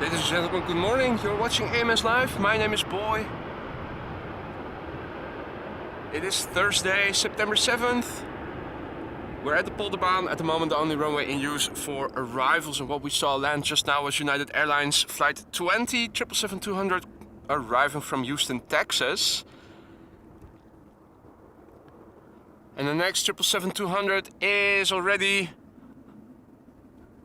Ladies and gentlemen, good morning. You're watching AMS Live. My name is Boy. It is Thursday, September 7th. We're at the Polderbaan. At the moment, the only runway in use for arrivals. And what we saw land just now was United Airlines Flight 20 777-200 arriving from Houston, Texas. And the next 777-200 is already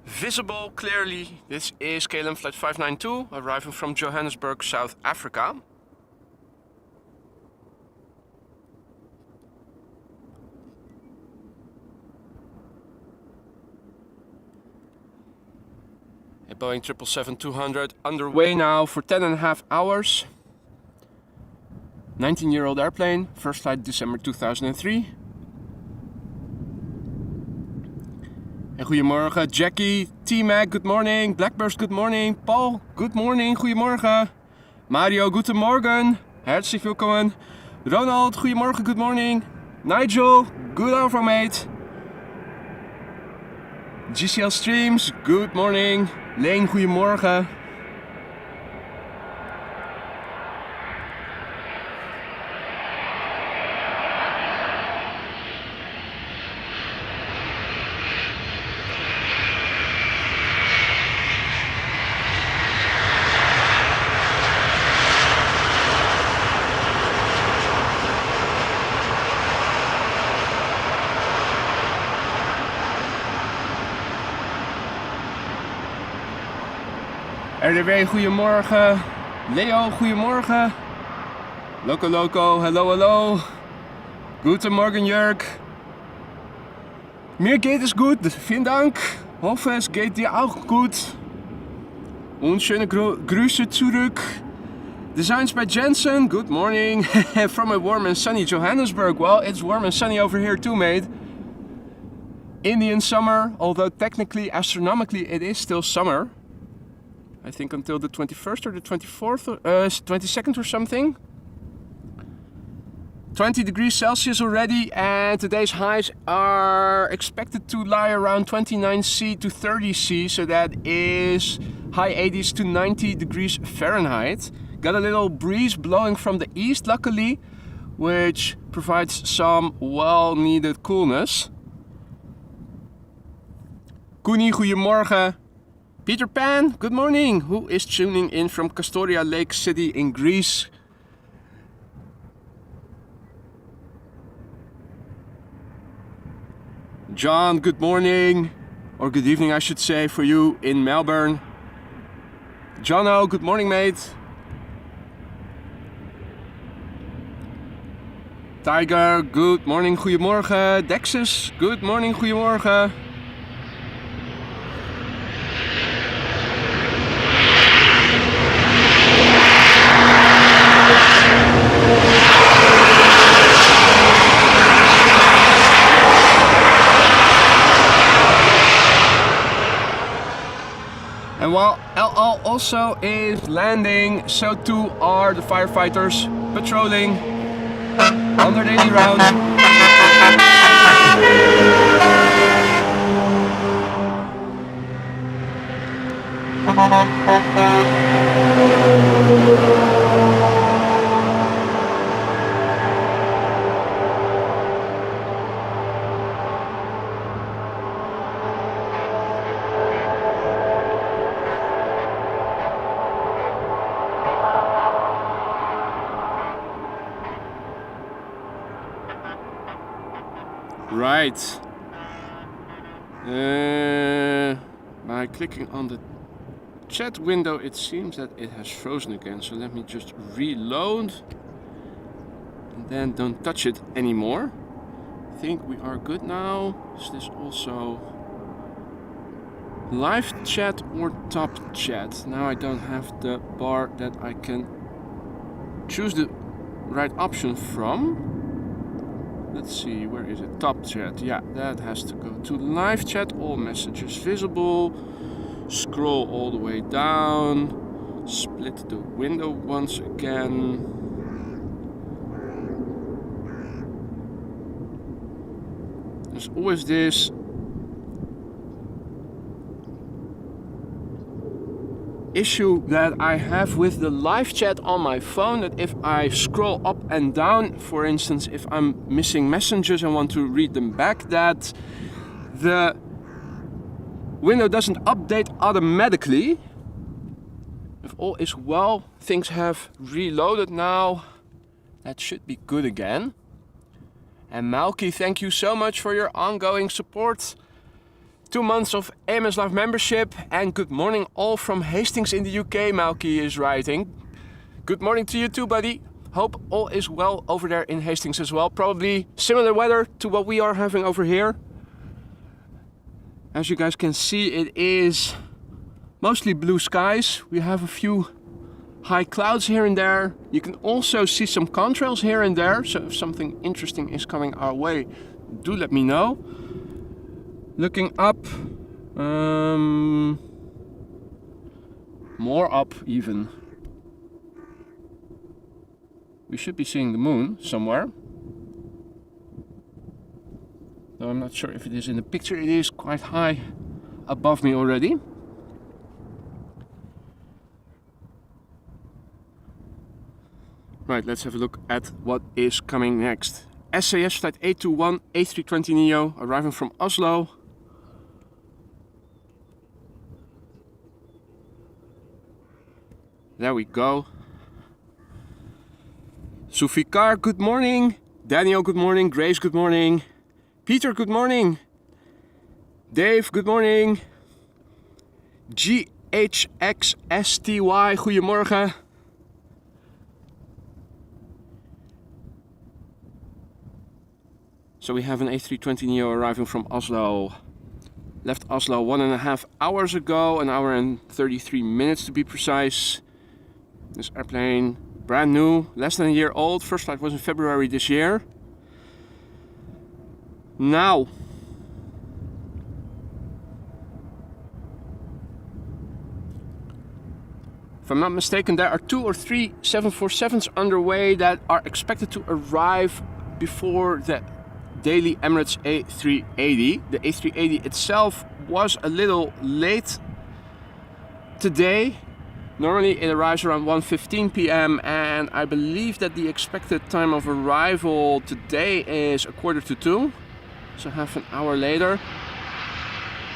visible clearly. This is KLM Flight 592 arriving from Johannesburg, South Africa. A Boeing 777-200 underway now for 10.5 hours. 19-year-old airplane, first flight December 2003. En goedemorgen, Jackie, T-Mac, good morning, Blackburst, good morning, Paul, good morning, goedemorgen, Mario, guten Morgen, herzlich willkommen, Ronald, goedemorgen, good morning, Nigel, good afternoon, mate, GCL Streams, good morning, Leen, goedemorgen. RDW, goedemorgen. Leo, goedemorgen. Loco Loco, hello, hello. Guten Morgen, Jörg. Mir geht es gut, vielen Dank. Hoffe, es geht dir auch gut. Und schöne Grüße zurück. Designs by Jensen, good morning. From a warm and sunny Johannesburg. Well, it's warm and sunny over here too, mate. Indian summer, although technically, astronomically, it is still summer. I think until the 21st or the 24th, 22nd or something. 20 degrees Celsius already, and today's highs are expected to lie around 29°C to 30°C, so that is high 80s to 90 degrees Fahrenheit. Got a little breeze blowing from the east, luckily, which provides some well-needed coolness. Koenie, goedemorgen. Peter Pan, good morning. Who is tuning in from Castoria Lake City in Greece? John, good morning. Or good evening, I should say, for you in Melbourne. Jono, good morning, mate. Tiger, good morning, goedemorgen. Dexus, good morning, goedemorgen. And while LL also is landing, so too are the firefighters patrolling on their daily round. Right. By clicking on the chat window, it seems that it has frozen again. So let me just reload. And then don't touch it anymore. I think we are good now. Is this also live chat or top chat? Now I don't have the bar that I can choose the right option from. Let's see, where is it? Top chat. Yeah, that has to go to live chat. All messages visible. Scroll all the way down. Split the window once again. There's always this issue that I have with the live chat on my phone, that if I scroll up and down, for instance, if I'm missing messages and want to read them back, that the window doesn't update automatically. If all is well, things have reloaded now. That should be good again. And Malky, thank you so much for your ongoing support. 2 months of AMS Live membership, and good morning all from Hastings in the UK, Malky is writing. Good morning to you too, buddy. Hope all is well over there in Hastings as well. Probably similar weather to what we are having over here. As you guys can see, it is mostly blue skies. We have a few high clouds here and there. You can also see some contrails here and there, so if something interesting is coming our way, do let me know. Looking up, more up even. We should be seeing the moon somewhere. Though I'm not sure if it is in the picture. It is quite high above me already. Right, let's have a look at what is coming next. SAS flight 821 A320neo arriving from Oslo. There we go. Sufikar, good morning. Daniel, good morning. Grace, good morning. Peter, good morning. Dave, good morning. GHXSTY, goedemorgen. So we have an A320neo arriving from Oslo. Left Oslo 1.5 hours ago, 1 hour and 33 minutes to be precise. This airplane, brand new, less than a year old. First flight was in February this year. Now, if I'm not mistaken, there are 2 or 3 747s underway that are expected to arrive before the daily Emirates A380. The A380 itself was a little late today. Normally it arrives around 1:15 p.m. and I believe that the expected time of arrival today is 1:45, so half an hour later.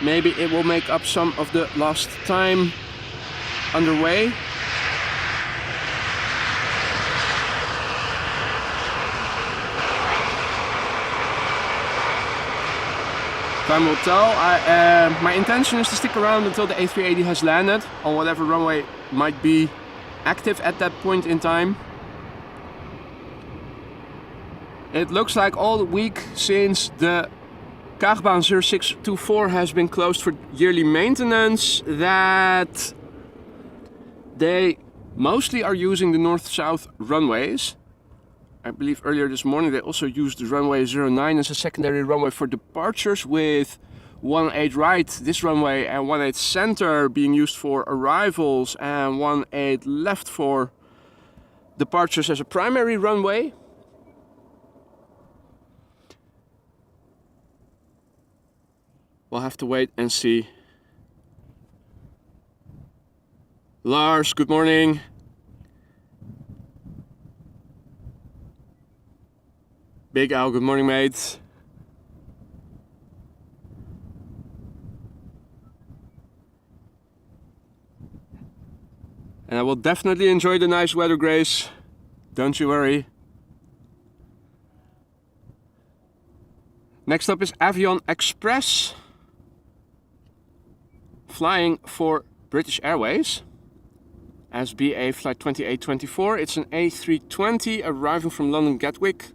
Maybe it will make up some of the lost time underway. Time will tell. My intention is to stick around until the A380 has landed on whatever runway might be active at that point in time. It looks like all week since the Cargolux 0624 has been closed for yearly maintenance that they mostly are using the north-south runways. I believe earlier this morning they also used the runway 09 as a secondary runway for departures, with 18 right this runway and 18 center being used for arrivals and 18 left for departures as a primary runway. We'll have to wait and see. Lars, good morning. Big Al, good morning, mate. And I will definitely enjoy the nice weather, Grace. Don't you worry. Next up is Avion Express, flying for British Airways as BA flight 2824. It's an A320 arriving from London Gatwick.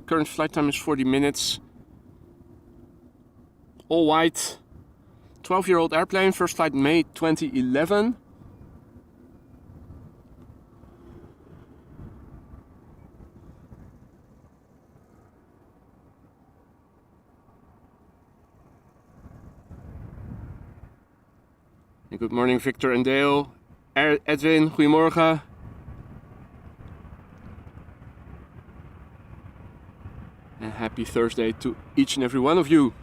Current flight time is 40 minutes. All white. 12-year-old airplane. First flight May 2011. Good morning, Victor and Dale. Edwin, goedemorgen. And happy Thursday to each and every one of you.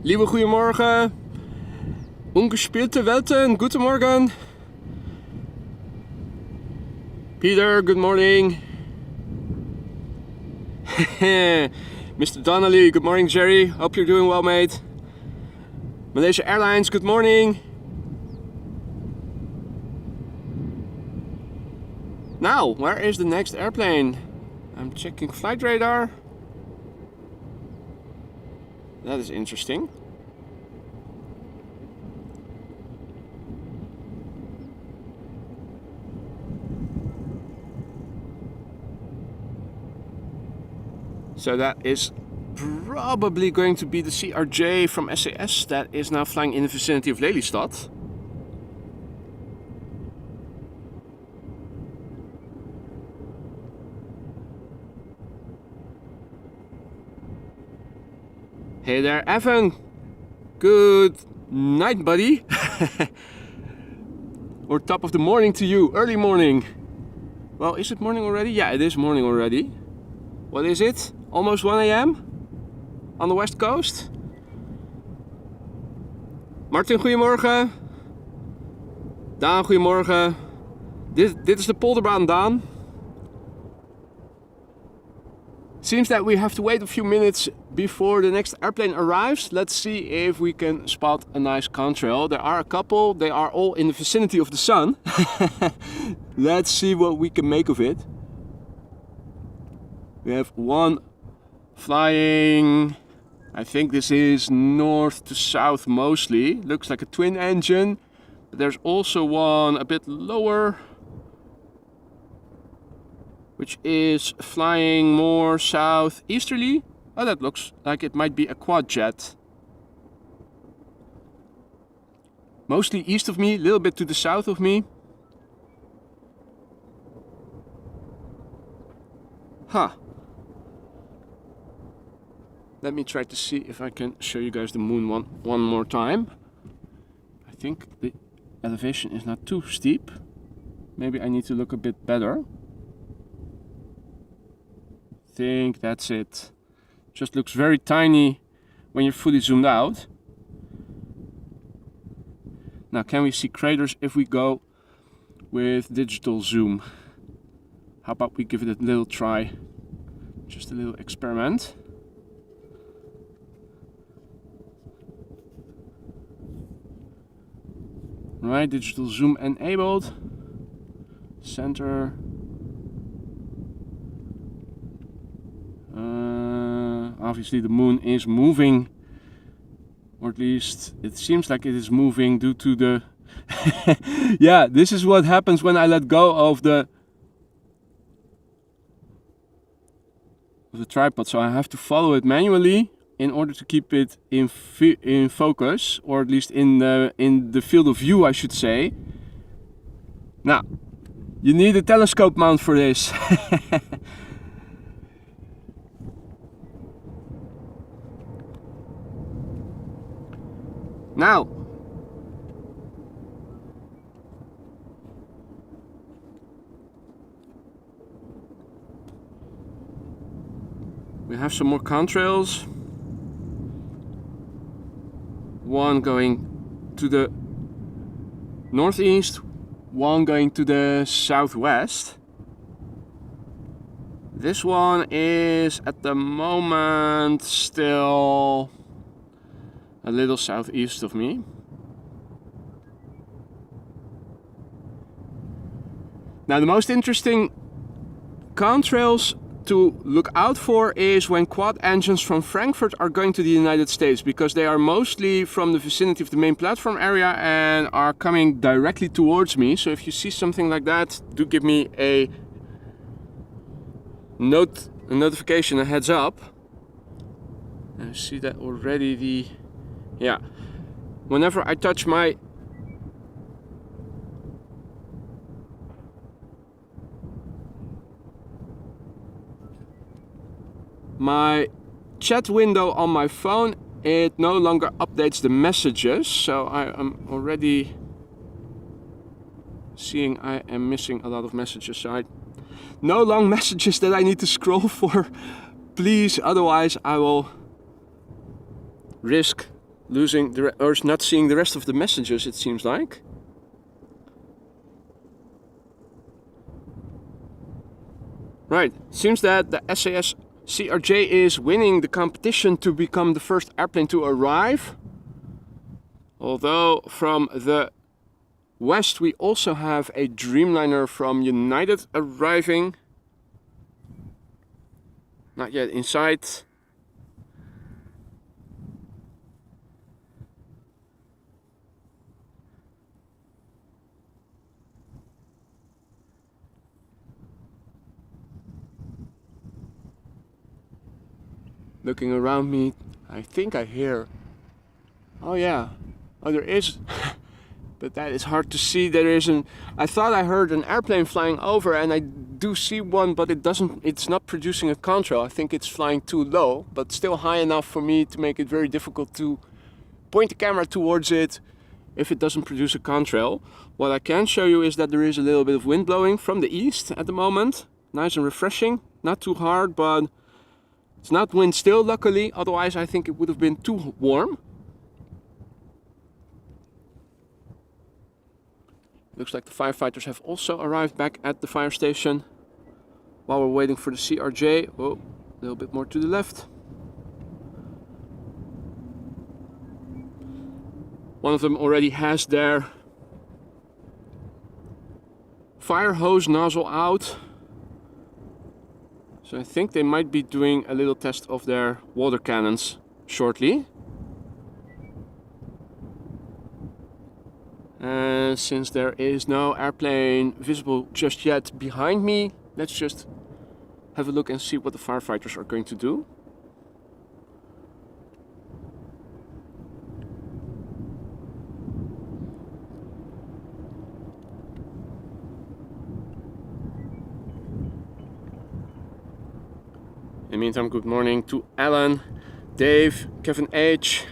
Lieve goedemorgen. Ungespielte Welten, guten Morgen. Peter, good morning. Mr. Donnelly, good morning Jerry. Hope you're doing well, mate. Malaysia Airlines, good morning. Now, where is the next airplane? I'm checking flight radar. That is interesting. So that is probably going to be the CRJ from SAS that is now flying in the vicinity of Lelystad. Hey there, Evan. Good night, buddy. Or top of the morning to you, early morning. Well, is it morning already? Yeah, it is morning already. What is it? Almost 1 a.m. on the west coast. Martin, goedemorgen. Daan, goedemorgen. Dit is de Polderbaan, Daan. Seems that we have to wait a few minutes before the next airplane arrives. Let's see if we can spot a nice contrail. There are a couple, they are all in the vicinity of the sun. Let's see what we can make of it. We have one flying, I think this is north to south mostly. Looks like a twin engine. But there's also one a bit lower, which is flying more southeasterly. Oh, that looks like it might be a quad jet. Mostly east of me, a little bit to the south of me. Huh. Let me try to see if I can show you guys the moon one more time. I think the elevation is not too steep. Maybe I need to look a bit better. Think that's it. Just looks very tiny when you're fully zoomed out. Now, can we see craters if we go with digital zoom? How about we give it a little try? Just a little experiment. Right, digital zoom enabled. Center. Obviously the moon is moving, or at least it seems like it is moving due to the yeah, this is what happens when I let go of the tripod, so I have to follow it manually in order to keep it in focus, or at least in the field of view, I should say. Now, you need a telescope mount for this. Now, we have some more contrails. One going to the northeast, one going to the southwest. This one is at the moment still a little southeast of me. Now, the most interesting contrails to look out for is when quad engines from Frankfurt are going to the United States, because they are mostly from the vicinity of the main platform area and are coming directly towards me. So if you see something like that, do give me a notification, a heads up. I see that already. Yeah, whenever I touch my chat window on my phone, it no longer updates the messages, so I am already seeing I am missing a lot of messages. So no long messages that I need to scroll for, please, otherwise I will risk losing or not seeing the rest of the messages, it seems like. Right, seems that the SAS CRJ is winning the competition to become the first airplane to arrive. Although from the west we also have a Dreamliner from United arriving. Not yet in sight. Looking around me, I think I hear. Oh yeah, oh there is, but that is hard to see. There is an. I thought I heard an airplane flying over, and I do see one, but it doesn't. It's not producing a contrail. I think it's flying too low, but still high enough for me to make it very difficult to point the camera towards it if it doesn't produce a contrail. What I can show you is that there is a little bit of wind blowing from the east at the moment. Nice and refreshing, not too hard, but it's not wind still, luckily, otherwise I think it would have been too warm. Looks like the firefighters have also arrived back at the fire station while we're waiting for the CRJ. Oh, a little bit more to the left. One of them already has their fire hose nozzle out. So I think they might be doing a little test of their water cannons shortly. And since there is no airplane visible just yet behind me, let's just have a look and see what the firefighters are going to do. In the meantime, good morning to Alan, Dave, Kevin H.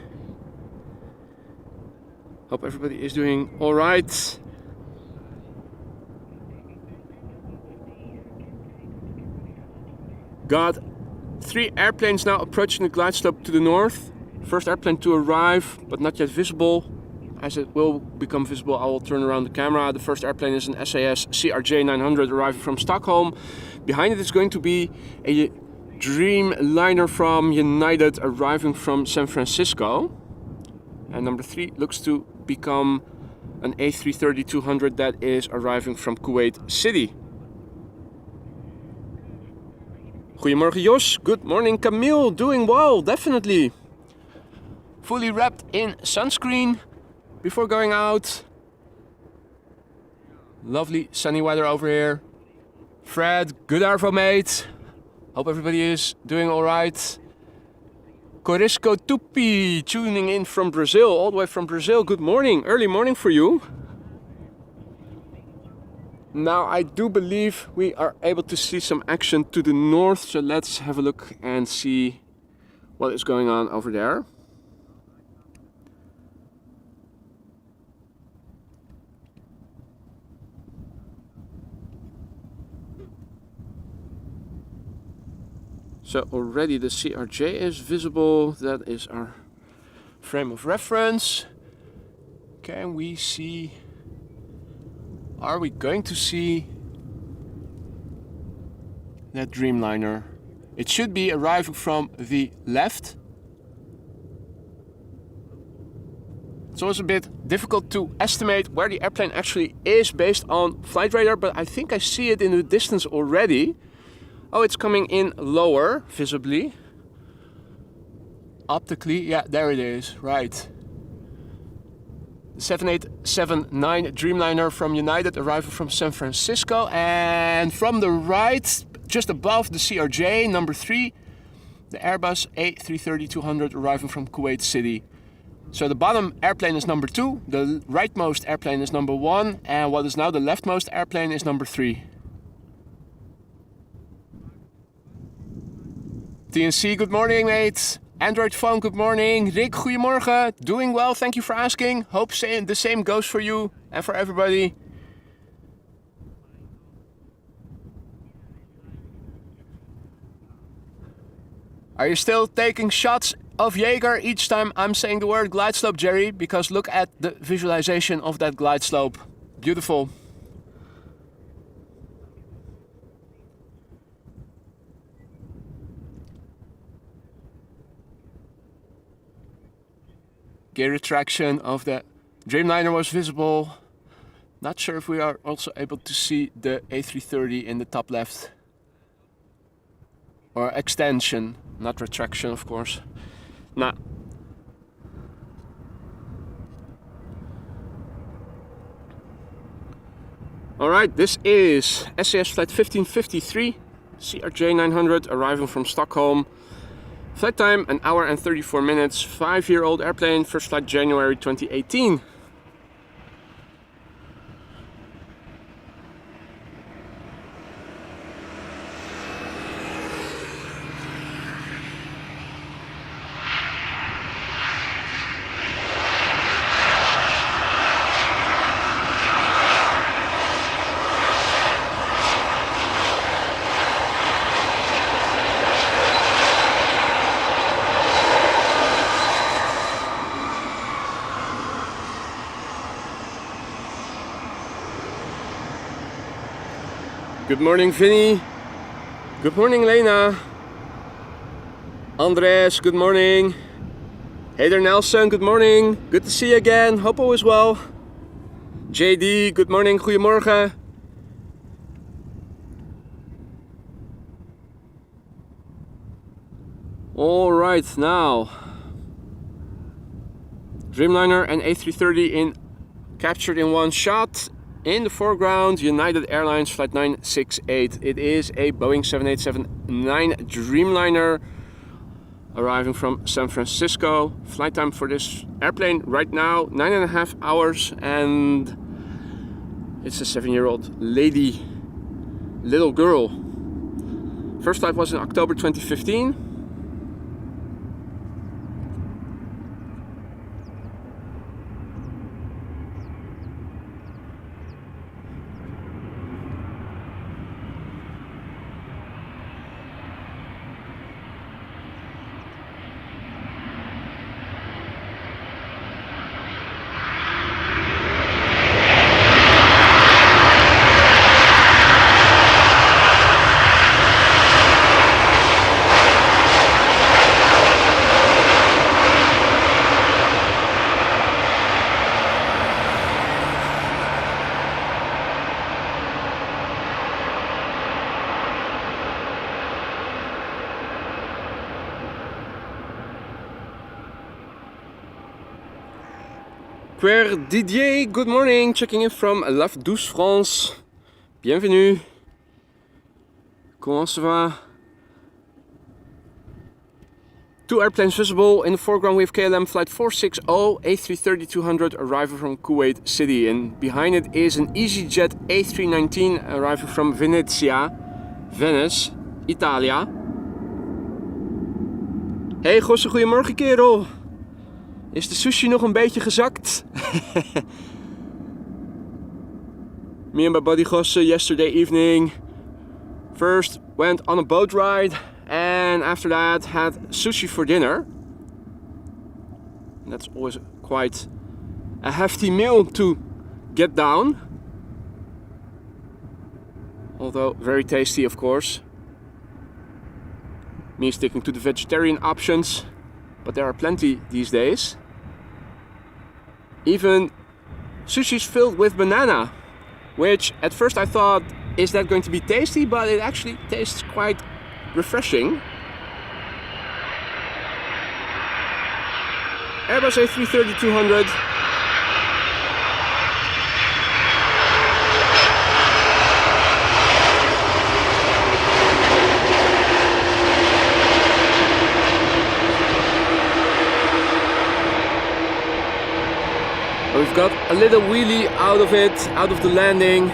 Hope everybody is doing all right. Got 3 airplanes now approaching the glide slope to the north. First airplane to arrive, but not yet visible. As it will become visible, I will turn around the camera. The first airplane is an SAS CRJ 900 arriving from Stockholm. Behind it is going to be a Dreamliner from United arriving from San Francisco. And number 3 looks to become an A332 that is arriving from Kuwait City. Goedemorgen Jos, good morning Camille, doing well, definitely. Fully wrapped in sunscreen before going out. Lovely sunny weather over here. Fred, good arvo mate. Hope everybody is doing alright. Corisco Tupi tuning in from Brazil, all the way from Brazil. Good morning, early morning for you. Now I do believe we are able to see some action to the north, so let's have a look and see what is going on over there. So already the CRJ is visible, that is our frame of reference. Can we see, are we going to see that Dreamliner? It should be arriving from the left. It's always a bit difficult to estimate where the airplane actually is based on flight radar, but I think I see it in the distance already. Oh, it's coming in lower, visibly. Optically, yeah, there it is, right. The 7879 Dreamliner from United arriving from San Francisco. And from the right, just above the CRJ, number 3, the Airbus A332 arriving from Kuwait City. So the bottom airplane is number 2, the rightmost airplane is number 1, and what is now the leftmost airplane is number 3. TNC, good morning, mate. Android phone, good morning. Rick, goedemorgen. Doing well, thank you for asking. Hope the same goes for you and for everybody. Are you still taking shots of Jaeger each time I'm saying the word glide slope, Jerry, because look at the visualization of that glide slope. Beautiful. Gear retraction of the Dreamliner was visible. Not sure if we are also able to see the A330 in the top left. Or extension, not retraction, of course. Nah. Alright, this is SAS flight 1553, CRJ 900, arriving from Stockholm. Flight time, 1 hour and 34 minutes, 5-year-old airplane, first flight January 2018. Good morning, Vinny. Good morning, Lena. Andres, good morning. Hey there, Nelson, good morning. Good to see you again. Hope all is well. JD, good morning. Goedemorgen. All right, now. Dreamliner and A330 captured in one shot. In the foreground, United Airlines Flight 968. It is a Boeing 787-9 Dreamliner arriving from San Francisco. Flight time for this airplane right now, 9.5 hours, and it's a 7-year-old little girl. First flight was in October 2015. Quer Didier, good morning, checking in from La Douce, France. Bienvenue. Comment ça va? Two airplanes visible. In the foreground we have KLM flight 460 A332 arriving from Kuwait City, and behind it is an EasyJet A319 arriving from Venezia, Venice, Italia. Hey Gosse, goedemorgen kerel. Is de sushi nog een beetje gezakt? Me and my buddy Gosse yesterday evening first went on a boat ride and after that had sushi for dinner. And that's always quite a hefty meal to get down. Although very tasty, of course. Me sticking to the vegetarian options, but there are plenty these days. Even sushi's filled with banana, which at first I thought, is that going to be tasty? But it actually tastes quite refreshing. Airbus A330-200. We've got a little wheelie out of it, out of the landing.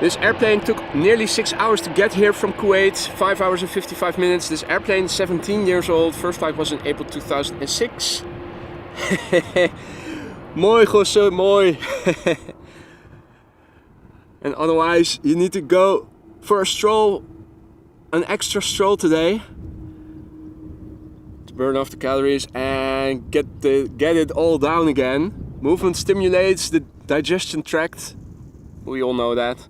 This airplane took nearly 6 hours to get here from Kuwait, 5 hours and 55 minutes. This airplane, 17 years old, first flight was in April 2006. Mooi Gosse, mooi. And otherwise, you need to go for a stroll, an extra stroll today. burn off the calories and get it all down again. Movement stimulates the digestion tract. We all know that.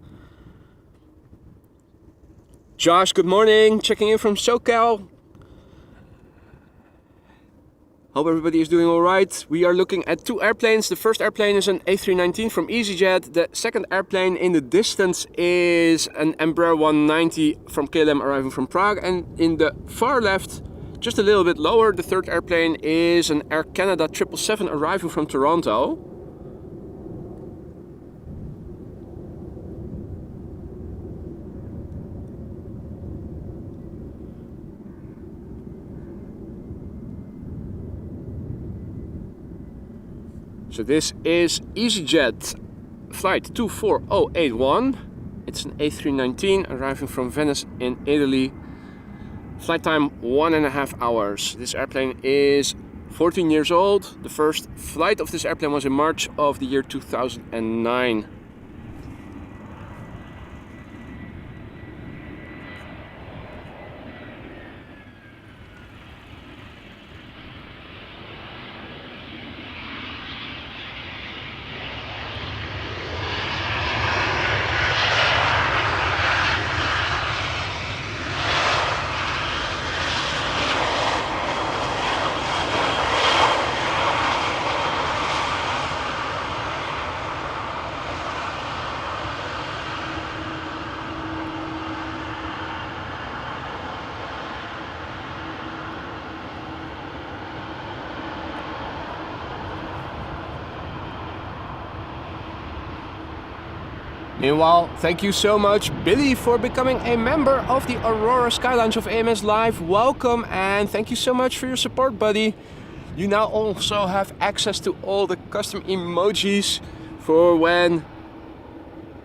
Josh, good morning. Checking in from SoCal. Hope everybody is doing all right. We are looking at two airplanes. The first airplane is an A319 from EasyJet. The second airplane in the distance is an Embraer 190 from KLM arriving from Prague. And in the far left, just a little bit lower, the third airplane is an Air Canada 777 arriving from Toronto. So this is EasyJet flight 24081. It's an A319 arriving from Venice in Italy. Flight time 1.5 hours. This airplane is 14 years old. The first flight of this airplane was in March of the year 2009. Meanwhile, thank you so much, Billy, for becoming a member of the Aurora Sky Lounge of AMS Live. Welcome, and thank you so much for your support, buddy. You now also have access to all the custom emojis for when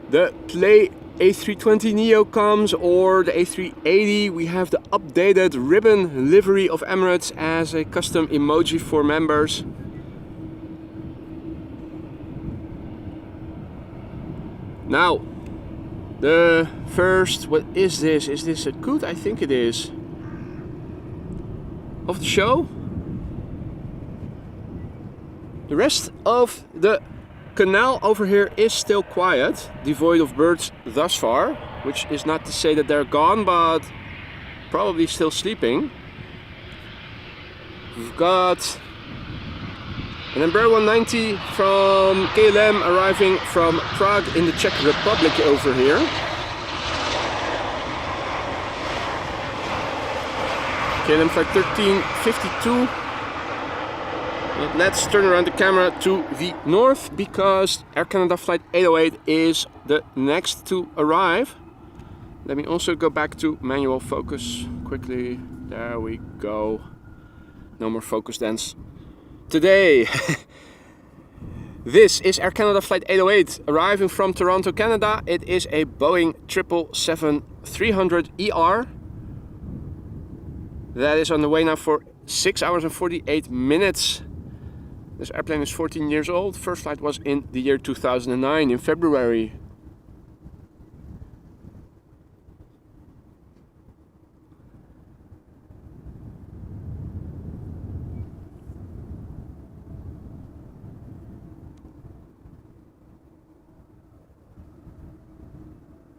the Play A320neo comes or the A380. We have the updated ribbon livery of Emirates as a custom emoji for members. Now, the first, what is this? Is this a coot? I think it is. Of the show. The rest of the canal over here is still quiet, devoid of birds thus far, which is not to say that they're gone, but probably still sleeping. We've got an Embraer 190 from KLM arriving from Prague in the Czech Republic over here. KLM flight 1352. But let's turn around the camera to the north because Air Canada flight 808 is the next to arrive. Let me also go back to manual focus quickly. There we go. No more focus dance. Today, this is Air Canada flight 808 arriving from Toronto, Canada. It is a Boeing 777-300ER that is on the way now for 6 hours and 48 minutes. This airplane is 14 years old. First flight was in the year 2009 in February.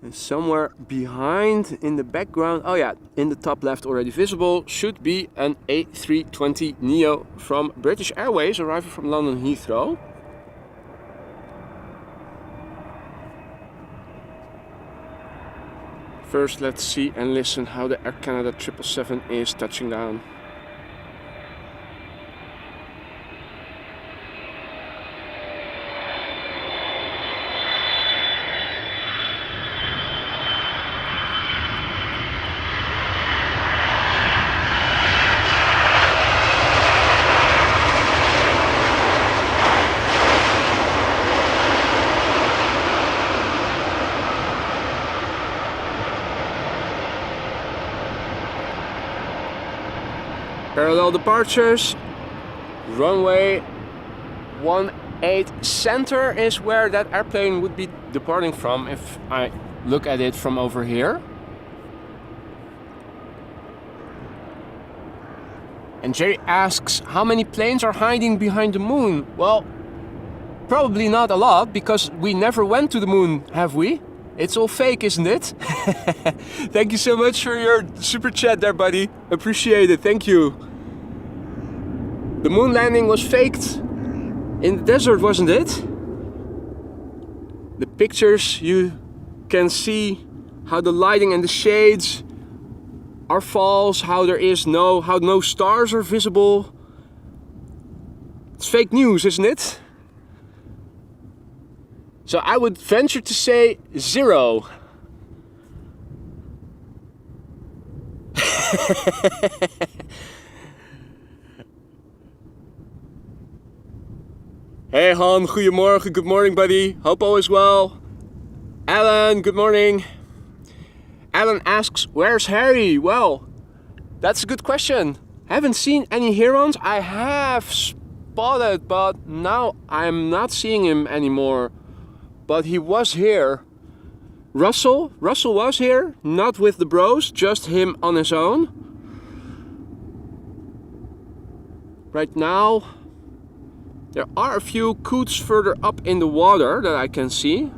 And somewhere behind in the background, oh yeah, in the top left already visible, should be an A320neo from British Airways arriving from London Heathrow. First, let's see and listen how the Air Canada 777 is touching down. Parallel departures, runway 18 center is where that airplane would be departing from if I look at it from over here. And Jerry asks, how many planes are hiding behind the moon? Well, probably not a lot, because we never went to the moon, have we? It's all fake, isn't it? Thank you so much for your super chat there, buddy. Appreciate it, thank you. The moon landing was faked in the desert, wasn't it? The pictures, you can see how the lighting and the shades are false, how no stars are visible. It's fake news, isn't it? So I would venture to say 0. Hey Han, goedemorgen, good morning buddy. Hope all is well. Alan, good morning. Alan asks, where's Harry? Well, that's a good question. Haven't seen any herons. I have spotted, but now I'm not seeing him anymore. But he was here. Russell was here, not with the bros, just him on his own. Right now, there are a few coots further up in the water that I can see.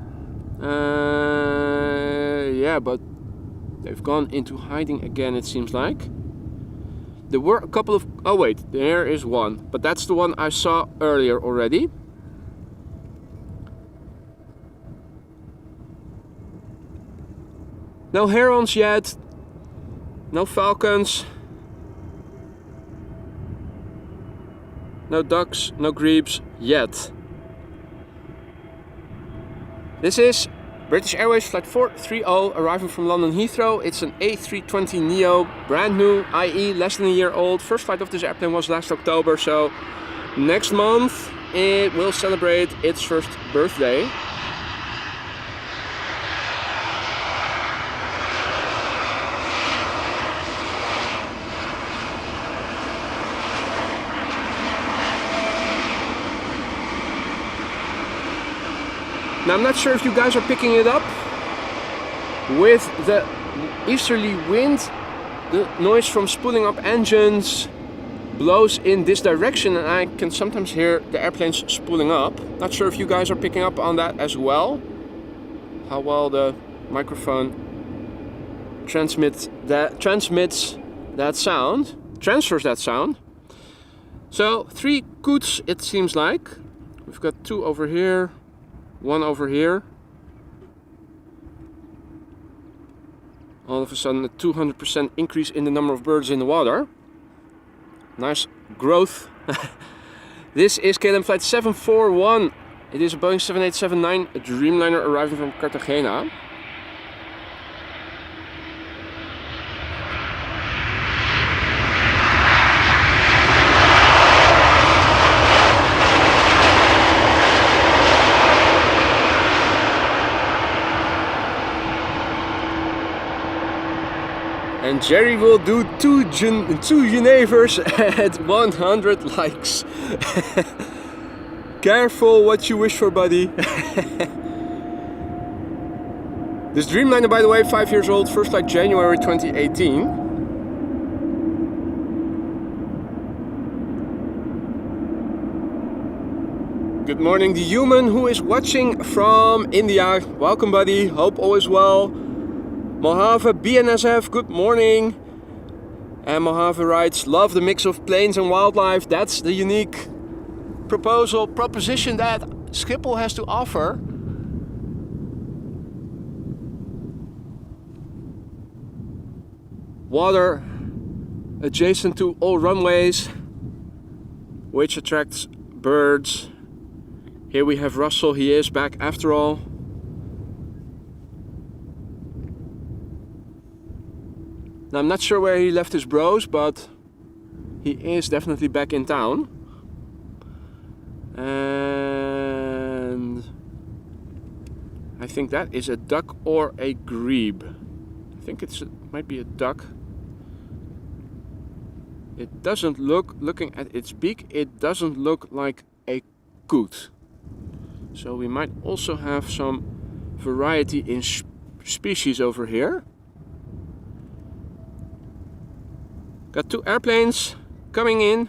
Yeah, but they've gone into hiding again, it seems like. There were a couple of... Oh wait, there is one. But that's the one I saw earlier already. No herons yet. No falcons. No ducks, no grebes yet. This is British Airways Flight 430 arriving from London Heathrow. It's an A320neo, brand new, i.e. less than a year old. First flight of this airplane was last October, so next month it will celebrate its first birthday. Now I'm not sure if you guys are picking it up. With the easterly wind, the noise from spooling up engines blows in this direction and I can sometimes hear the airplanes spooling up. Not sure if you guys are picking up on that as well. How well the microphone transfers that sound. So 3 coots it seems like. We've got 2 over here. 1 over here. All of a sudden a 200% increase in the number of birds in the water. Nice growth. This is KLM flight 741. It is a Boeing 7879 Dreamliner arriving from Cartagena. And Jerry will do 2 Genevers at 100 likes. Careful what you wish for, buddy. This Dreamliner, by the way, 5 years old, first flight January 2018. Good morning, the human who is watching from India. Welcome, buddy. Hope all is well. Mojave BNSF, good morning. And Mojave writes, love the mix of planes and wildlife. That's the unique proposition that Schiphol has to offer. Water adjacent to all runways, which attracts birds. Here we have Russell, he is back after all. Now I'm not sure where he left his bros, but he is definitely back in town. And I think that is a duck or a grebe. I think it might be a duck. It doesn't look, looking at its beak, it doesn't look like a coot. So we might also have some variety in species over here. Got 2 airplanes coming in.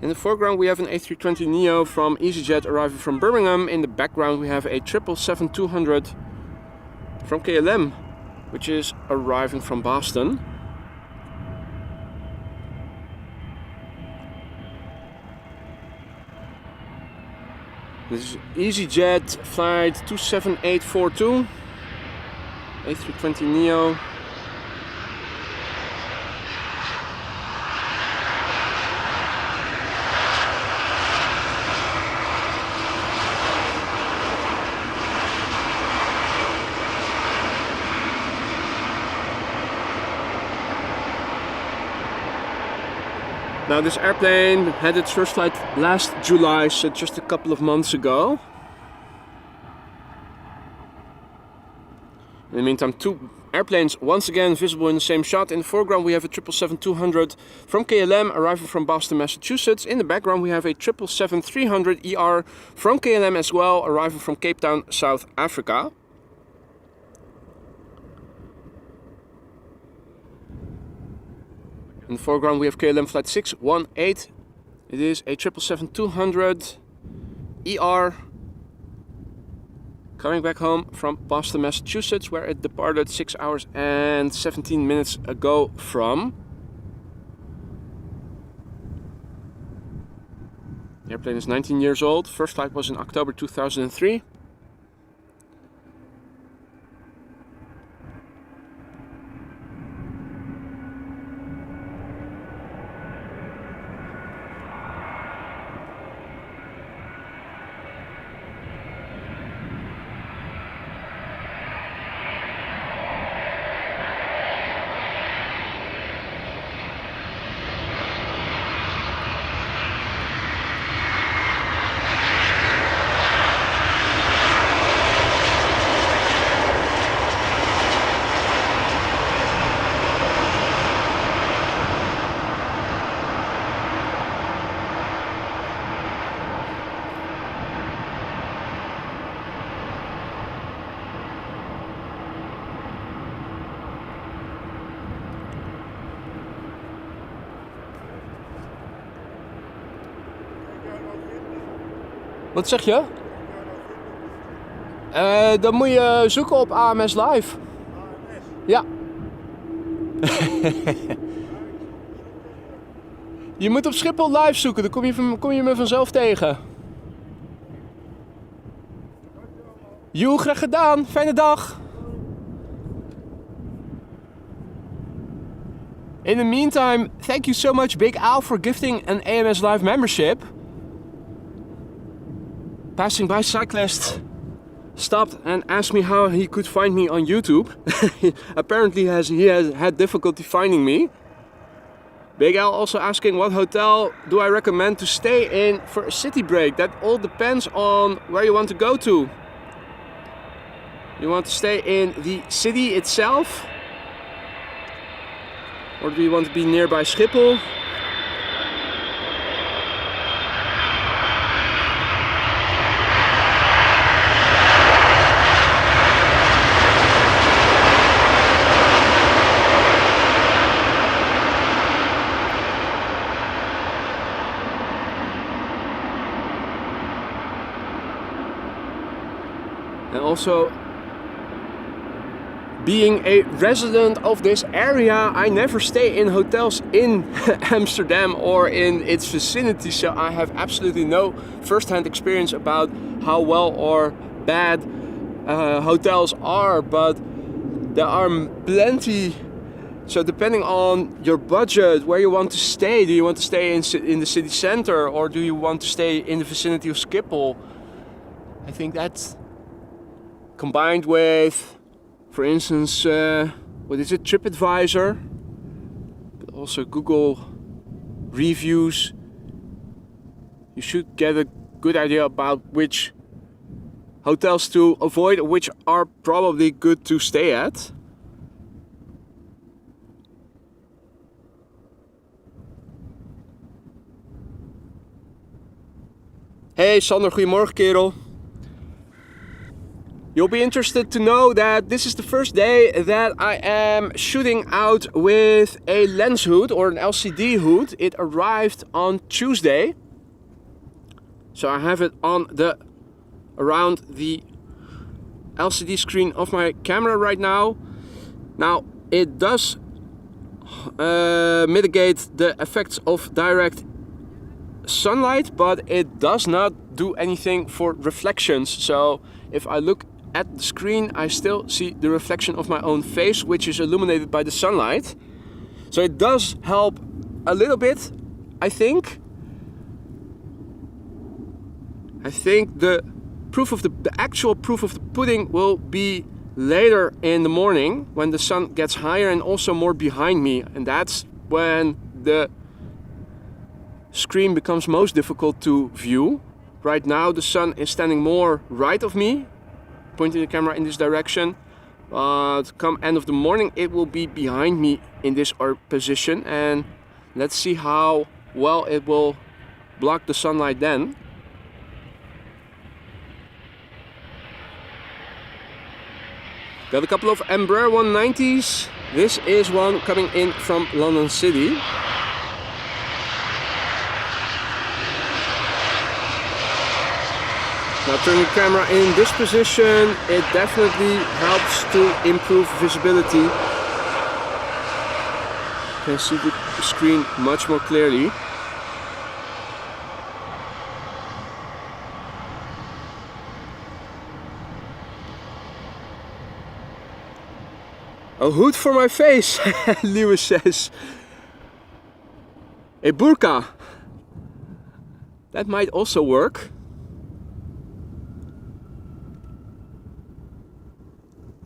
In the foreground we have an A320neo from EasyJet arriving from Birmingham. In the background we have a 777-200 from KLM, which is arriving from Boston. This is EasyJet flight 27842, A320neo. Now this airplane had its first flight last July, so just a couple of months ago. In the meantime, two airplanes once again visible in the same shot. In the foreground we have a 777-200 from KLM arriving from Boston, Massachusetts. In the background we have a 777-300 ER from KLM as well, arriving from Cape Town, South Africa. In the foreground we have KLM flight 618. It is a 777-200 ER coming back home from Boston, Massachusetts, where it departed 6 hours and 17 minutes ago from. The airplane is 19 years old. First flight was in October 2003. Wat zeg je? Dan moet je zoeken op AMS Live. AMS? Ja. Je moet op Schiphol Live zoeken, dan kom je me vanzelf tegen. Joe, graag gedaan. Fijne dag. In the meantime, thank you so much Big Al for gifting an AMS Live membership. Passing by cyclist stopped and asked me how he could find me on YouTube. Apparently he has had difficulty finding me. Big Al also asking what hotel do I recommend to stay in for a city break. That all depends on where you want to go to. You want to stay in the city itself? Or do you want to be nearby Schiphol? And also, being a resident of this area, I never stay in hotels in Amsterdam or in its vicinity, so I have absolutely no first-hand experience about how well or bad hotels are, but there are plenty. So depending on your budget, where you want to stay, do you want to stay in the city center or do you want to stay in the vicinity of Schiphol? I think that's combined with, for instance, what is it, TripAdvisor, but also Google reviews. You should get a good idea about which hotels to avoid, which are probably good to stay at. Hey Sander, goedemorgen kerel. You'll be interested to know that this is the first day that I am shooting out with a lens hood or an LCD hood. It arrived on Tuesday. So I have it on around the LCD screen of my camera right now. Now it does mitigate the effects of direct sunlight, but it does not do anything for reflections. So if I look at the screen, I still see the reflection of my own face, which is illuminated by the sunlight. So it does help a little bit, I think. I think the actual proof of the pudding will be later in the morning when the sun gets higher and also more behind me, and that's when the screen becomes most difficult to view. Right now the sun is standing more right of me, pointing the camera in this direction, but come end of the morning it will be behind me in this position, and let's see how well it will block the sunlight then. Got a couple of Embraer 190s. This is one coming in from London City. Now turning the camera in this position, it definitely helps to improve visibility. You can see the screen much more clearly. A hood for my face, Lewis says. A burqa. That might also work.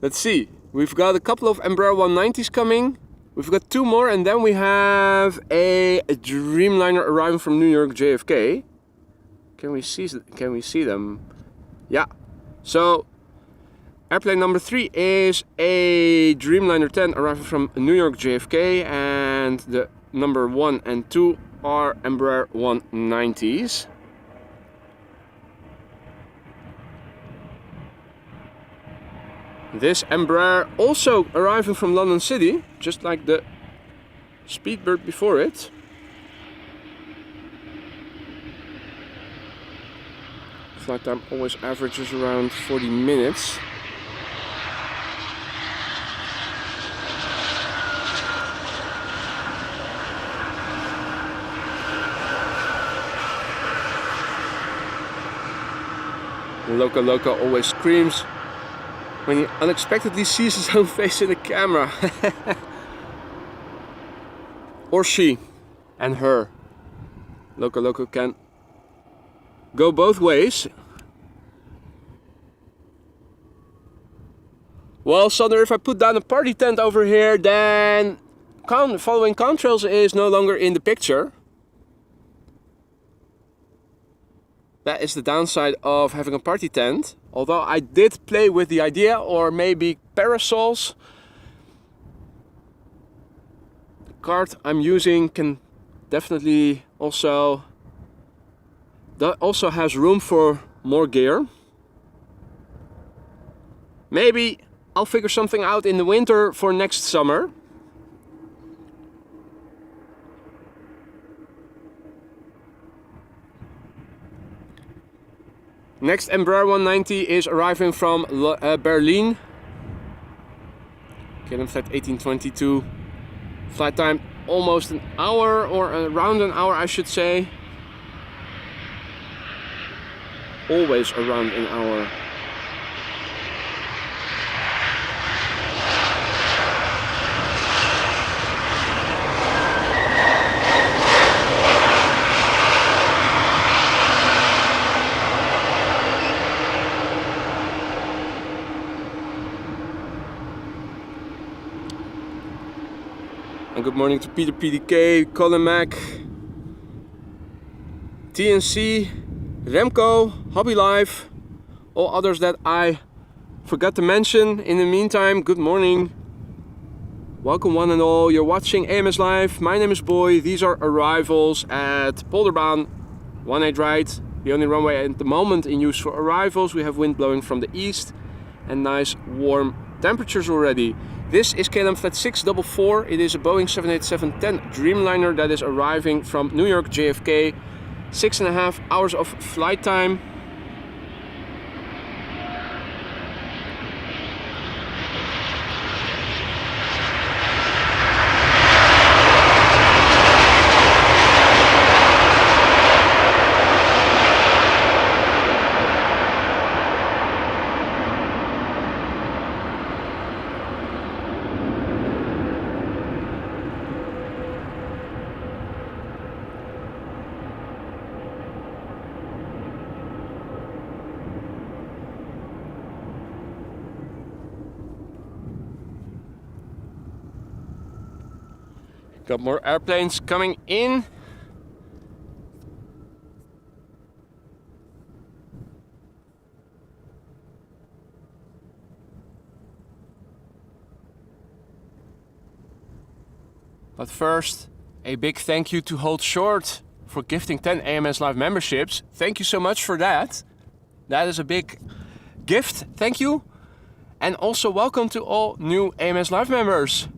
Let's see. We've got a couple of Embraer 190s coming. We've got two more, and then we have a Dreamliner arriving from New York JFK. Can we see them? Yeah. So airplane number 3 is a Dreamliner 10 arriving from New York JFK, and the number 1 and 2 are Embraer 190s. This Embraer also arriving from London City, just like the Speedbird before it. Flight time always averages around 40 minutes. Loco always screams when he unexpectedly sees his own face in the camera. Or she and her. Loco can go both ways. Well, Sander, if I put down a party tent over here, then following contrails is no longer in the picture. That is the downside of having a party tent. Although I did play with the idea, or maybe parasols. The cart I'm using can definitely also has room for more gear. Maybe I'll figure something out in the winter for next summer. Next Embraer 190 is arriving from Berlin. KLM flight 1822. Flight time almost an hour, or around an hour I should say. Always around an hour. And good morning to Peter PDK, Colin Mac, TNC, Remco, Hobby Life, all others that I forgot to mention. In the meantime, good morning. Welcome one and all. You're watching AMS Live. My name is Boy. These are arrivals at Polderbaan, 18 right. The only runway at the moment in use for arrivals. We have wind blowing from the east. and nice warm temperatures already. This is KLM Flight 644. It is a Boeing 787-10 Dreamliner that is arriving from New York JFK. 6.5 hours of flight time. Got more airplanes coming in. But first, a big thank you to Hold Short for gifting 10 AMS Live memberships. Thank you so much for that. That is a big gift. Thank you. And also welcome to all new AMS Live members.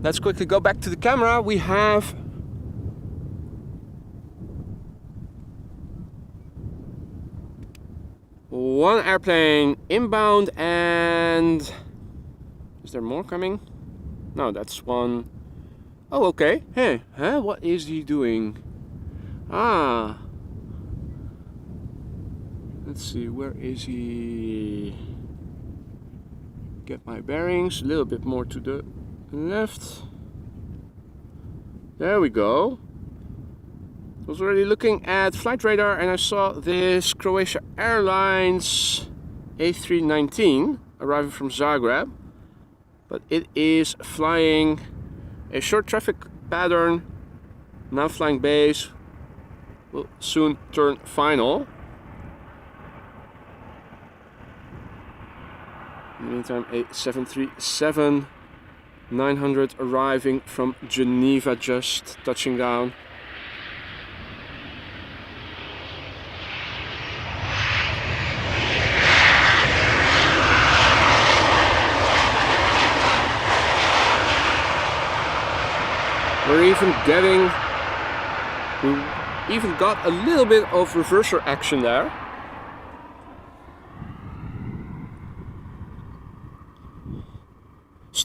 Let's quickly go back to the camera. We have one airplane inbound, and is there more coming? No, that's one. Oh, okay. Hey, huh? What is he doing? Ah. Let's see, where is he? Get my bearings, a little bit more to the left. There we go. I was already looking at flight radar and I saw this Croatia Airlines A319 arriving from Zagreb, but it is flying a short traffic pattern, now flying base, will soon turn final. In the meantime, a 737 900 arriving from Geneva, just touching down. We even got a little bit of reverser action there.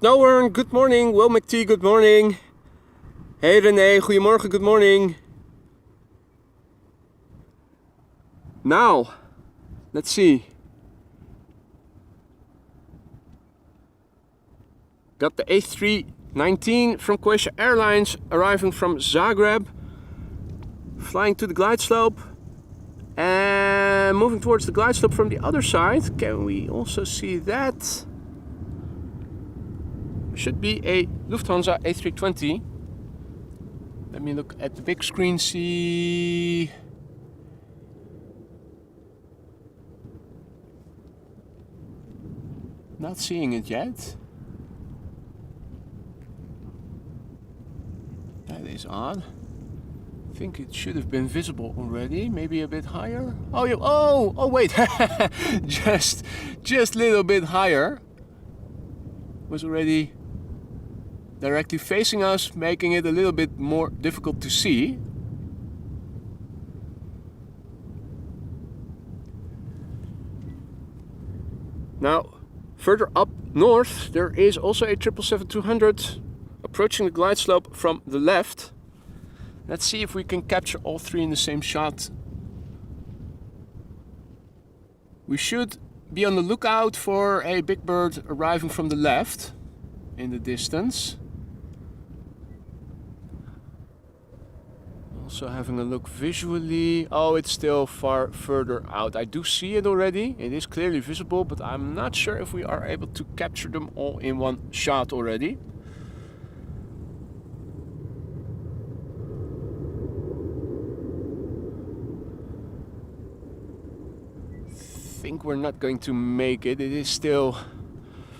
Snowern, good morning. Will McT, good morning. Hey René, goedemorgen, good morning. Now, let's see. Got the A319 from Croatia Airlines arriving from Zagreb, flying to the glide slope and moving towards the glide slope from the other side. Can we also see that? Should be a Lufthansa A320. Let me look at the big screen, see. Not seeing it yet. That is odd. I think it should have been visible already. Maybe a bit higher. Oh, yeah. Oh, wait. just a little bit higher. Was already directly facing us, making it a little bit more difficult to see. Now, further up north, there is also a 777-200 approaching the glide slope from the left. Let's see if we can capture all three in the same shot. We should be on the lookout for a big bird arriving from the left in the distance. Also having a look visually. Oh, it's still far further out. I do see it already. It is clearly visible, but I'm not sure if we are able to capture them all in one shot already. I think we're not going to make it. It is still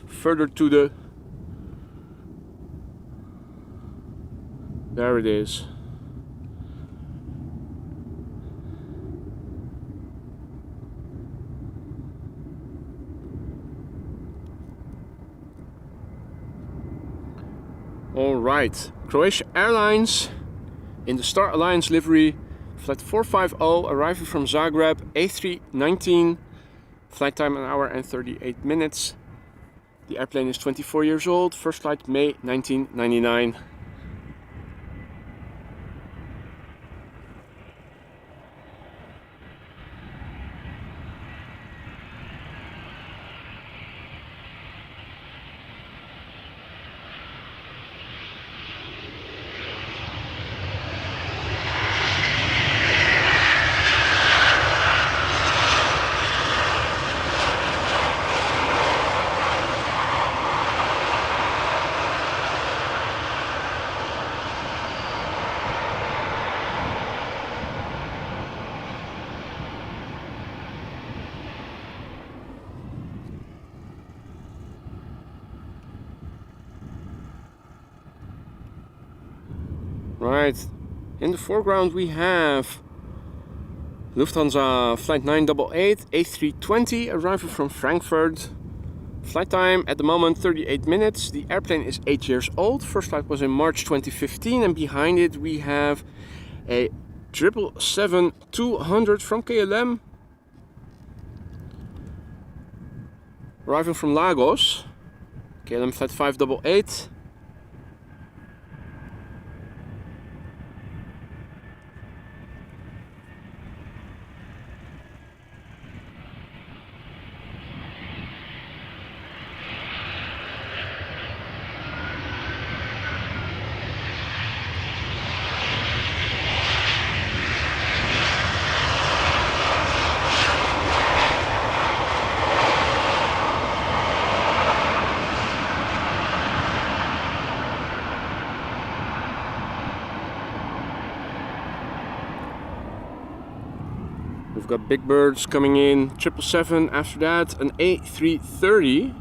further to the... There it is. Alright, Croatia Airlines in the Star Alliance livery, flight 450, arriving from Zagreb, A319, flight time 1 hour and 38 minutes. The airplane is 24 years old, first flight May 1999. Right, in the foreground we have Lufthansa flight 988 A320 arriving from Frankfurt. Flight time at the moment 38 minutes. The airplane is 8 years old. First flight was in March 2015, and behind it we have a 777-200 from KLM arriving from Lagos. KLM flight 588. We've got big birds coming in, 777, after that an A330.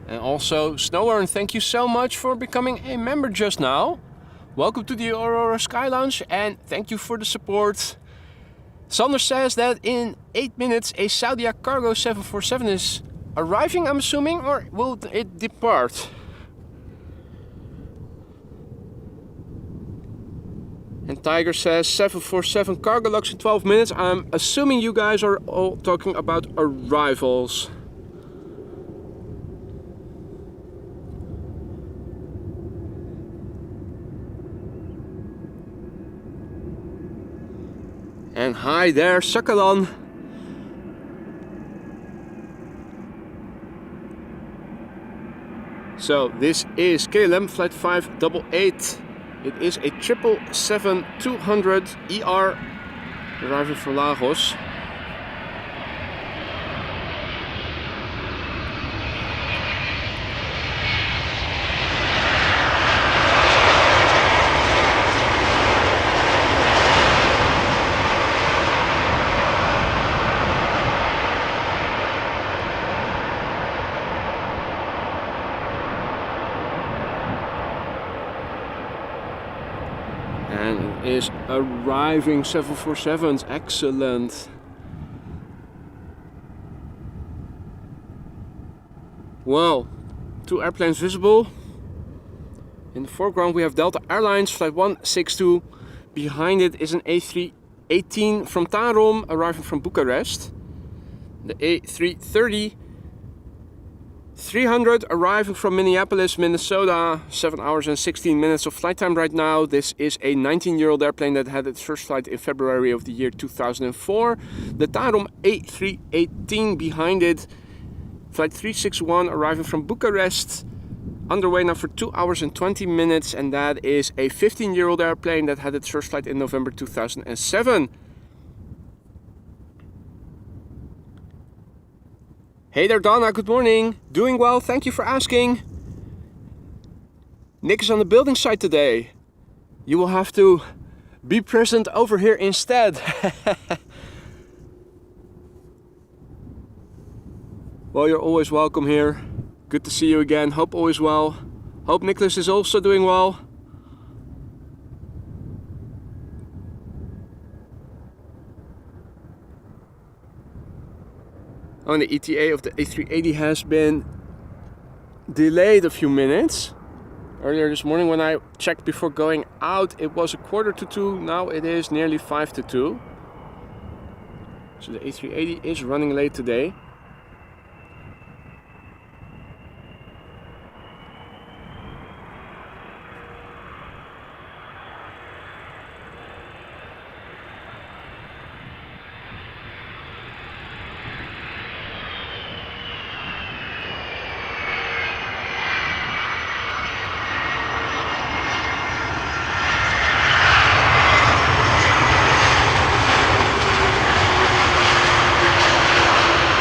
And also Snower, and thank you so much for becoming a member just now. Welcome to the Aurora Sky Lounge and thank you for the support. Sander says that in 8 minutes a Saudia Cargo 747 is arriving, I'm assuming, or will it depart? And Tiger says 747 Cargolux in 12 minutes. I'm assuming you guys are all talking about arrivals. And hi there, Sakalan. So this is KLM flight 588. It is a 777-200 ER arriving from Lagos. And it is arriving 747s, excellent. Well, 2 airplanes visible. In the foreground we have Delta Airlines flight 162. Behind it is an A318 from Tarom arriving from Bucharest. The A330 300 arriving from Minneapolis, Minnesota, 7 hours and 16 minutes of flight time right now. This is a 19-year-old airplane that had its first flight in February of the year 2004. The Tarom A318 behind it, flight 361 arriving from Bucharest, underway now for 2 hours and 20 minutes, and that is a 15-year-old airplane that had its first flight in November 2007. Hey there Donna, good morning. Doing well, thank you for asking. Nick is on the building site today. You will have to be present over here instead. Well, you're always welcome here. Good to see you again. Hope all is well. Hope Nicholas is also doing well. Oh, and the ETA of the A380 has been delayed a few minutes. Earlier this morning when I checked before going out, it was 1:45. Now it is nearly 1:55. So the A380 is running late today.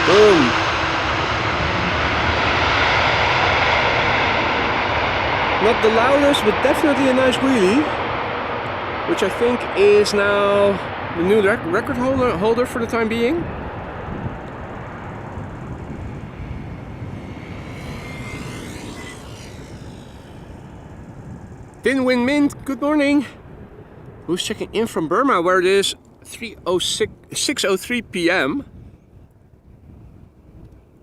Boom. Not the loudest, but definitely a nice wheelie, which I think is now the new record holder for the time being. Tin Win Mint, good morning. Who's checking in from Burma, where it is 6:03 p.m.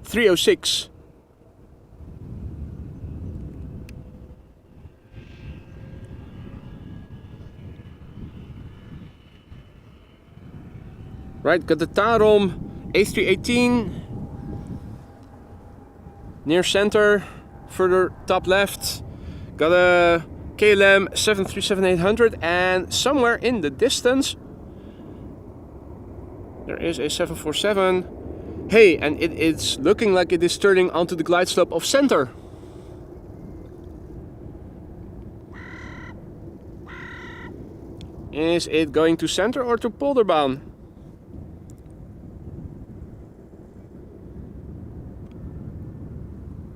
3:06. Right, got the Tarom A318 near center, further top left. Got a KLM B737-800, and somewhere in the distance there is a 747. Hey, and it's looking like it is turning onto the glide slope of center. Is it going to center or to Polderbaan?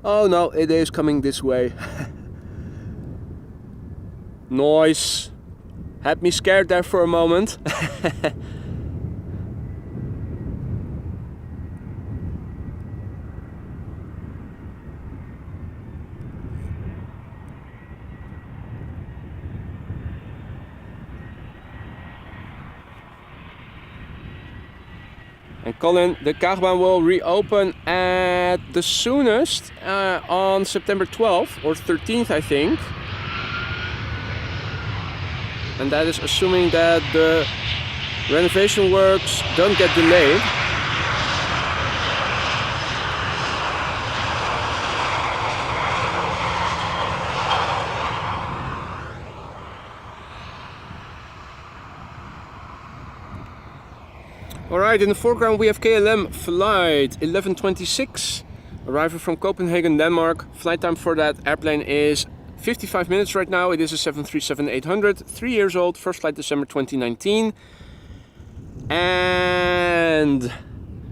Oh no, it is coming this way. Noise. Had me scared there for a moment. And Colin, the Cargolux will reopen at the soonest on September 12th or 13th, I think. And that is assuming that the renovation works don't get delayed. Alright, in the foreground we have KLM flight 1126, arriving from Copenhagen, Denmark. Flight time for that airplane is 55 minutes right now. It is a 737-800, 3 years old, first flight December 2019. And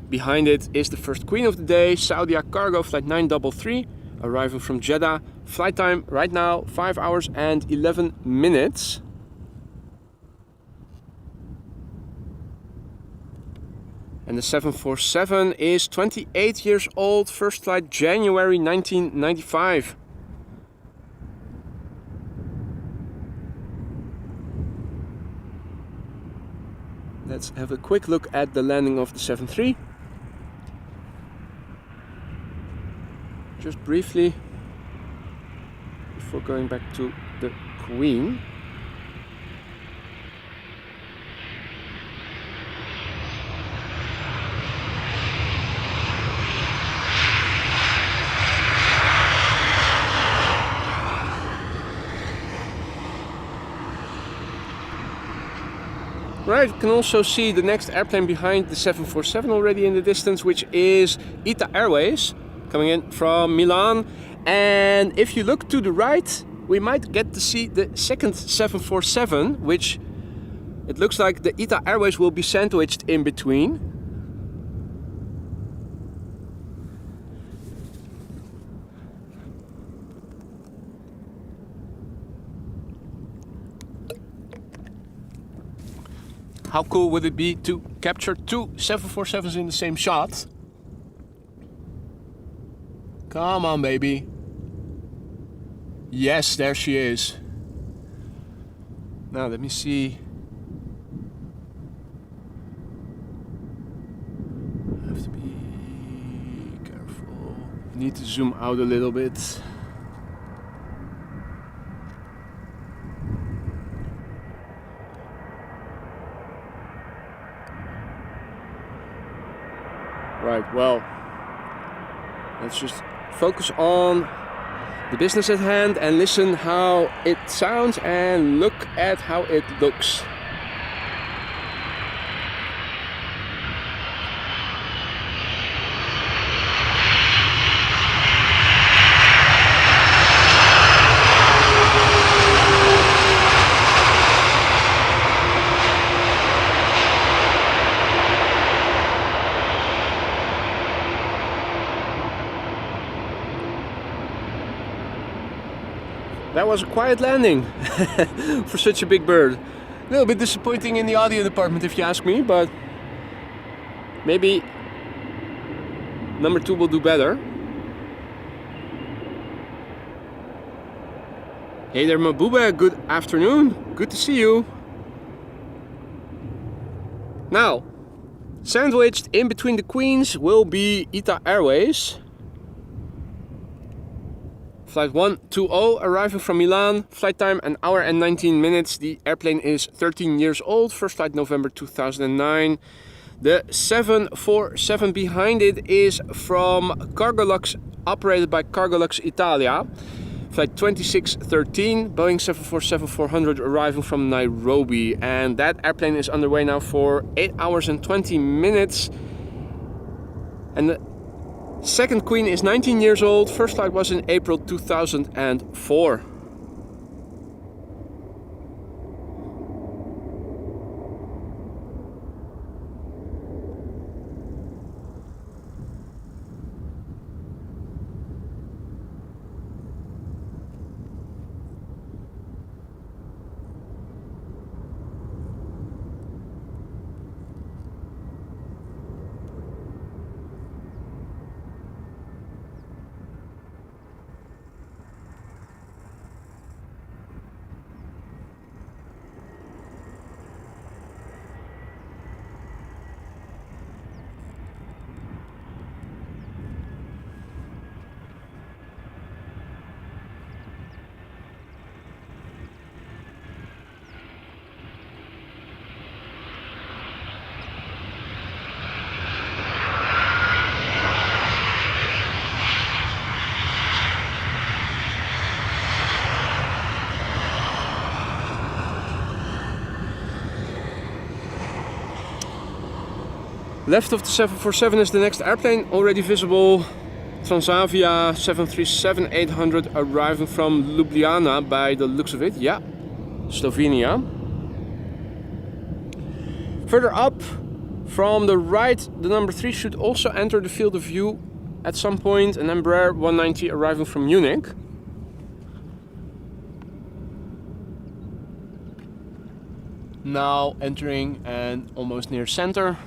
behind it is the first queen of the day, Saudia cargo flight 933, arriving from Jeddah. Flight time right now 5 hours and 11 minutes. And the 747 is 28 years old, first flight January 1995. Let's have a quick look at the landing of the 73. Just briefly, before going back to the Queen. Right, you can also see the next airplane behind the 747 already in the distance, which is ITA Airways, coming in from Milan. And if you look to the right, we might get to see the second 747, which it looks like the ITA Airways will be sandwiched in between. How cool would it be to capture two 747s in the same shot? Come on, baby. Yes, there she is. Now let me see. Have to be Need to zoom out a little bit. Right, well, let's just focus on the business at hand and listen how it sounds and look at how it looks. That was a quiet landing for such a big bird. A little bit disappointing in the audio department if you ask me, but maybe number 2 will do better. Hey there Mabuba, good afternoon, good to see you. Now, sandwiched in between the queens will be ITA Airways. Flight 120 arriving from Milan, flight time 1 hour and 19 minutes. The airplane is 13 years old, first flight November 2009. The 747 behind it is from Cargolux, operated by Cargolux Italia. Flight 2613, Boeing 747-400 arriving from Nairobi. And that airplane is underway now for 8 hours and 20 minutes. And the second queen is 19 years old, first flight was in April 2004. Left of the 747 is the next airplane, already visible. Transavia 737-800 arriving from Ljubljana by the looks of it. Yeah, Slovenia. Further up from the right, the number 3 should also enter the field of view at some point. An Embraer 190 arriving from Munich. Now entering and almost near center.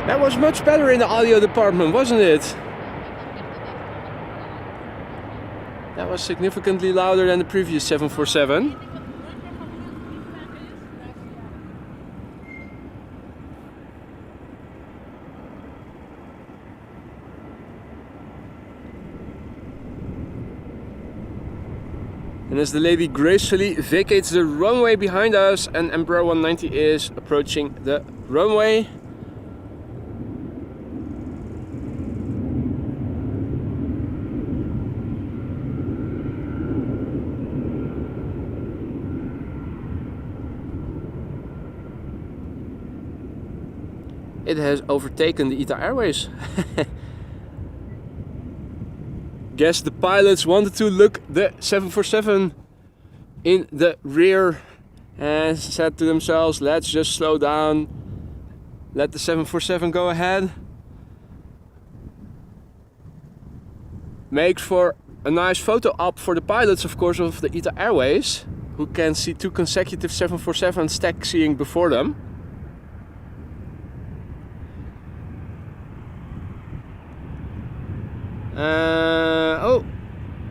That was much better in the audio department, wasn't it? That was significantly louder than the previous 747. And as the lady gracefully vacates the runway behind us, an Embraer 190 is approaching the runway. it has overtaken the ITA Airways. Guess the pilots wanted to look the 747 in the rear and said to themselves, let's just slow down, let the 747 go ahead. Makes for a nice photo op for the pilots, of course, of the ITA Airways, who can see 2 consecutive 747s taxiing before them. Oh,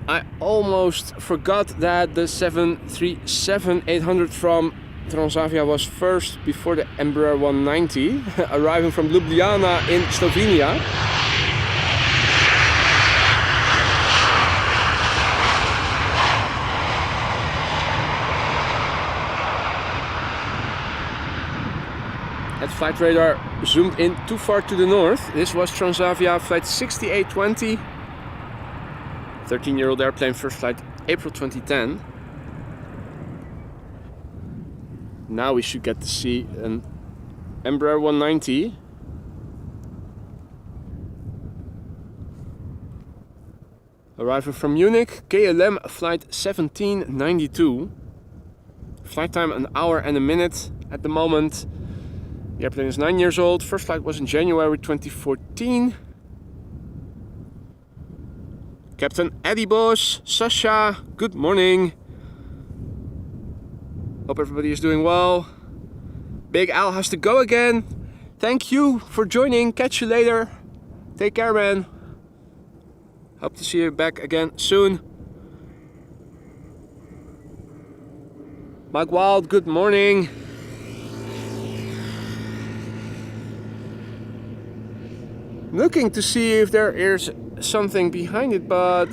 I almost forgot that the 737-800 from Transavia was first before the Embraer 190, arriving from Ljubljana in Slovenia. That flight radar zoomed in too far to the north. This was Transavia flight 6820. 13-year-old airplane, first flight April 2010. Now we should get to see an Embraer 190. Arriving from Munich, KLM flight 1792. Flight time 1 hour and a minute at the moment. The airplane is 9 years old. First flight was in January 2014. Captain Eddie Bosch, Sasha, good morning. Hope everybody is doing well. Big Al has to go again. Thank you for joining. Catch you later. Take care, man. Hope to see you back again soon. Mike Wild, good morning. Looking to see if there is something behind it, but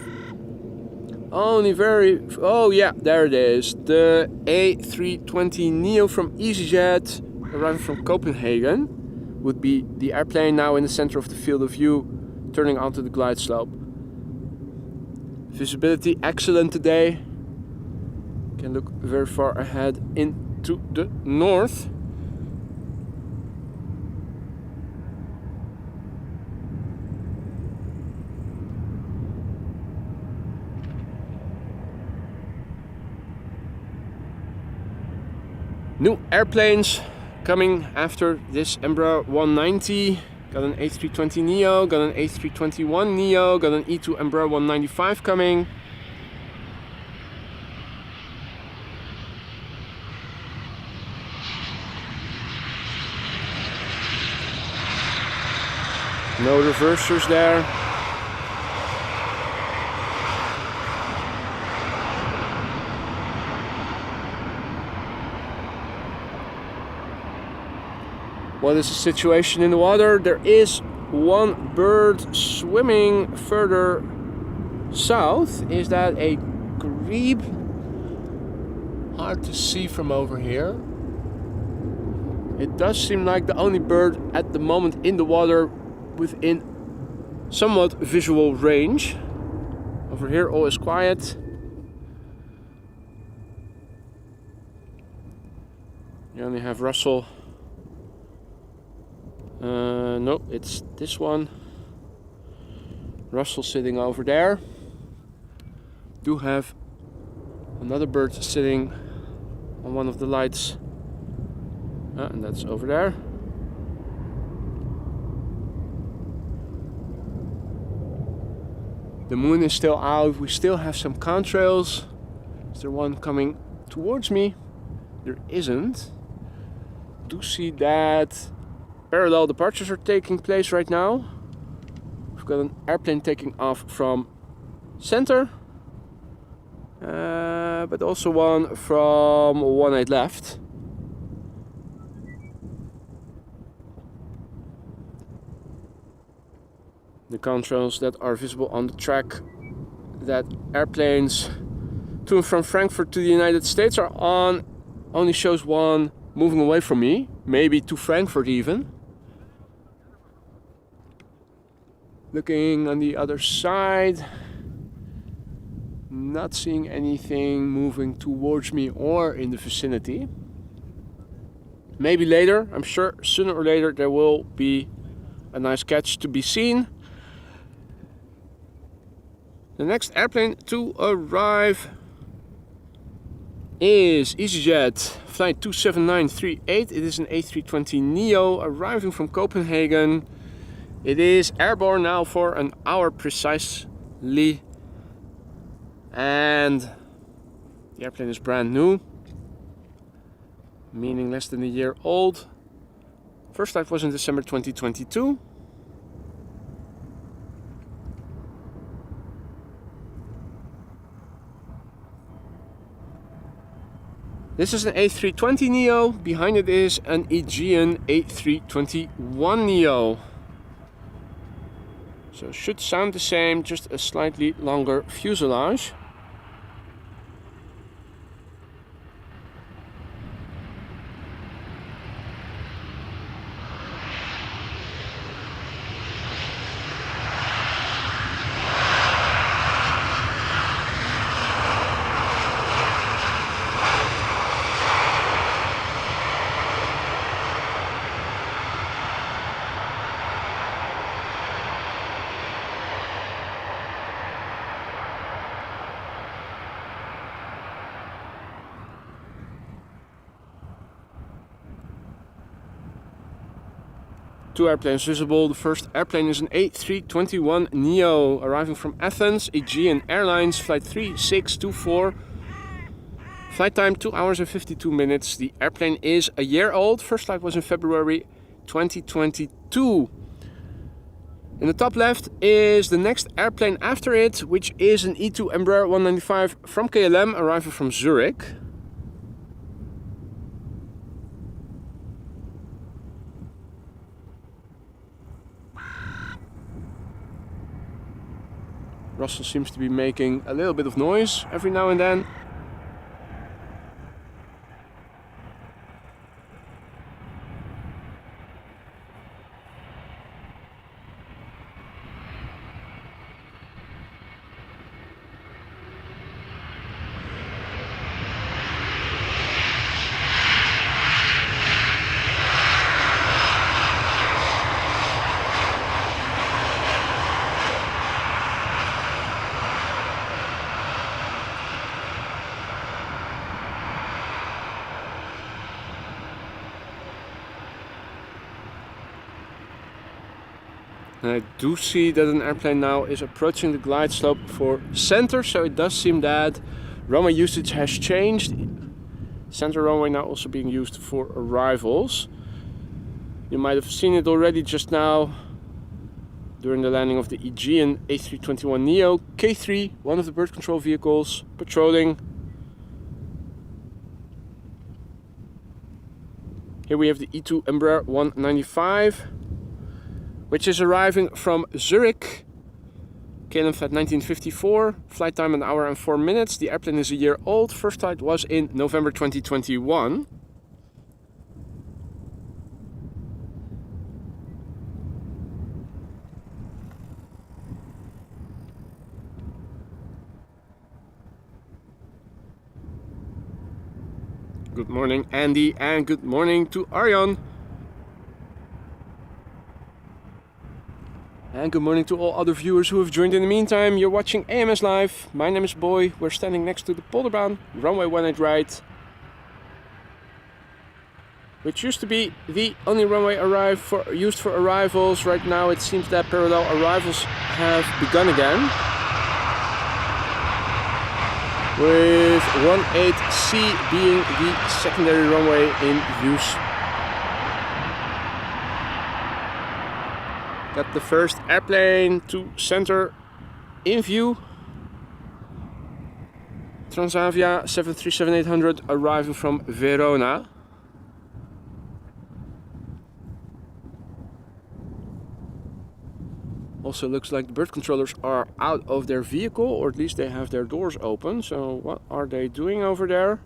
only very... Oh yeah, there it is. The A320neo from EasyJet, arriving from Copenhagen, would be the airplane now in the center of the field of view, turning onto the glide slope. Visibility excellent today. Can look very far ahead into the north. New airplanes coming after this Embraer 190. Got an A320neo, got an A321neo, got an E2 Embraer 195 coming. No reversers there. What is the situation in the water? There is one bird swimming further south. Is that a grebe? Hard to see from over here. It does seem like the only bird at the moment in the water within somewhat visual range. Over here all is quiet. You only have Russell. No, it's this one. Russell sitting over there. Do have another bird sitting on one of the lights. And that's over there. The moon is still out. We still have some contrails. Is there one coming towards me? There isn't. Do see that parallel departures are taking place right now. We've got an airplane taking off from center, but also one from 18 left. The contrails that are visible on the track that airplanes to and from Frankfurt to the United States are on only shows one moving away from me, maybe to Frankfurt even. Looking on the other side, not seeing anything moving towards me or in the vicinity. maybe later. I'm sure sooner or later there will be a nice catch to be seen. The next airplane to arrive is EasyJet flight 27938. It is an A320neo arriving from Copenhagen. It is airborne now for an hour precisely, and the airplane is brand new, meaning less than a year old. First flight was in December 2022. This is an A320neo, behind it is an Aegean A321neo. So should sound the same, just a slightly longer fuselage. Two airplanes visible. The first airplane is an A321neo arriving from Athens, Aegean Airlines, flight 3624. Flight time 2 hours and 52 minutes. The airplane is a year old. First flight was in February 2022. In the top left is the next airplane after it, which is an E2 Embraer 195 from KLM arriving from Zurich. Russell seems to be making a little bit of noise every now and then. And I do see that an airplane now is approaching the glide slope for center, so it does seem that runway usage has changed. Center runway now also being used for arrivals. You might have seen it already just now during the landing of the Aegean A321neo K3, one of the bird control vehicles, patrolling. Here we have the E2 Embraer 195. Which is arriving from Zurich, KLM flight 1954, flight time 1 hour and 4 minutes. The airplane is a year old, first flight was in November 2021. Good morning Andy, and good morning to Arjan. And good morning to all other viewers who have joined in the meantime. You're watching AMS Live. My name is Boy. We're standing next to the Polderbaan, runway 18 right. Which used to be the only runway used for arrivals. Right now it seems that parallel arrivals have begun again. With 18C being the secondary runway in use. Got the first airplane to center in view. Transavia 737-800 arriving from Verona. Also looks like the bird controllers are out of their vehicle, or at least they have their doors open. So what are they doing over there?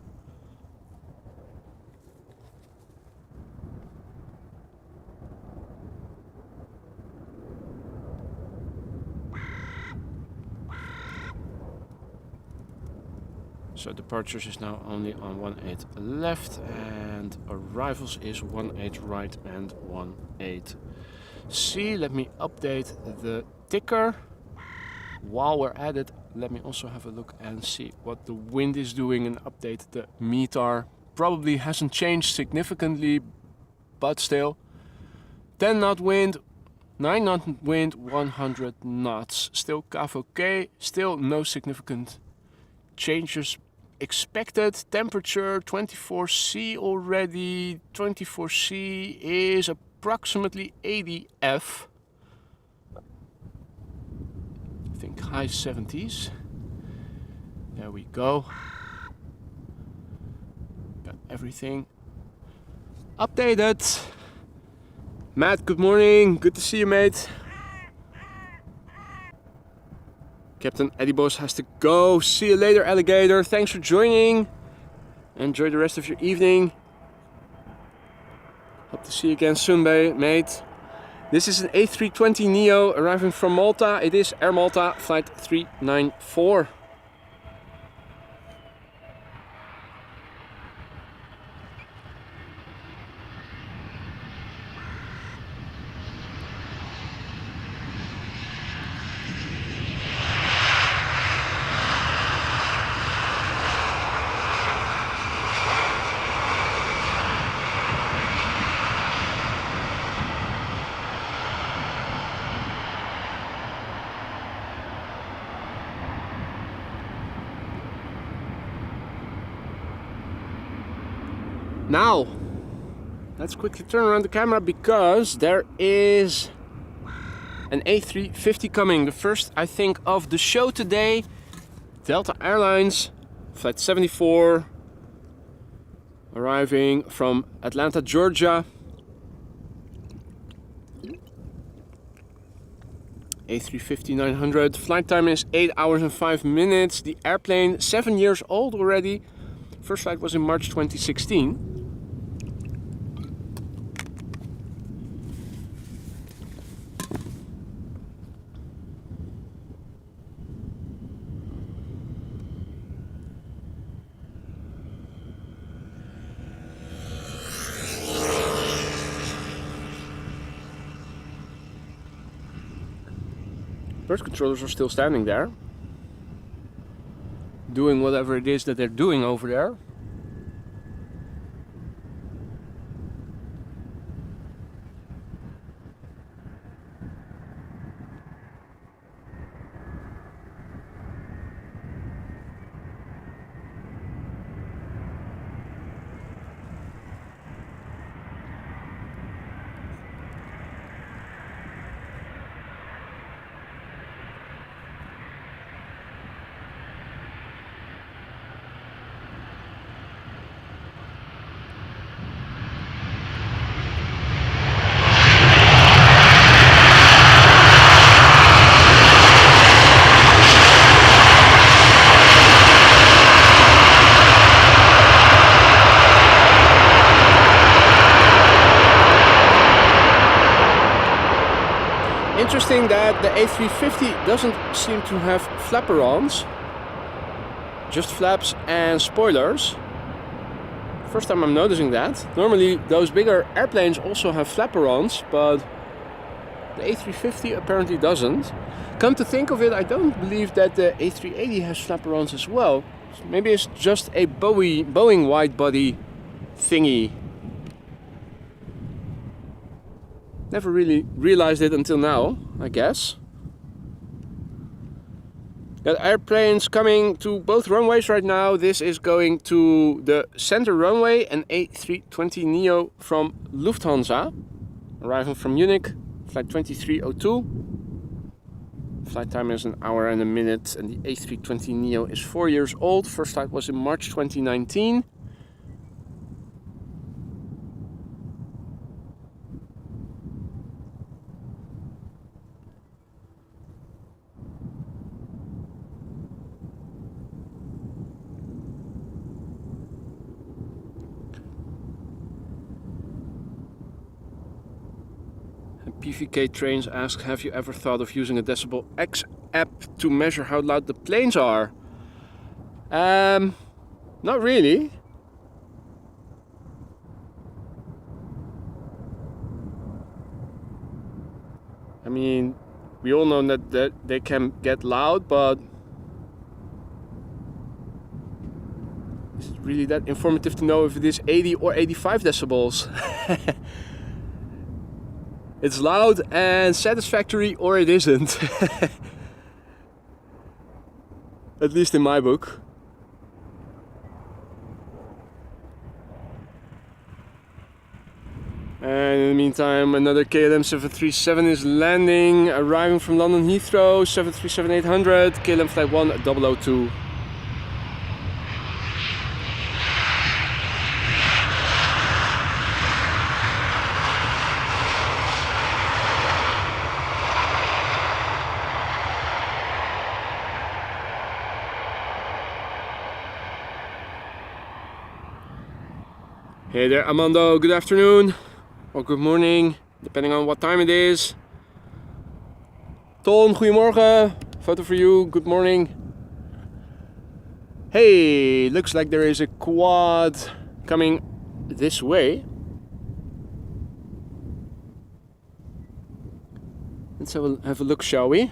So departures is now only on 18 left, and arrivals is 18 right and 18 C. Let me update the ticker. While we're at it, let me also have a look and see what the wind is doing and update the METAR. Probably hasn't changed significantly, but still. 10 knot wind, 9 knot wind, 100 knots. Still CAF okay, still no significant changes expected. Temperature 24C already. 24C is approximately 80 F. I think high 70s. There we go. Got everything updated. Matt, good morning. Good to see you, mate. Captain Eddie Boss has to go. See you later, alligator. Thanks for joining. Enjoy the rest of your evening. Hope to see you again soon, mate. This is an A320neo arriving from Malta. It is Air Malta flight 394. Now, let's quickly turn around the camera because there is an A350 coming. The first, I think, of the show today. Delta Airlines, flight 74, arriving from Atlanta, Georgia. A350-900. Flight time is 8 hours and 5 minutes. The airplane, 7 years old already. First flight was in March 2016. Bird controllers are still standing there, doing whatever it is that they're doing over there. Interesting that the A350 doesn't seem to have flaperons, just flaps and spoilers. First time I'm noticing that. Normally those bigger airplanes also have flaperons, but the A350 apparently doesn't. Come to think of it, I don't believe that the A380 has flaperons as well. Maybe it's just a Boeing wide body thingy. Never really realized it until now, I guess. Got airplanes coming to both runways right now. This is going to the center runway, an A320neo from Lufthansa, arriving from Munich, flight 2302. Flight time is 1 hour and a minute, and the A320neo is 4 years old. First flight was in March 2019. PVK Trains asks, have you ever thought of using a Decibel X app to measure how loud the planes are? Not really. I mean, we all know that they can get loud, but is it really that informative to know if it is 80 or 85 decibels? It's loud and satisfactory, or it isn't. At least in my book. And in the meantime, another KLM 737 is landing, arriving from London Heathrow, 737-800, KLM Flight 1002. Hey there, Armando, good afternoon. Or good morning, depending on what time it is. Tom, goedemorgen. Photo for you, good morning. Hey, looks like there is a quad coming this way. Let's have a look, shall we?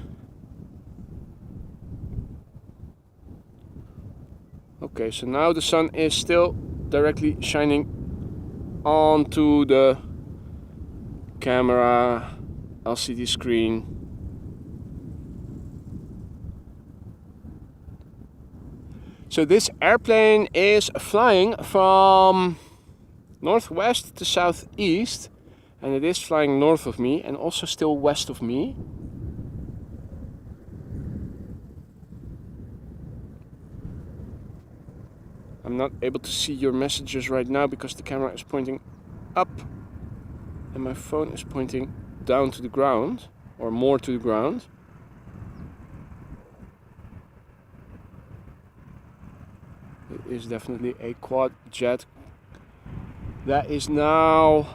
Okay, so now the sun is still directly shining onto the camera LCD screen. So this airplane is flying from northwest to southeast, and it is flying north of me and also still west of me. I'm not able to see your messages right now because the camera is pointing up and my phone is pointing down to the ground, or more to the ground. It is definitely a quad jet that is now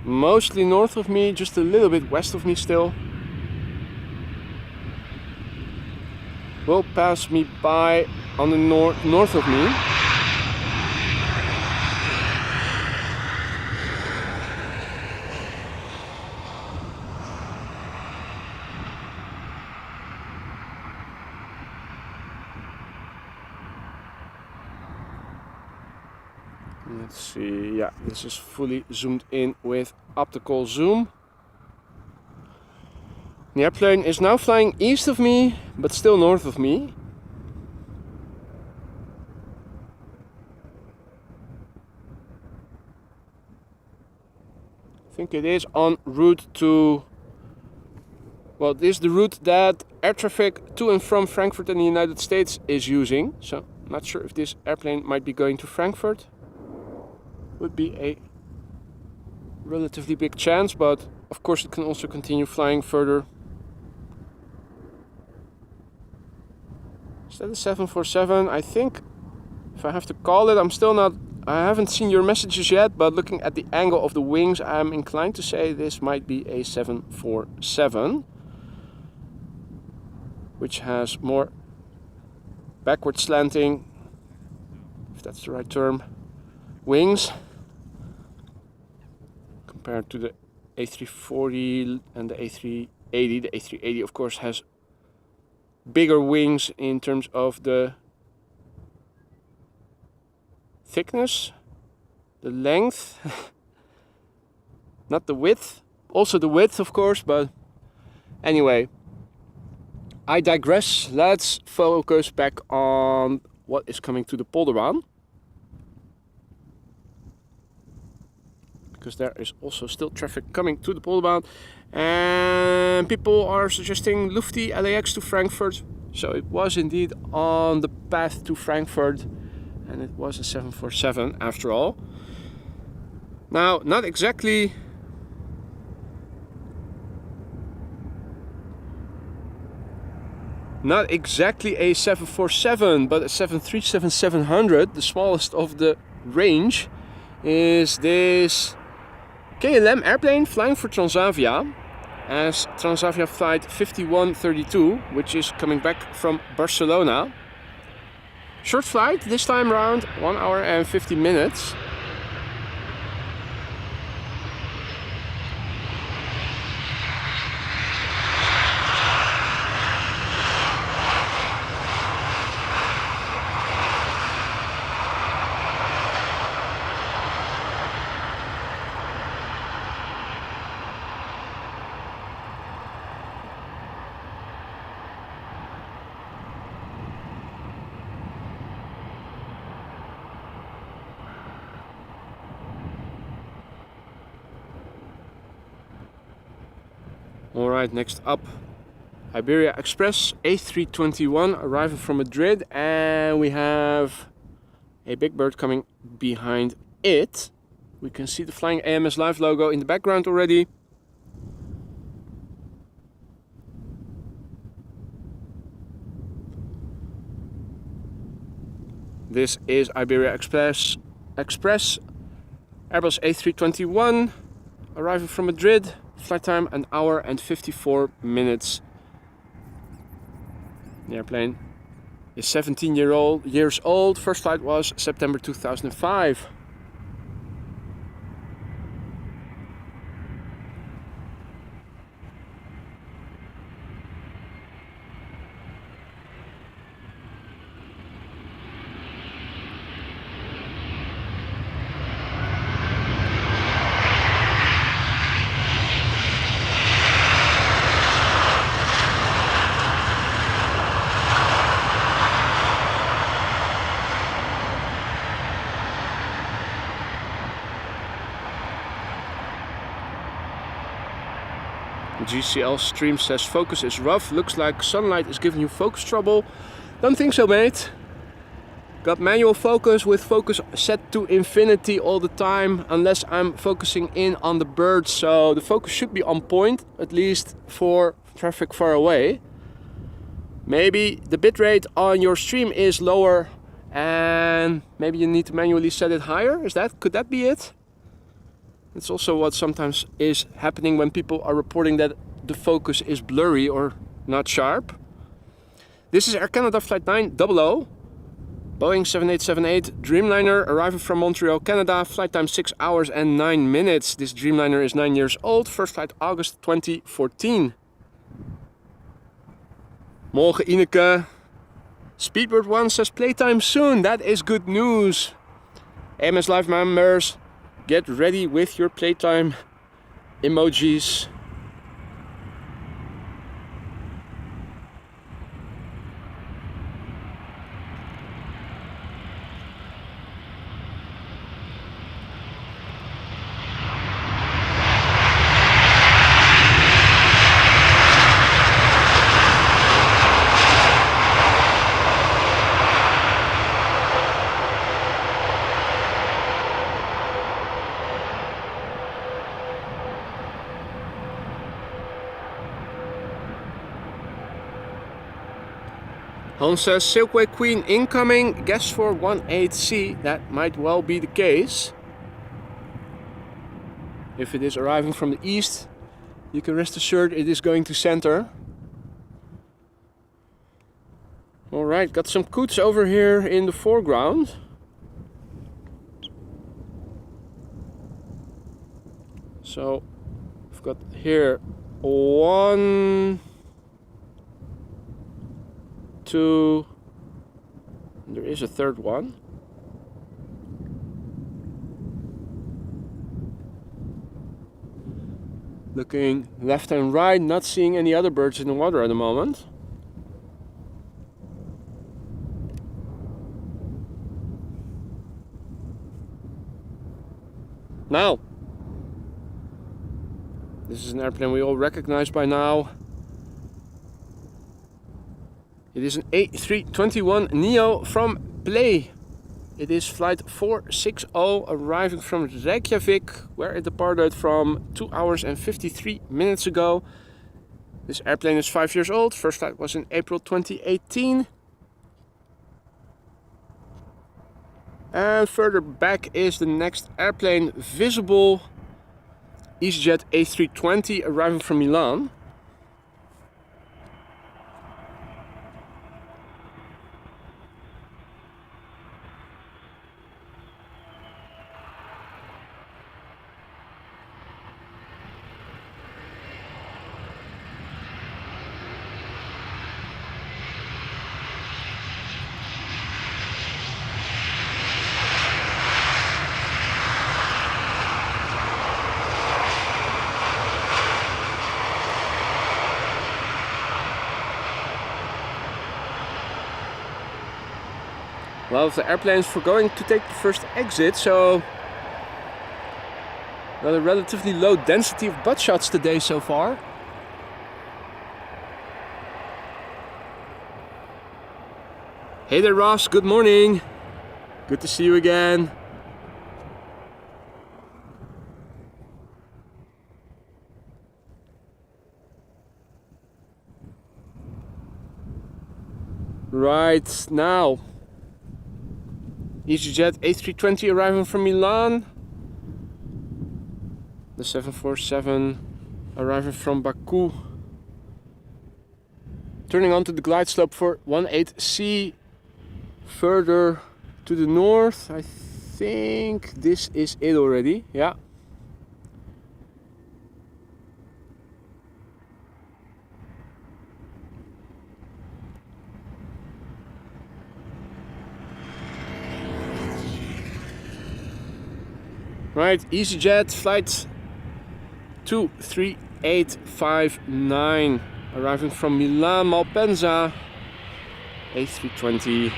mostly north of me, just a little bit west of me still. Will pass me by on the north of me. Let's see, yeah, this is fully zoomed in with optical zoom. The airplane is now flying east of me, but still north of me. I think it is en route to, well, this is the route that air traffic to and from Frankfurt in the United States is using. So I'm not sure if this airplane might be going to Frankfurt. Would be a relatively big chance, but of course it can also continue flying further. Is that a 747? I think, if I have to call it, I haven't seen your messages yet, but looking at the angle of the wings, I'm inclined to say this might be a 747, which has more backward slanting, if that's the right term, wings, compared to the A340 and the A380. The A380 of course has bigger wings in terms of the thickness, the length, not the width, also the width of course, but anyway, I digress. Let's focus back on what is coming to the Polderbaan, because there is also still traffic coming to the Polderbaan, and people are suggesting Lufty LAX to Frankfurt. So it was indeed on the path to Frankfurt, and it was a 747 after all. Now, not exactly a 747, but a 737-700, the smallest of the range, is this KLM airplane flying for Transavia. as Transavia flight 5132, which is coming back from Barcelona. Short flight, this time around 1 hour and 50 minutes. Alright, next up, Iberia Express A321 arriving from Madrid, and we have a big bird coming behind it. We can see the flying AMS Live logo in the background already. This is Iberia Express Airbus A321 arriving from Madrid. Flight time 1 hour and 54 minutes. The airplane is 17 years old. First flight was September 2005. GCL stream says focus is rough, looks like sunlight is giving you focus trouble. Don't think so, mate. Got manual focus with focus set to infinity all the time, unless I'm focusing in on the birds, so the focus should be on point, at least for traffic far away. Maybe the bitrate on your stream is lower and maybe you need to manually set it higher. Could that be it? It's also what sometimes is happening when people are reporting that the focus is blurry or not sharp. This is Air Canada Flight 900, Boeing 7878 Dreamliner arriving from Montreal, Canada. Flight time 6 hours and 9 minutes. This Dreamliner is 9 years old. First flight August 2014. Morgen Ineke. Speedbird 1 says playtime soon. That is good news. AMS Live members, get ready with your playtime emojis. Hans says Silkway Queen incoming, guess for 18C. That might well be the case. If it is arriving from the east, you can rest assured it is going to center. Alright, got some coots over here in the foreground. So I've got here 1, 2, there is a third one. Looking left and right, not seeing any other birds in the water at the moment. Now, this is an airplane we all recognize by now. It is an A321neo from Play. It is flight 460 arriving from Reykjavik, where it departed from 2 hours and 53 minutes ago. This airplane is 5 years old. First flight was in April 2018. And further back is the next airplane visible. EasyJet A320 arriving from Milan. Well, the airplanes were going to take the first exit, so got a relatively low density of butt shots today so far. Hey there, Ross, good morning. Good to see you again. Right now, EasyJet A320 arriving from Milan. The 747 arriving from Baku. Turning onto the glide slope for 18C further to the north. I think this is it already, yeah. Right, EasyJet flight 23859 arriving from Milan Malpensa, A320.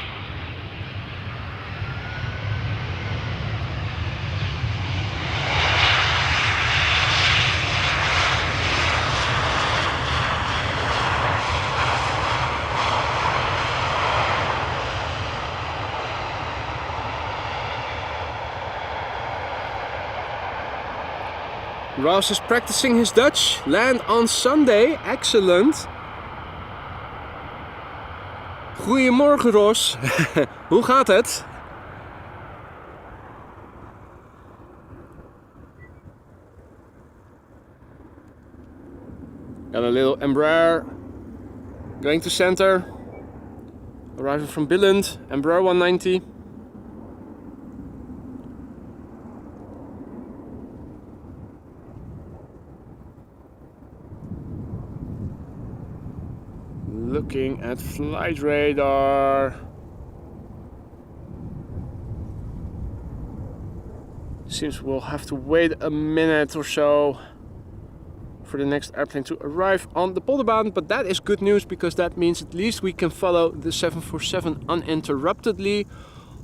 Ross is practicing his Dutch. Land on Sunday. Excellent. Goedemorgen, Ros. Hoe gaat het? Got a little Embraer going to center. Arriving from Billund. Embraer 190. Looking at flight radar. Seems we'll have to wait a minute or so for the next airplane to arrive on the Polderbaan, but that is good news because that means at least we can follow the 747 uninterruptedly.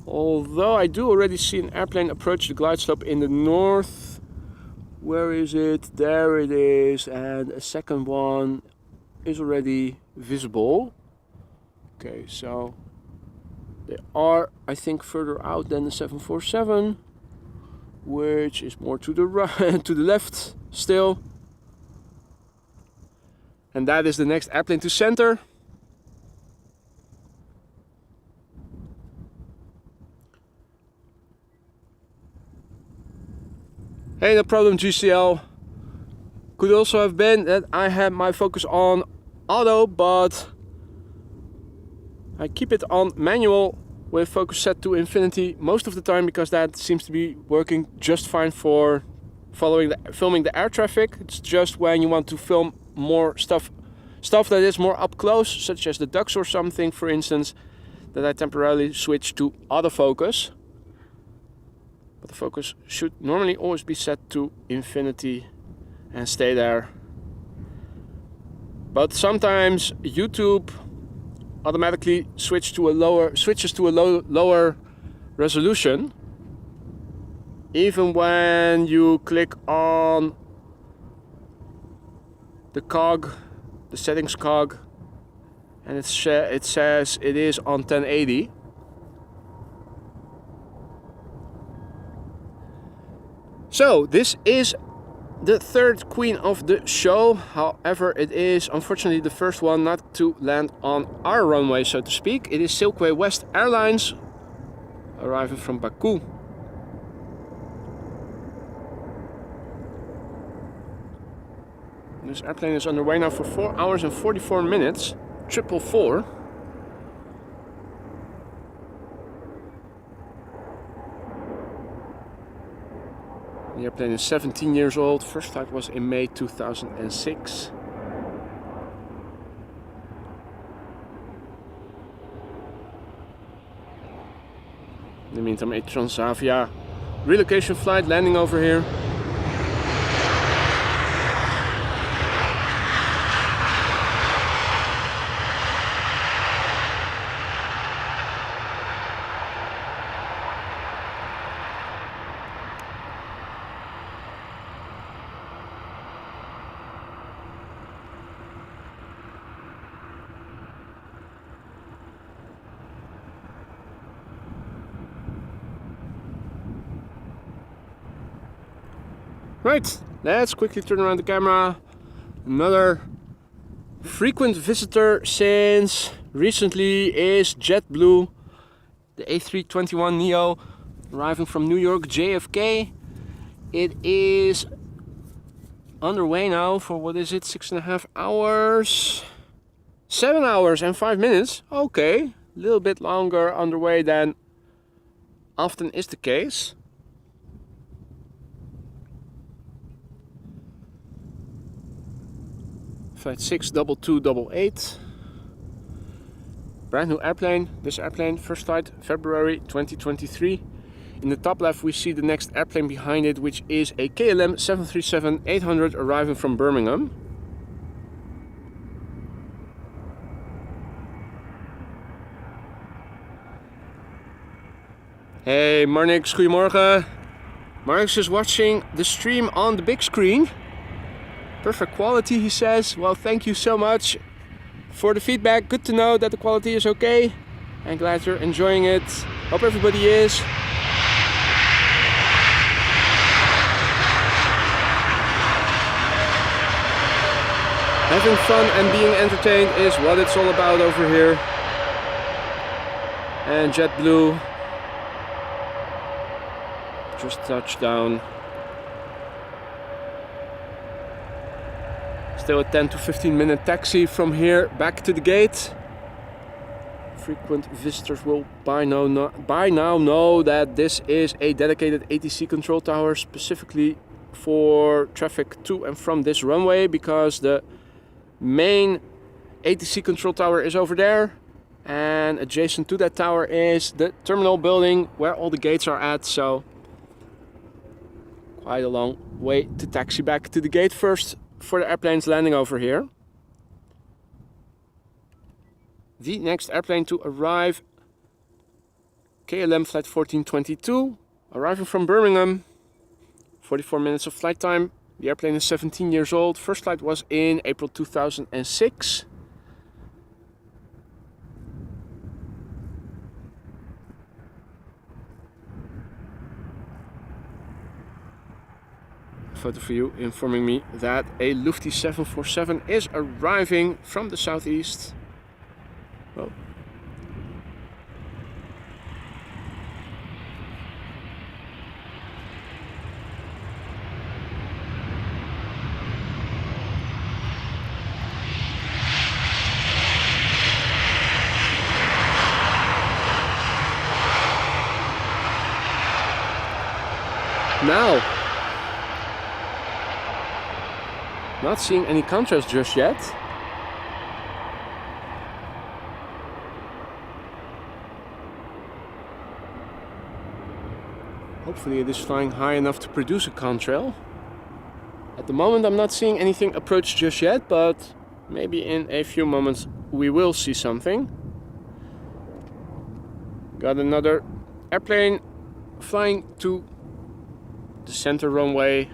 Although I do already see an airplane approach the glide slope in the north. Where is it? There it is, and a second one is already visible. Okay, so they are, I think, further out than the 747, which is more to the right, to the left still. And that is the next airplane to center. Hey, no problem, GCL. Could also have been that I had my focus on auto, but I keep it on manual with focus set to infinity most of the time because that seems to be working just fine for filming the air traffic. It's just when you want to film more stuff that is more up close, such as the ducks or something, for instance, that I temporarily switch to autofocus. But the focus should normally always be set to infinity and stay there. But sometimes YouTube automatically switches to a lower resolution, even when you click on the cog, the settings cog, and it says it is on 1080. So this is the third queen of the show. However, it is unfortunately the first one not to land on our runway, so to speak. It is Silkway West Airlines arriving from Baku. this airplane is underway now for 4 hours and 44 minutes. 444. The airplane is 17 years old. First flight was in May 2006. In the meantime, a Transavia relocation flight landing over here. Right, let's quickly turn around the camera. Another frequent visitor since recently is JetBlue, the A321neo, arriving from New York JFK. It is underway now for, what is it, 6.5 hours? 7 hours and 5 minutes. Okay, a little bit longer underway than often is the case. Flight 62288. Brand new airplane. This airplane, first flight February 2023. In the top left we see the next airplane behind it, which is a KLM B737-800 arriving from Birmingham. Hey Marnix, goedemorgen. Marnix is watching the stream on the big screen. Perfect quality, he says. Well, thank you so much for the feedback. Good to know that the quality is okay. I'm glad you're enjoying it. Hope everybody is. Having fun and being entertained is what it's all about over here. And JetBlue just touched down. Still a 10 to 15 minute taxi from here back to the gate. Frequent visitors will by now know that this is a dedicated ATC control tower specifically for traffic to and from this runway, because the main ATC control tower is over there, and adjacent to that tower is the terminal building where all the gates are at. So quite a long way to taxi back to the gate first for the airplanes landing over here. The next airplane to arrive, KLM flight 1422, arriving from Birmingham. 44 minutes of flight time. The airplane is 17 years old. First flight was in April 2006. Photo for you informing me that a Lufty 747 is arriving from the southeast. Oh. Now, not seeing any contrails just yet. Hopefully it is flying high enough to produce a contrail. At the moment I'm not seeing anything approach just yet, but maybe in a few moments we will see something. Got another airplane flying to the center runway.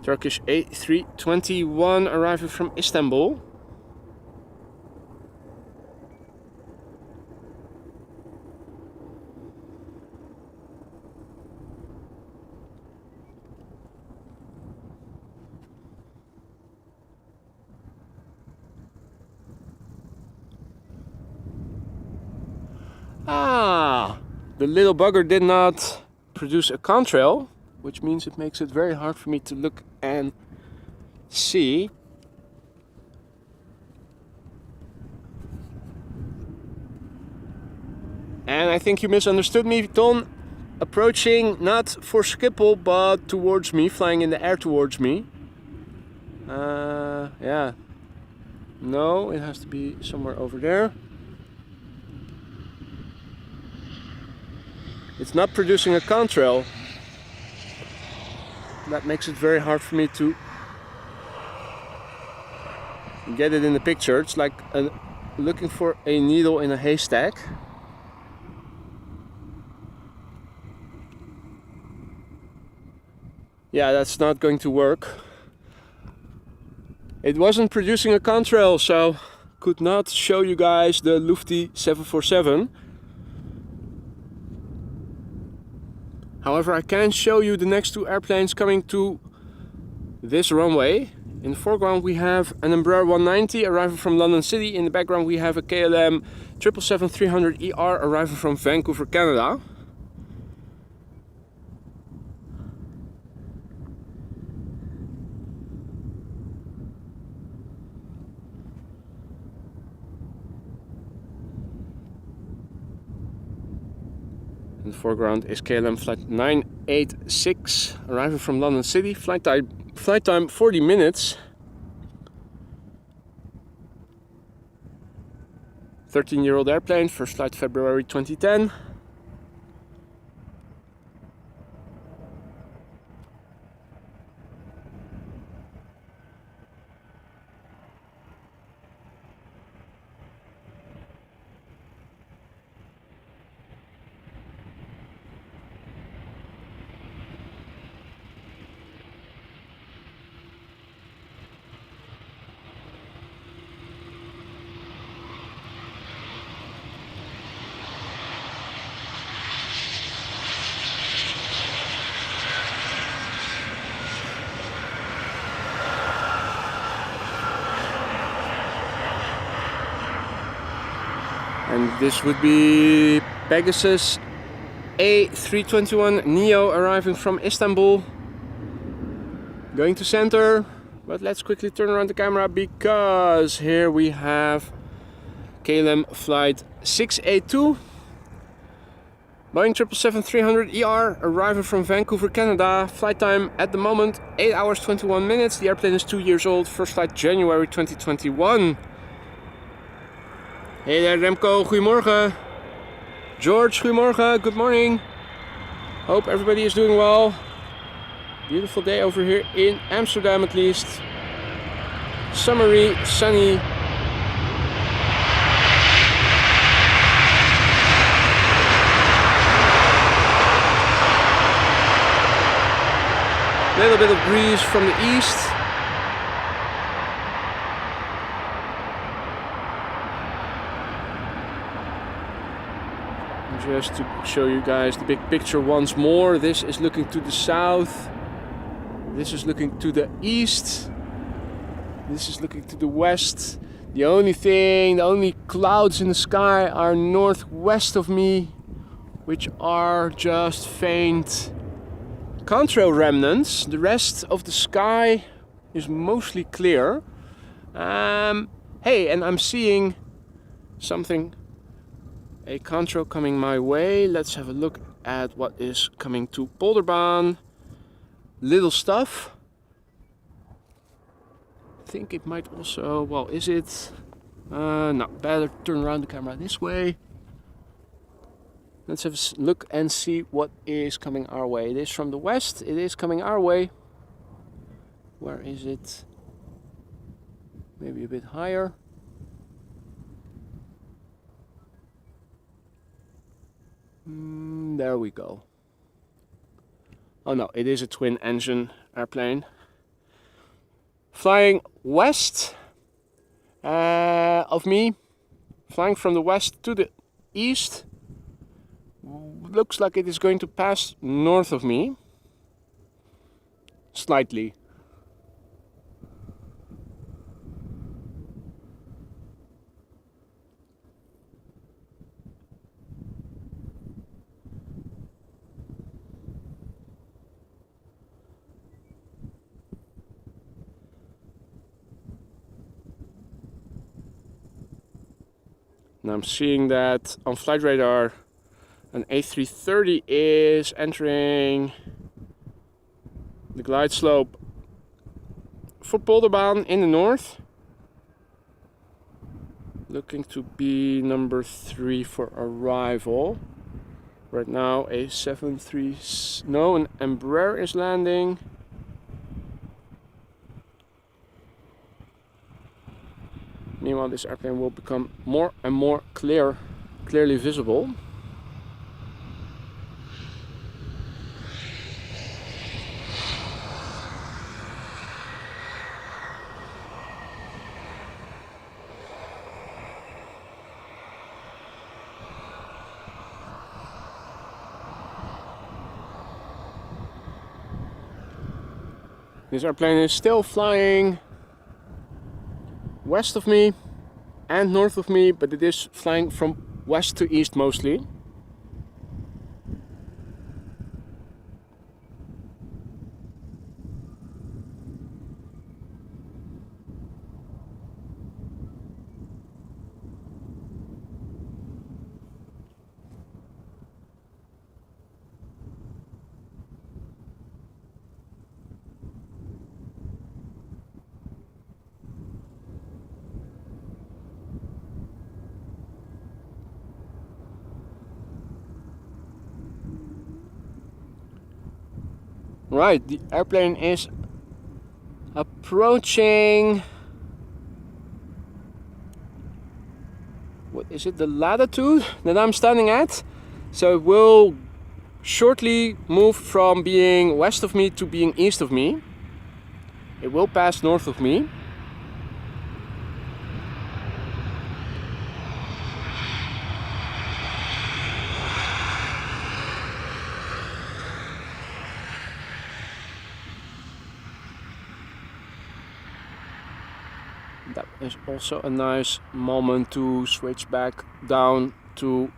Turkish A321 arriving from Istanbul. Ah, the little bugger did not produce a contrail, which means it makes it very hard for me to look and see. And I think you misunderstood me, Ton. Approaching not for Schiphol, but towards me, flying in the air towards me. Yeah. No, it has to be somewhere over there. It's not producing a contrail. That makes it very hard for me to get it in the picture. It's like looking for a needle in a haystack. Yeah, that's not going to work. It wasn't producing a contrail, so could not show you guys the Lufty 747. However, I can show you the next two airplanes coming to this runway. In the foreground we have an Embraer 190 arriving from London City. In the background we have a KLM 777-300ER arriving from Vancouver, Canada. In the foreground is KLM flight 986 arriving from London City. Flight time 40 minutes. 13-year-old airplane, first flight February 2010. And this would be Pegasus A321 Neo arriving from Istanbul. Going to center, but let's quickly turn around the camera because here we have KLM flight 682. Boeing 777-300ER arriving from Vancouver, Canada. Flight time at the moment 8 hours 21 minutes. The airplane is 2 years old. First flight January 2021. Hey there Remco, goedemorgen. George, goedemorgen, good morning. Hope everybody is doing well. Beautiful day over here in Amsterdam at least. Summery, sunny. Little bit of breeze from the east. Just to show you guys the big picture once more. This is looking to the south. This is looking to the east. This is looking to the west. The only clouds in the sky are northwest of me, which are just faint contrail remnants. The rest of the sky is mostly clear. Hey, and I'm seeing something. A contrail coming my way. Let's have a look at what is coming to Polderbaan. Little stuff. I think it might also, well, is it? No, better turn around the camera this way. Let's have a look and see what is coming our way. It is from the west. It is coming our way. Where is it? Maybe a bit higher. There we go. Oh no, it is a twin engine airplane. Flying west of me. Flying from the west to the east. Looks like it is going to pass north of me. Slightly. Now I'm seeing that on flight radar an A330 is entering the glide slope for Polderbaan in the north. Looking to be number 3 for arrival. Right now a 73, no, an Embraer is landing. Meanwhile, this airplane will become more and more clearly visible. This airplane is still flying west of me and north of me, but it is flying from west to east mostly. Right, the airplane is approaching, what is it, the latitude that I'm standing at. So it will shortly move from being west of me to being east of me. It will pass north of me. That is also a nice moment to switch back down to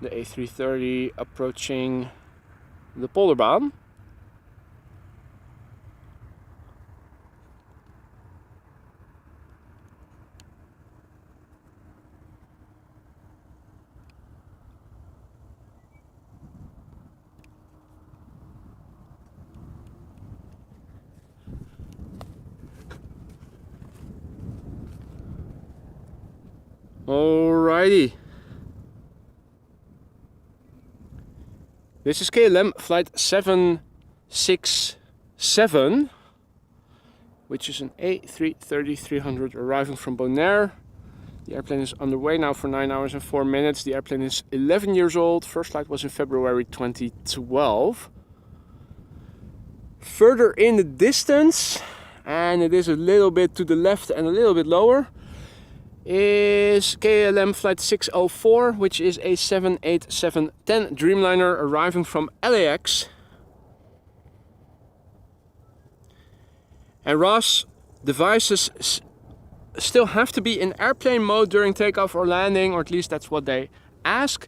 the A330 approaching the Polderbaan. Alrighty. This is KLM flight 767, which is an A330-300 arriving from Bonaire. The airplane is underway now for 9 hours and 4 minutes. The airplane is 11 years old. First flight was in February 2012. Further in the distance, and it is a little bit to the left and a little bit lower, is KLM flight 604, which is a 787-10 Dreamliner arriving from LAX. And RAS devices still have to be in airplane mode during takeoff or landing, or at least that's what they ask.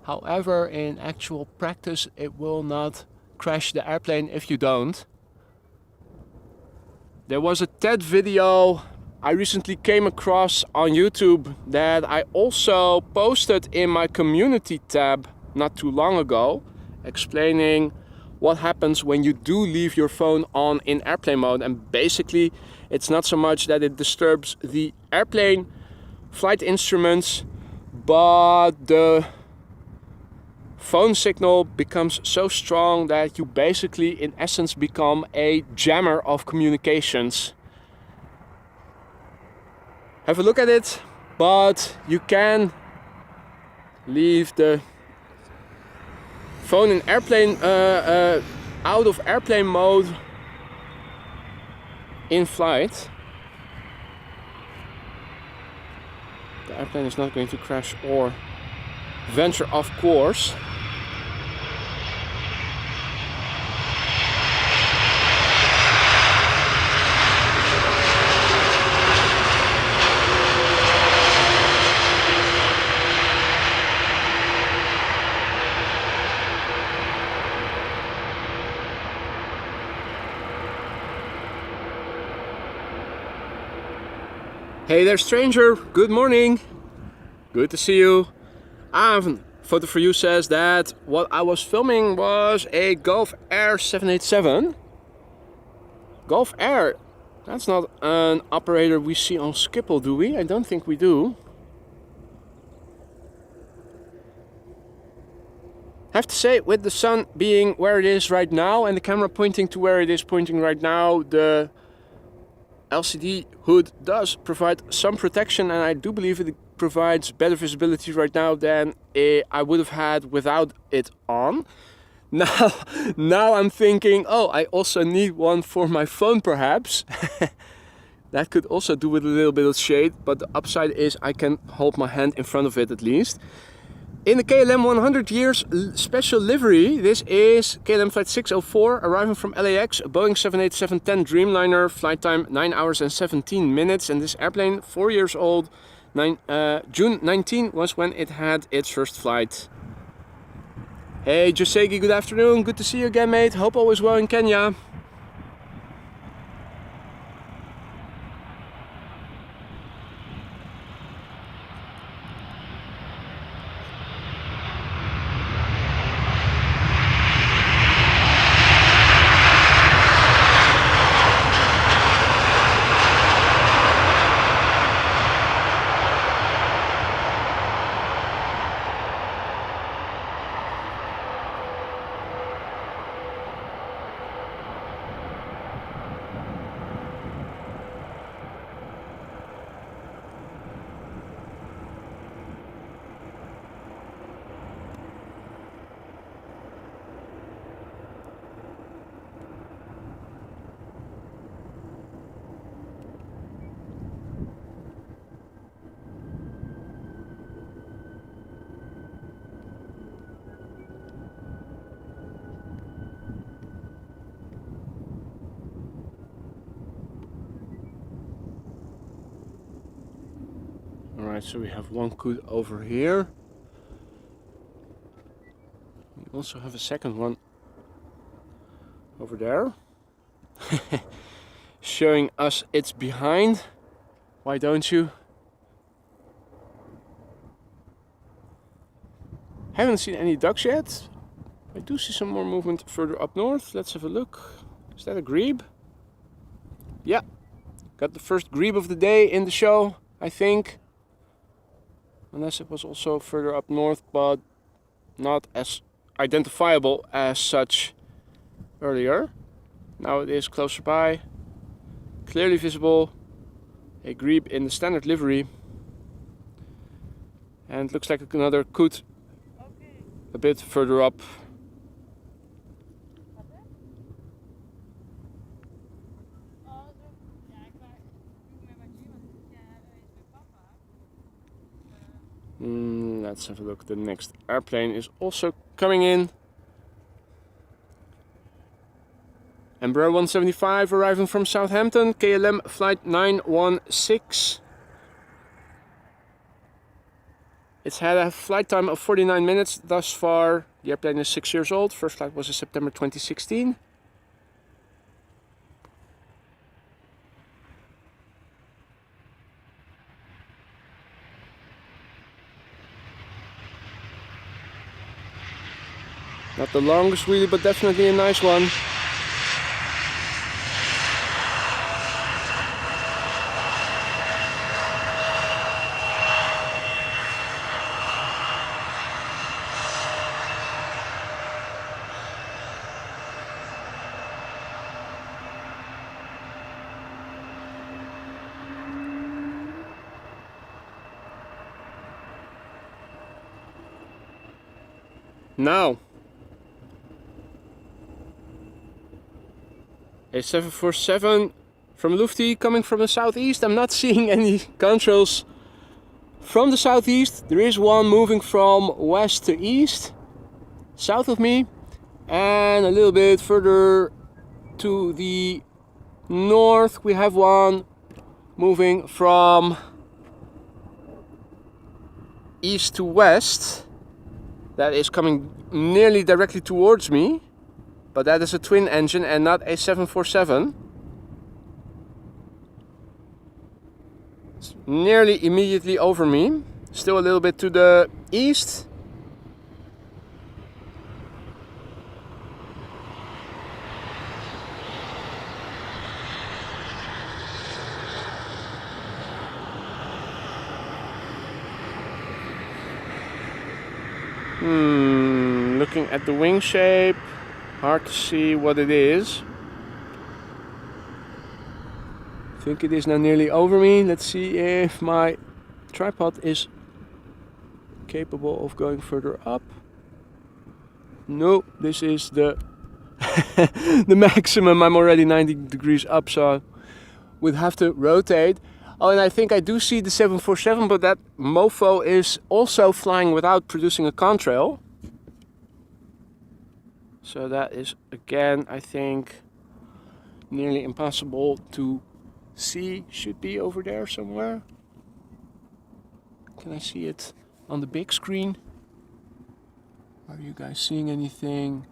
However, in actual practice, it will not crash the airplane if you don't. There was a TED video I recently came across on YouTube that I also posted in my community tab not too long ago, explaining what happens when you do leave your phone on in airplane mode. And basically it's not so much that it disturbs the airplane flight instruments, but the phone signal becomes so strong that you basically in essence become a jammer of communications. Have a look at it, but you can leave the phone in airplane out of airplane mode in flight. The airplane is not going to crash or venture off course. Hey there, stranger. Good morning. Good to see you. Photo for you says that what I was filming was a Gulf Air 787. Gulf Air. That's not an operator we see on Schiphol, do we? I don't think we do. Have to say, with the sun being where it is right now and the camera pointing to where it is pointing right now, the LCD hood does provide some protection, and I do believe it provides better visibility right now than I would have had without it on. Now I'm thinking, oh, I also need one for my phone perhaps. That could also do with a little bit of shade, but the upside is I can hold my hand in front of it at least. In the KLM 100 years special livery, this is KLM flight 604 arriving from LAX, a Boeing 787-10 Dreamliner, flight time 9 hours and 17 minutes, and this airplane, 4 years old, June 19 was when it had its first flight. Hey Josegi, good afternoon, good to see you again mate, hope all is well in Kenya. Alright, so we have one coot over here. We also have a second one over there. Showing us it's behind. Why don't you? Haven't seen any ducks yet. I do see some more movement further up north. Let's have a look. Is that a grebe? Yeah. Got the first grebe of the day in the show, I think. Unless it was also further up north, but not as identifiable as such earlier. Now it is closer by, clearly visible, a grebe in the standard livery, and looks like another coot a bit further up. Let's have a look. The next airplane is also coming in. Embraer 175 arriving from Southampton, KLM flight 916. It's had a flight time of 49 minutes thus far. The airplane is 6 years old. First flight was in September 2016. Not the longest really, but definitely a nice one. Now, a 747 from Lufti coming from the southeast. I'm not seeing any contrails from the southeast. There is one moving from west to east, south of me, and a little bit further to the north we have one moving from east to west. That is coming nearly directly towards me, but that is a twin engine and not a 747. It's nearly immediately over me. Still a little bit to the east. Looking at the wing shape, hard to see what it is. I think it is now nearly over me. Let's see if my tripod is capable of going further up. No, this is the the maximum. I'm already 90 degrees up, so I would have to rotate. Oh, and I think I do see the 747, but that mofo is also flying without producing a contrail. So that is, again, I think, nearly impossible to see. Should be over there somewhere. Can I see it on the big screen? Are you guys seeing anything?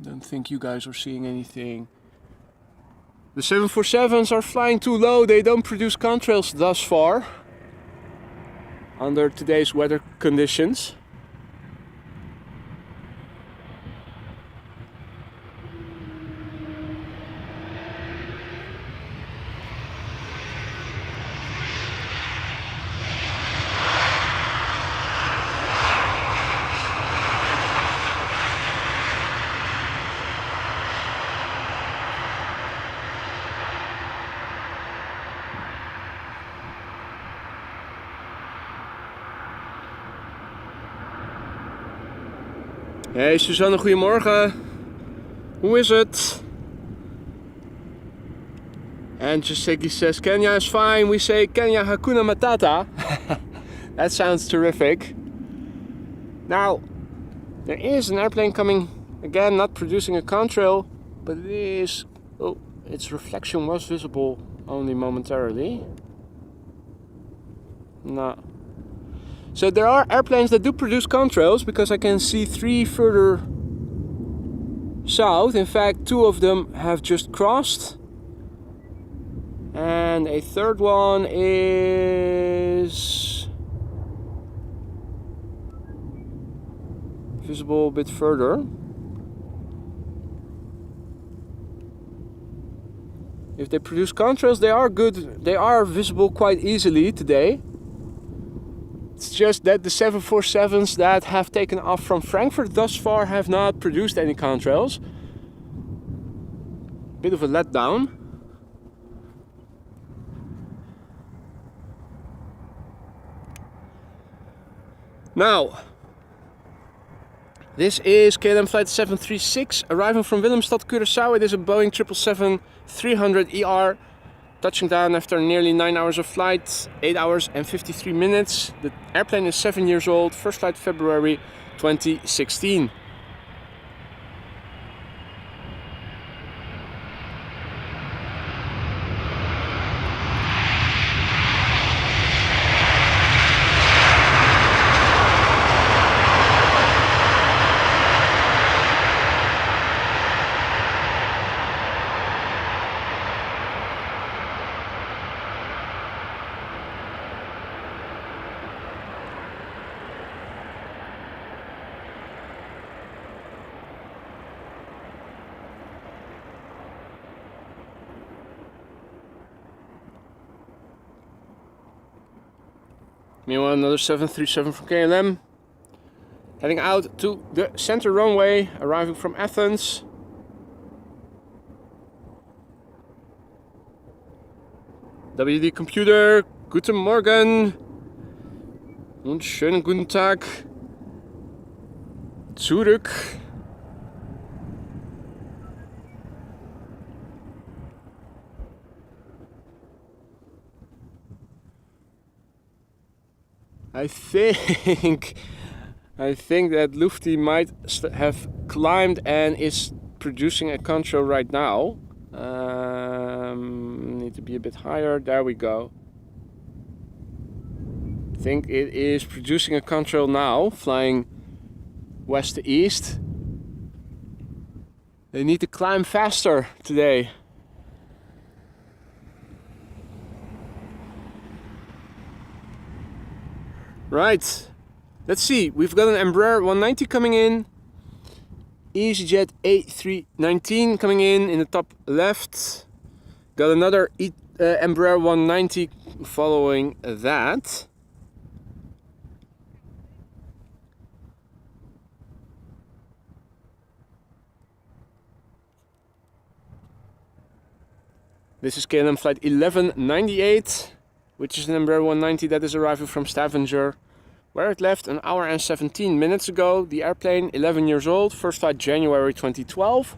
Don't think you guys are seeing anything. The 747s are flying too low. They don't produce contrails thus far under today's weather conditions. Hey Suzanne, goedemorgen. Hoe is het? And Joseki says Kenya is fine. We say Kenya Hakuna Matata. That sounds terrific. Now, there is an airplane coming again, not producing a contrail, but it is. Oh, its reflection was visible only momentarily. No. So there are airplanes that do produce contrails, because I can see 3 further south. In fact, 2 of them have just crossed. And a third one is visible a bit further. If they produce contrails, they are good. They are visible quite easily today. It's just that the 747s that have taken off from Frankfurt thus far have not produced any contrails. Bit of a letdown. Now, this is KLM flight 736 arriving from Willemstad, Curaçao. It is a Boeing 777-300ER. Touching down after nearly 9 hours of flight, 8 hours and 53 minutes. The airplane is 7 years old, first flight February 2016. Meanwhile, another 737 from KLM, heading out to the center runway, arriving from Athens. WD Computer, guten Morgen und schönen guten Tag zurück. I think that Lufti might have climbed and is producing a contrail right now. Need to be a bit higher. There we go. I think it is producing a contrail now, flying west to east. They need to climb faster today. Right, let's see, we've got an Embraer 190 coming in, EasyJet A319 coming in the top left, got another Embraer 190 following that. This is KLM flight 1198, which is an Embraer 190 that is arriving from Stavanger, where it left an hour and 17 minutes ago. The airplane, 11 years old, first flight January 2012.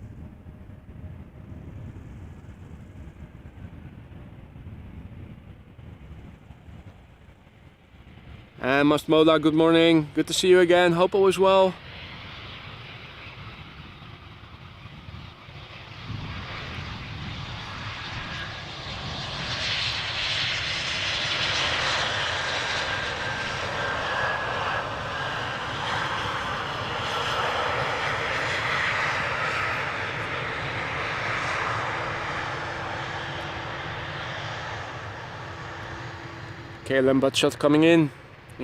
And Mastmola, good morning. Good to see you again. Hope all is well. KLM butt coming in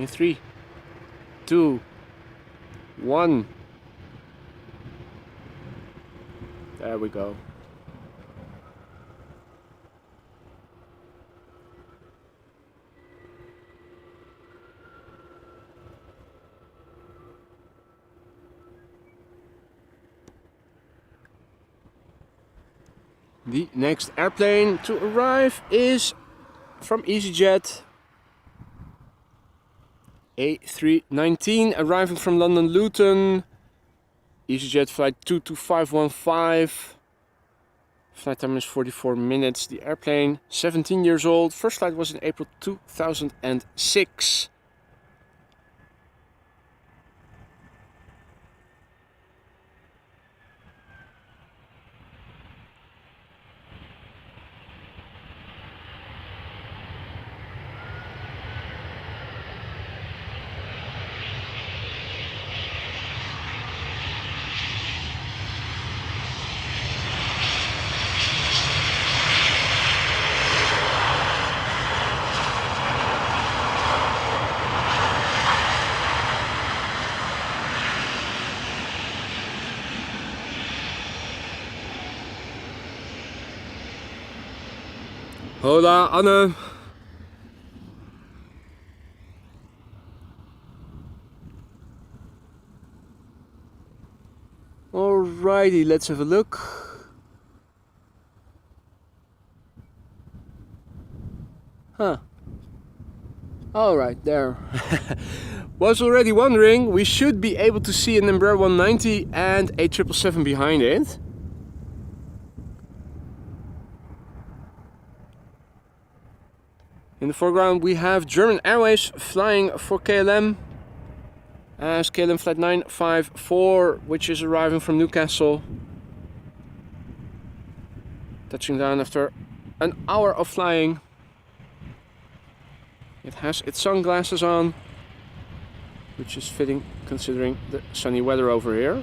3, 2, 1. There we go. The next airplane to arrive is from EasyJet A319, arriving from London Luton. EasyJet flight 22515. Flight time is 44 minutes. The airplane, 17 years old. First flight was in April 2006. Hola, Anne. Alrighty, let's have a look. Huh. Alright, there. Was already wondering, we should be able to see an Embraer 190 and a 777 behind it. In the foreground we have German Airways flying for KLM as KLM flight 954, which is arriving from Newcastle, touching down after an hour of flying. It has its sunglasses on, which is fitting considering the sunny weather over here.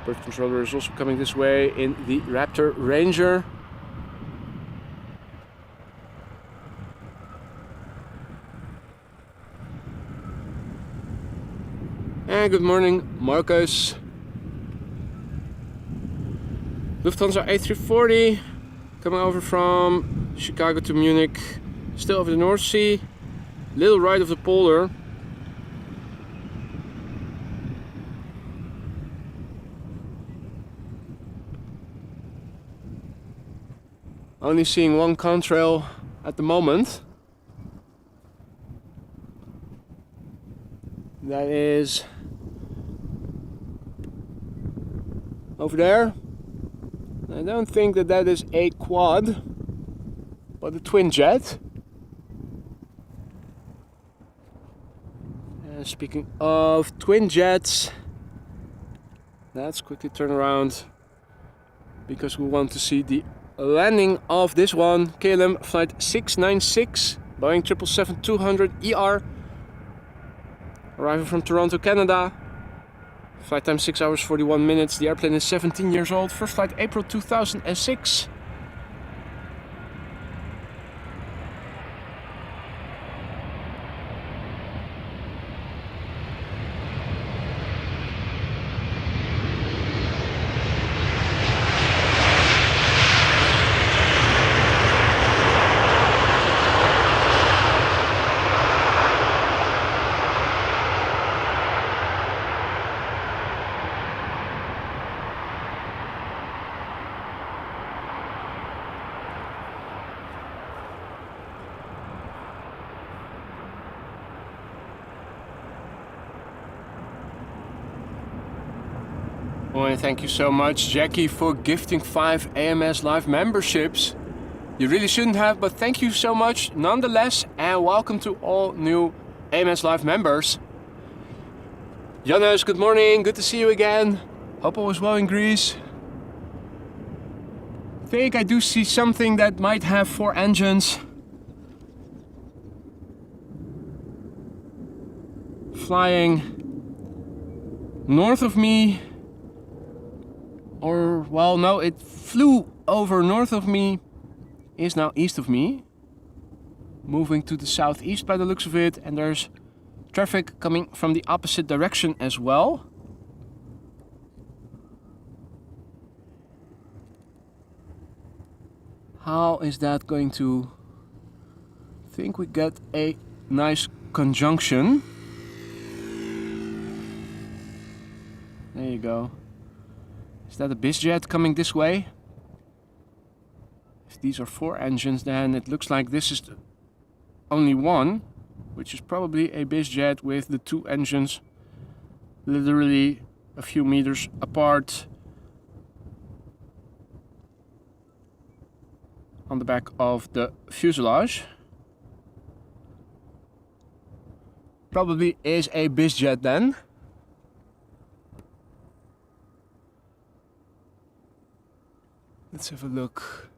Bird controller is also coming this way in the Raptor Ranger. And good morning, Marcus. Lufthansa A340 coming over from Chicago to Munich, still over the North Sea, little right of the Polder. Only seeing one contrail at the moment. That is over there. I don't think that that is a quad, but a twin jet. And speaking of twin jets, let's quickly turn around because we want to see the landing of this one. KLM flight 696, Boeing 777-200ER, arriving from Toronto, Canada. Flight time 6 hours 41 minutes. The airplane is 17 years old. First flight April 2006. Oh, and thank you so much, Jackie, for gifting 5 AMS Live memberships. You really shouldn't have, but thank you so much nonetheless, and welcome to all new AMS Live members. Jonas, good morning, good to see you again. Hope all was well in Greece. I think I do see something that might have 4 engines. Flying north of me. Or, well, no, it flew over north of me, is now east of me. Moving to the southeast by the looks of it, and there's traffic coming from the opposite direction as well. How is that going to... I think we get a nice conjunction. There you go. Is that a bizjet coming this way? If these are 4 engines, then it looks like this is only one, which is probably a bizjet with the 2 engines literally a few meters apart on the back of the fuselage. Probably is a bizjet then. Let's have a look.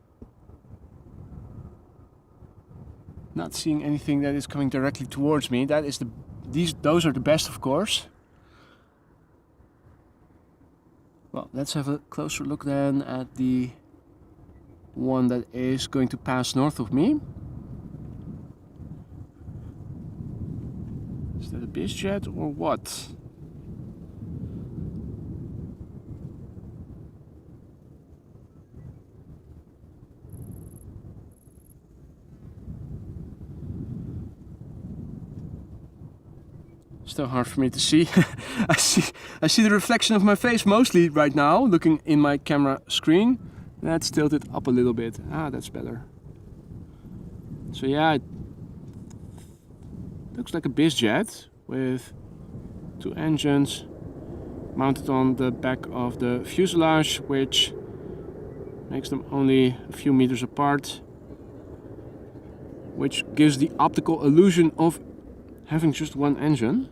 Not seeing anything that is coming directly towards me. That is those are the best, of course. Well, let's have a closer look then at the one that is going to pass north of me. Is that a bizjet or what? Still hard for me to see. I see the reflection of my face mostly right now, looking in my camera screen. That's tilted up a little bit. Ah, that's better. So yeah, it looks like a bizjet with 2 engines mounted on the back of the fuselage, which makes them only a few meters apart, which gives the optical illusion of having just 1 engine.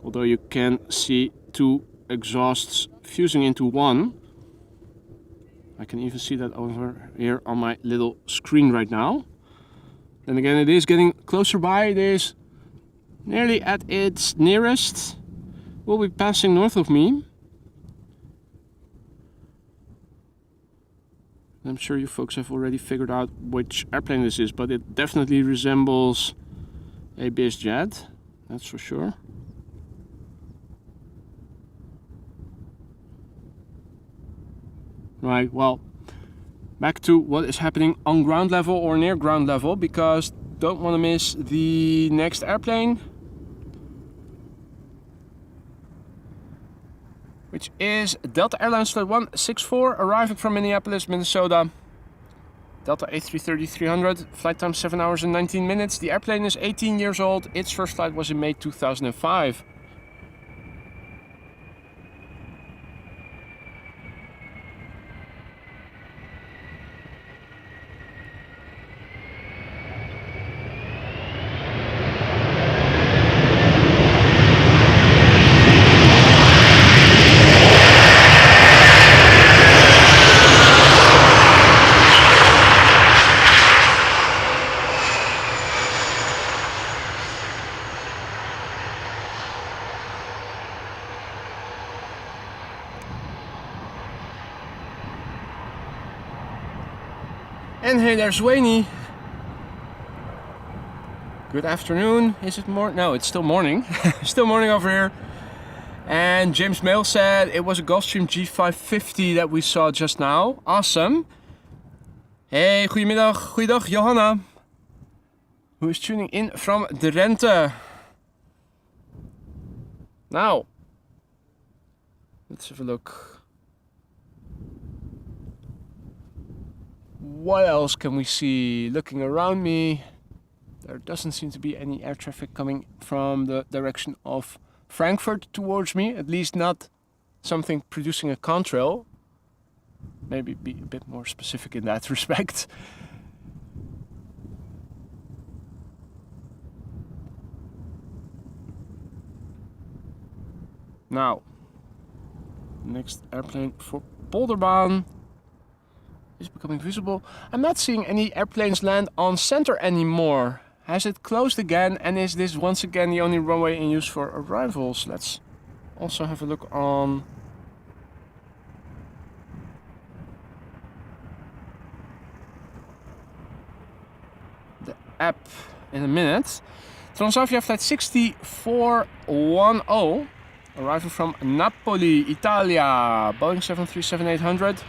Although you can see 2 exhausts fusing into 1. I can even see that over here on my little screen right now. Then again, it is getting closer by. It is nearly at its nearest. Will be passing north of me. I'm sure you folks have already figured out which airplane this is, but it definitely resembles a bizjet, that's for sure. Right, well, back to what is happening on ground level or near ground level, because don't want to miss the next airplane, which is Delta Airlines Flight 164, arriving from Minneapolis, Minnesota. Delta A330-300, flight time 7 hours and 19 minutes. The airplane is 18 years old. Its first flight was in May 2005. And hey, there's Wayne. Good afternoon. Is it morning? No, it's still morning. Still morning over here. And James Mail said it was a Gulfstream G550 that we saw just now. Awesome. Hey, goedemiddag. Goeiedag, Johanna. Who is tuning in from Drenthe. Now, let's have a look. What else can we see? Looking around me, there doesn't seem to be any air traffic coming from the direction of Frankfurt towards me, at least not something producing a contrail. Maybe be a bit more specific in that respect. Now, next airplane for Polderbaan is becoming visible. I'm not seeing any airplanes land on center anymore. Has it closed again, and is this once again the only runway in use for arrivals? Let's also have a look on the app in a minute. Transavia flight 6410 arriving from Napoli, Italia, Boeing 737-800.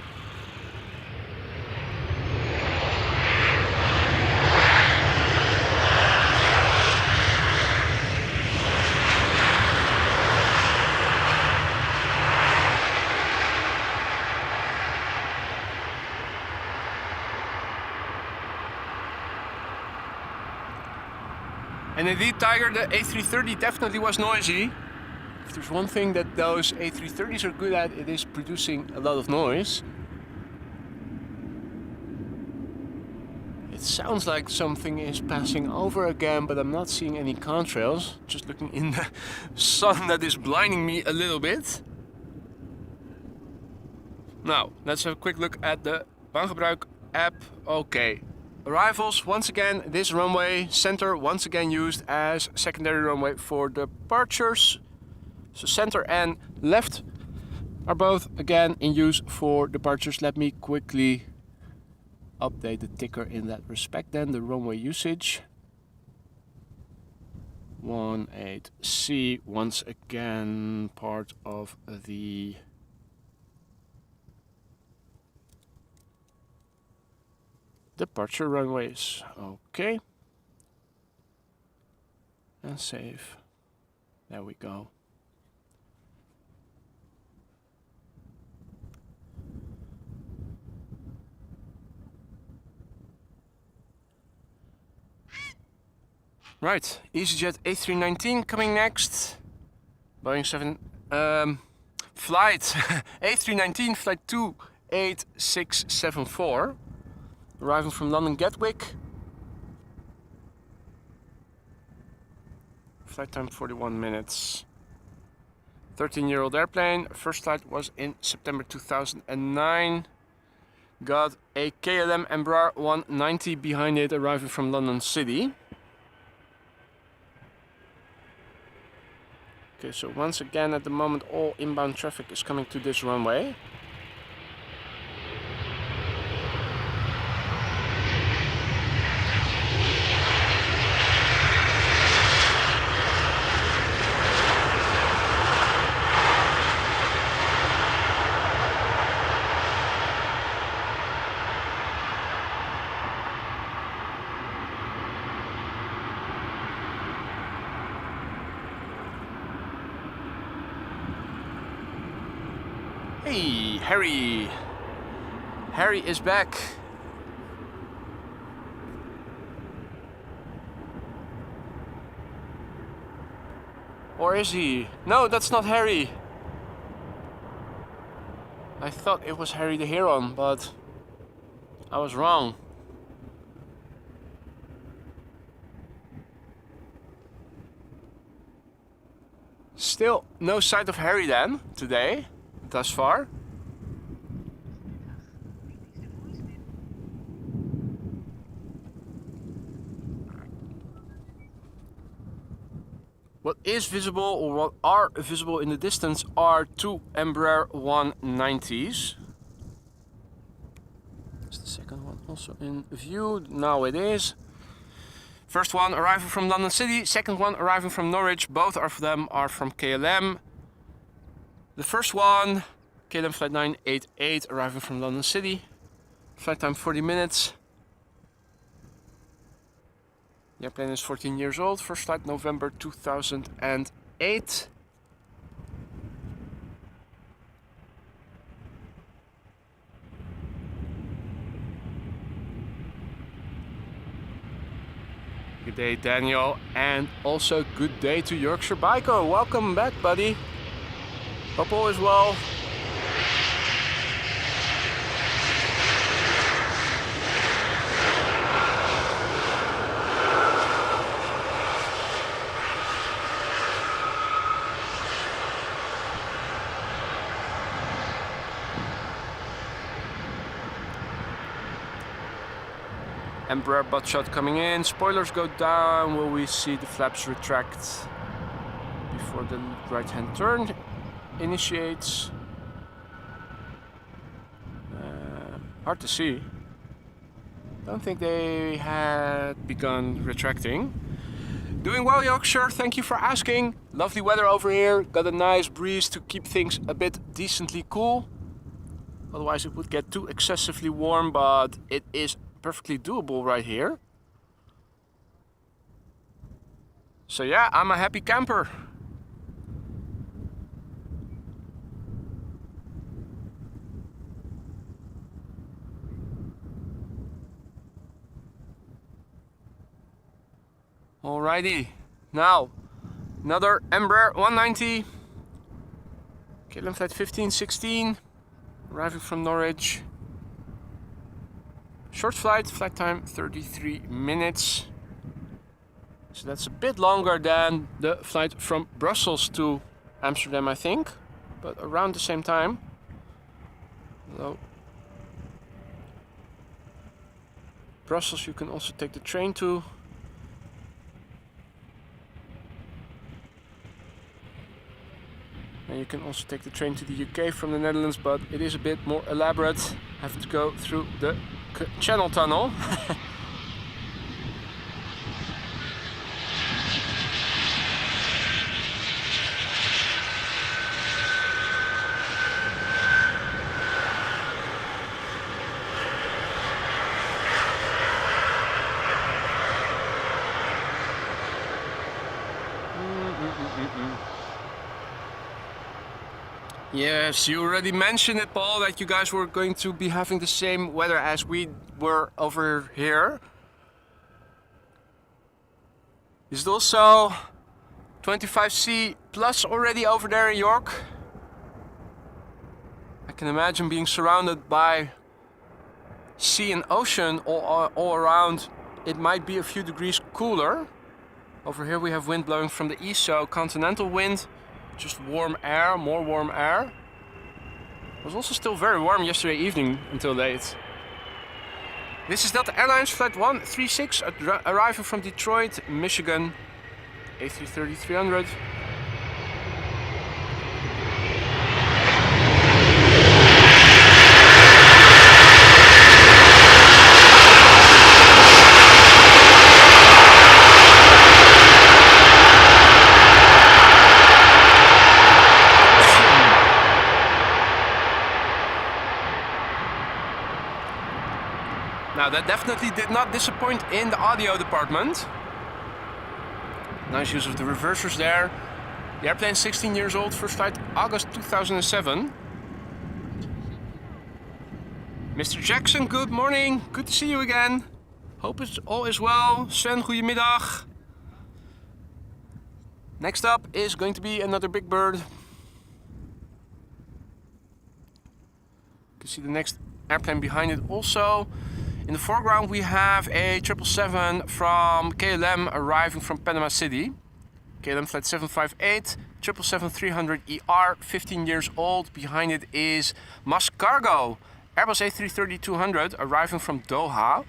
And indeed, Tiger, the A330 definitely was noisy. If there's one thing that those A330s are good at, it is producing a lot of noise. It sounds like something is passing over again, but I'm not seeing any contrails. Just looking in the sun that is blinding me a little bit. Now, let's have a quick look at the baangebruik app. Okay. Arrivals, once again, this runway center once again used as secondary runway for departures. So center and left are both again in use for departures. Let me quickly update the ticker in that respect then. The runway usage 18C, once again part of the departure runways. Okay. And save. There we go. Right, EasyJet A319 coming next. Boeing 7 flight A319 flight 28674. Arriving from London Gatwick. Flight time 41 minutes. 13-year-old airplane. First flight was in September 2009. Got a KLM Embraer 190 behind it, arriving from London City. Okay, so once again at the moment all inbound traffic is coming to this runway. Hey, Harry! Harry is back. Or is he? No, that's not Harry. I thought it was Harry the Heron, but I was wrong. Still no sight of Harry then, today. Thus far. What is visible, or what are visible in the distance, are two Embraer 190s. It's the Second one also in view. Now it is. First one arriving from London City, second one arriving from Norwich. Both of them are from KLM. The first one, KLM flight 988, arriving from London City. Flight time 40 minutes. The airplane is 14 years old. First flight November 2008. Good day, Daniel, and also good day to Yorkshire Biker. Welcome back, buddy. Hope all is well. Embraer butt shot coming in, spoilers go down. Will we see the flaps retract before the right hand turn initiates? Hard to see. Don't think they had begun retracting. Doing well, Yorkshire, thank you for asking. Lovely weather over here, got a nice breeze to keep things a bit decently cool. Otherwise it would get too excessively warm, but it is perfectly doable right here. So yeah, I'm a happy camper. Alrighty, now another Embraer 190, KLM flight 1516, arriving from Norwich. Short flight, flight time 33 minutes. So that's a bit longer than the flight from Brussels to Amsterdam, I think, but around the same time. Although Brussels you can also take the train to. And you can also take the train to the UK from the Netherlands, but it is a bit more elaborate. Have to go through the Channel Tunnel. Yes, you already mentioned it, Paul, that you guys were going to be having the same weather as we were over here. Is it also 25C plus already over there in York? I can imagine being surrounded by sea and ocean all around. It might be a few degrees cooler. Over here we have wind blowing from the east, so continental wind. Just warm air, more warm air. It was also still very warm yesterday evening until late. This is Delta Airlines flight 136 arriving from Detroit, Michigan, A330-300. Now that definitely did not disappoint in the audio department. Nice use of the reversers there. The airplane is 16 years old, first flight August 2007. Mr. Jackson, good morning. Good to see you again. Hope all is well. Sven, goedemiddag. Next up is going to be another big bird. You can see the next airplane behind it also. In the foreground we have a 777 from KLM arriving from Panama City. KLM flight 758, 777-300ER, 15 years old. Behind it is MASkargo Airbus A332 arriving from Doha.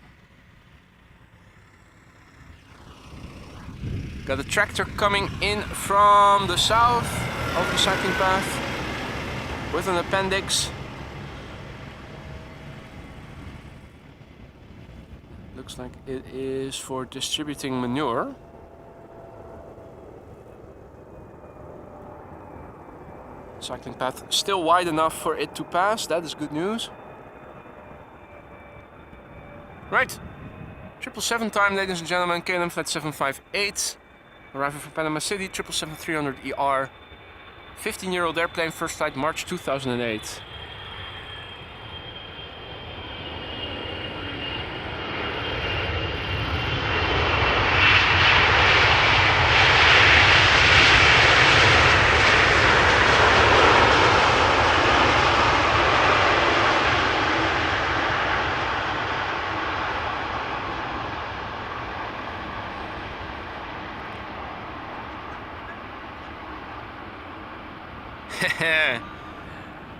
Got a tractor coming in from the south of the cycling path with an appendix. Looks like it is for distributing manure. Cycling path still wide enough for it to pass, that is good news. Right, 777 time, ladies and gentlemen, KLM flight 758. Arriving from Panama City, 777-300 ER. 15-year-old airplane, first flight March 2008.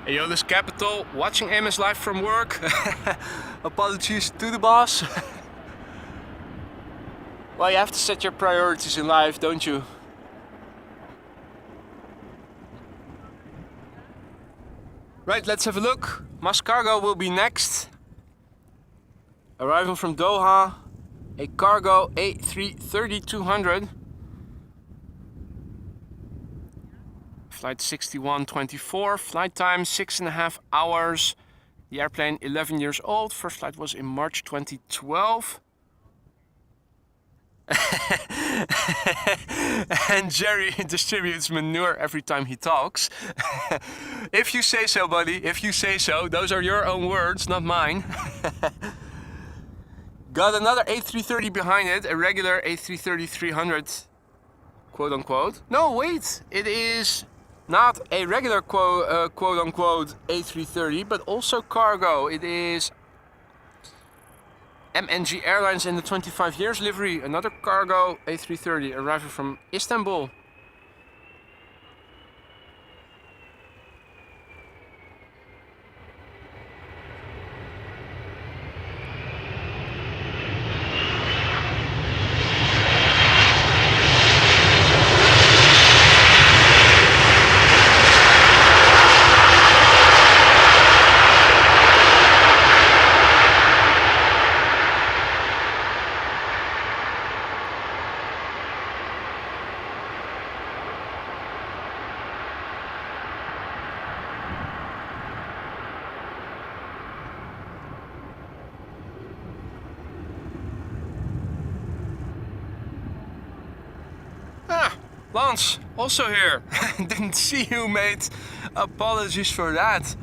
Aeolus Capital, watching AMS live from work. Apologies to the boss. Well, you have to set your priorities in life, don't you? Right, let's have a look. MASkargo will be next. Arriving from Doha, a Cargo A332. Flight 6124, flight time 6.5 hours. The airplane 11 years old. First flight was in March 2012. And Jerry distributes manure every time he talks. If you say so, buddy, if you say so. Those are your own words, not mine. Got another A330 behind it, a regular A330-300, quote unquote. No, wait, it is not a regular quote unquote A330, but also cargo. It is MNG Airlines in the 25 years livery, another cargo A330 arriving from Istanbul. Lance, also here. Didn't see you, mate. Apologies for that.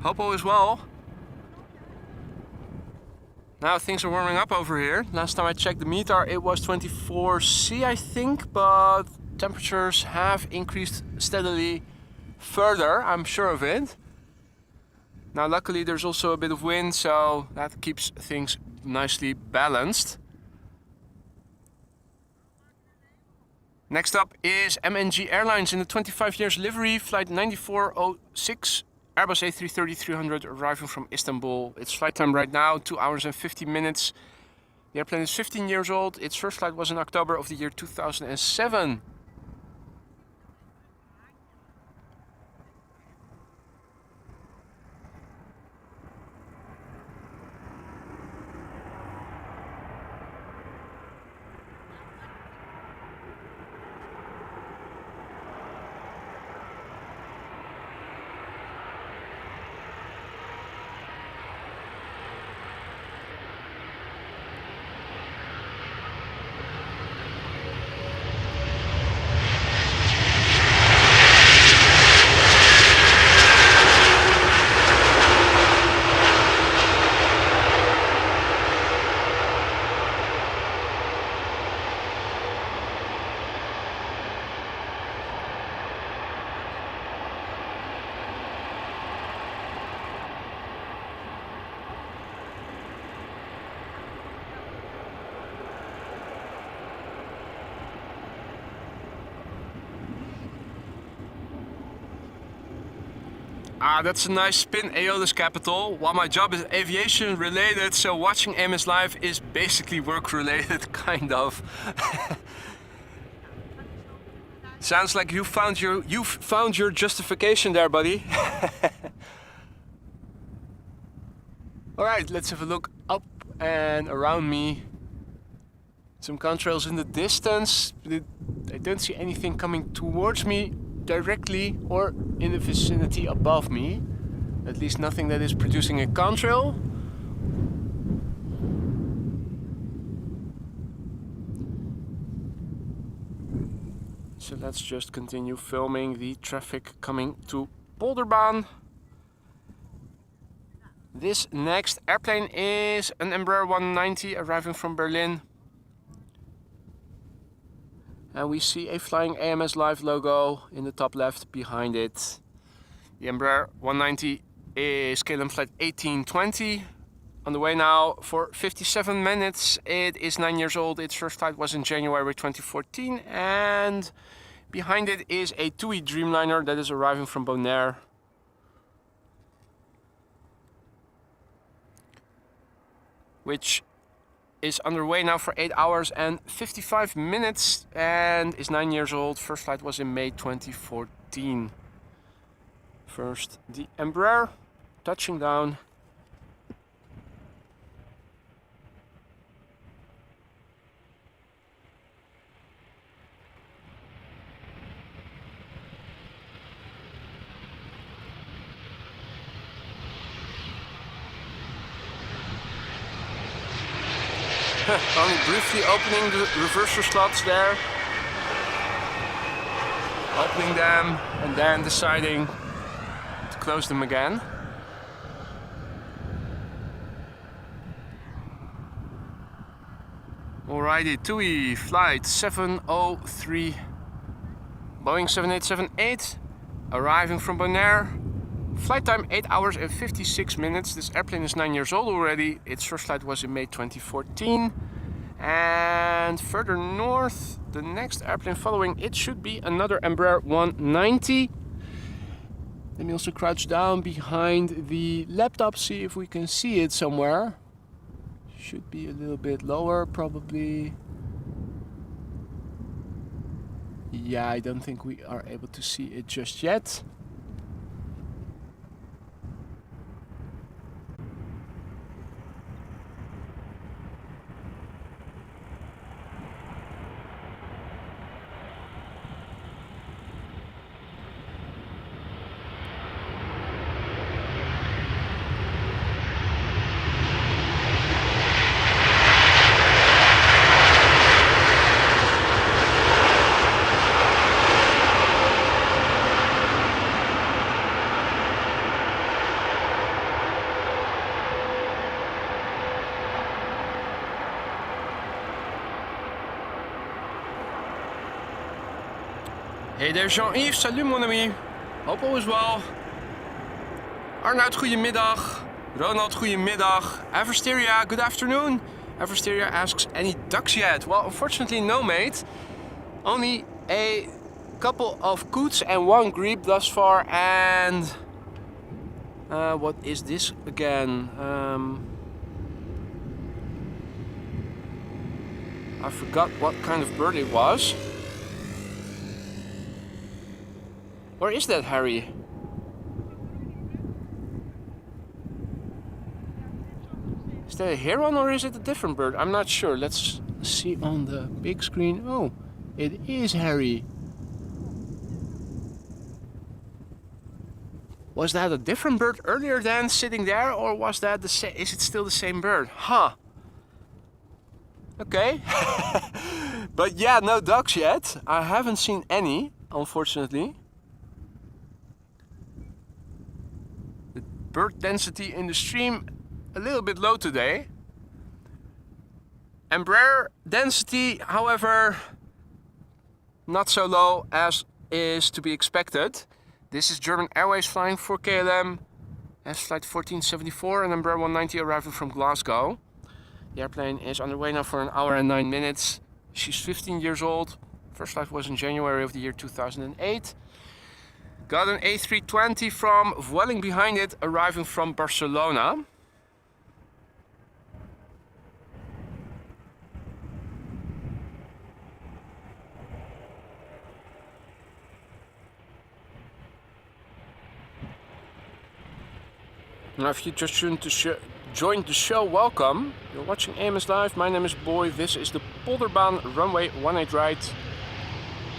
Hope all is well. Now things are warming up over here. Last time I checked the meter, it was 24°C, I think, but temperatures have increased steadily further, I'm sure of it. Now luckily there's also a bit of wind, so that keeps things nicely balanced. Next up is MNG Airlines in the 25 years livery, flight 9406, Airbus A330-300 arriving from Istanbul. Its flight time right now, 2 hours and 50 minutes. The airplane is 15 years old. Its first flight was in October of the year 2007. Ah, that's a nice spin, Aeolus Capital. While my job is aviation related, so watching AMS live is basically work related, kind of. Sounds like you've found your justification there, buddy. Alright, let's have a look up and around me some contrails in the distance. I don't see anything coming towards me directly or in the vicinity above me. At least nothing that is producing a contrail. So let's just continue filming the traffic coming to Polderbaan. This next airplane is an Embraer 190 arriving from Berlin. And we see a flying AMS Live logo in the top left behind it. The Embraer 190 is KLM flight 1820. On the way now for 57 minutes. It is 9 years old. Its first flight was in January 2014. And behind it is a TUI Dreamliner that is arriving from Bonaire. Which is underway now for 8 hours and 55 minutes and is 9 years old. First flight was in May 2014. First the Embraer touching down. Only briefly opening the reverser slots there. Opening them and then deciding to close them again. Alrighty, TUI flight 703, Boeing 7878, arriving from Bonaire. Flight time 8 hours and 56 minutes. This airplane is 9 years old already. Its first flight was in May 2014. And further north, the next airplane following it should be another Embraer 190. Let me also crouch down behind the laptop, see if we can see it somewhere. Should be a little bit lower, probably. Yeah, I don't think we are able to see it just yet. Hey there Jean-Yves, salut mon ami. Hope all is well. Arnoud, goedemiddag. Ronald, goedemiddag. Eversteria, good afternoon. Eversteria asks, any ducks yet? Well, unfortunately no, mate. Only a couple of coots and one grebe thus far. And what is this again? I forgot what kind of bird it was. Where is that, Harry? Is that a heron or is it a different bird? I'm not sure. Let's see on the big screen. Oh, it is Harry. Was that a different bird earlier than sitting there, or was that the same? Is it still the same bird? Huh. Okay. But yeah, no ducks yet. I haven't seen any, unfortunately. Bird density in the stream a little bit low today. Embraer density, however, not so low as is to be expected. This is German Airways flying for KLM as flight 1474, and Embraer 190 arriving from Glasgow. The airplane is underway now for 1 hour and 9 minutes. She's 15 years old. First flight was in January of the year 2008. Got an A320 from Vueling behind it, arriving from Barcelona. Now if you just tuned joined the show, welcome. You're watching AMS Live. My name is Boy. This is the Polderbaan runway 18 right.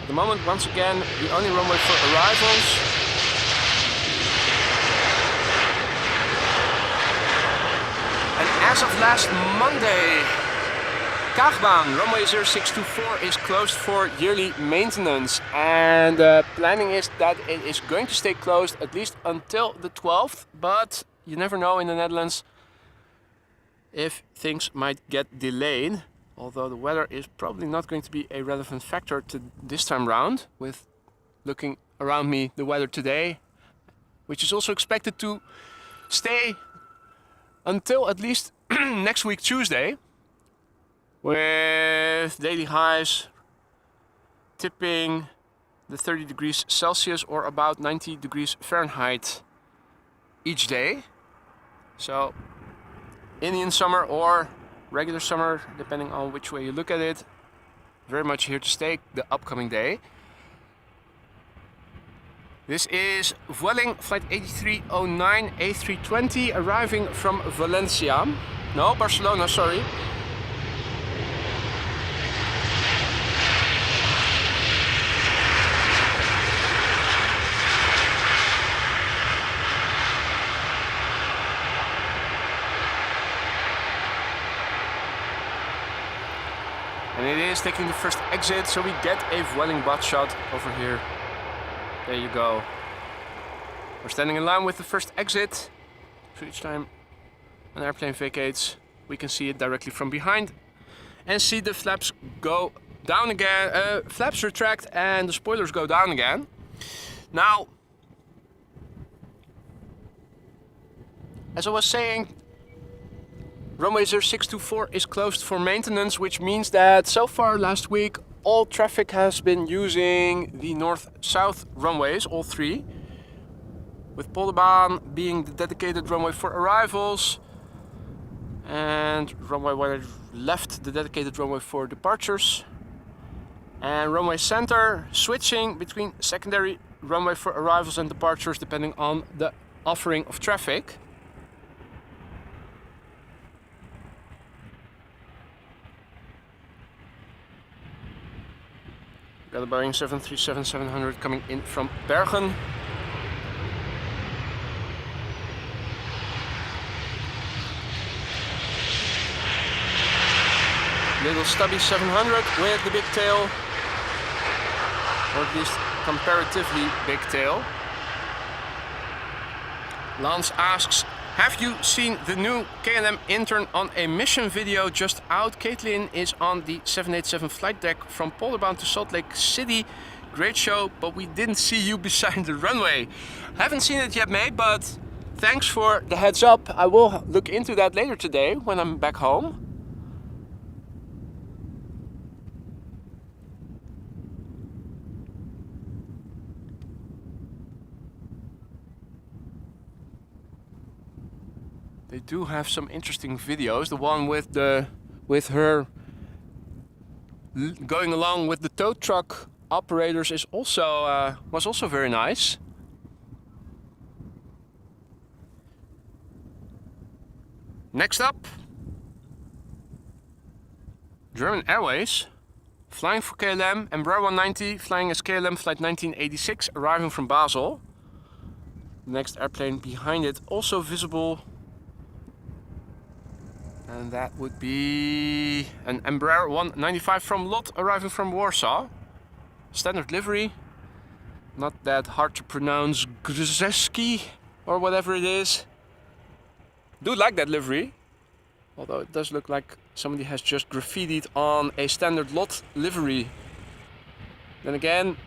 At the moment, once again, the only runway for arrivals. And as of last Monday, Cargolux runway 0624 is closed for yearly maintenance, and planning is that it is going to stay closed at least until the 12th, but you never know in the Netherlands if things might get delayed, although the weather is probably not going to be a relevant factor to this time round, with looking around me the weather today, which is also expected to stay until at least next week Tuesday, with daily highs tipping the 30 degrees Celsius or about 90 degrees Fahrenheit each day. So Indian summer or regular summer, depending on which way you look at it, very much here to stay the upcoming day. This is Vueling flight 8309 A320 arriving from Valencia. No, Barcelona, sorry. And it is taking the first exit, so we get a Vueling bot shot over here. There you go. We're standing in line with the first exit. So each time an airplane vacates, we can see it directly from behind and see the flaps go down again. Flaps retract and the spoilers go down again. Now, as I was saying, runway 0624 is closed for maintenance, which means that so far last week all traffic has been using the north-south runways, all three, with Polderbaan being the dedicated runway for arrivals and runway 18 left the dedicated runway for departures, and runway center switching between secondary runway for arrivals and departures depending on the offering of traffic. Got a Boeing 737-700 coming in from Bergen. Little stubby 700 with the big tail, or at least comparatively big tail. Lance asks, have you seen the new KLM intern on a mission video just out? Caitlin is on the 787 flight deck from Polderbaan to Salt Lake City. Great show, but we didn't see you beside the runway. Haven't seen it yet, mate, but thanks for the heads up. I will look into that later today when I'm back home. They do have some interesting videos. The one with her going along with the tow truck operators is also was also very nice. Next up, German Airways, flying for KLM, Embraer 190, flying as KLM flight 1986, arriving from Basel. The next airplane behind it also visible. And that would be an Embraer 195 from LOT arriving from Warsaw. Standard livery. Not that hard to pronounce, Grzeski or whatever it is. Do like that livery. Although it does look like somebody has just graffitied on a standard LOT livery. Then again,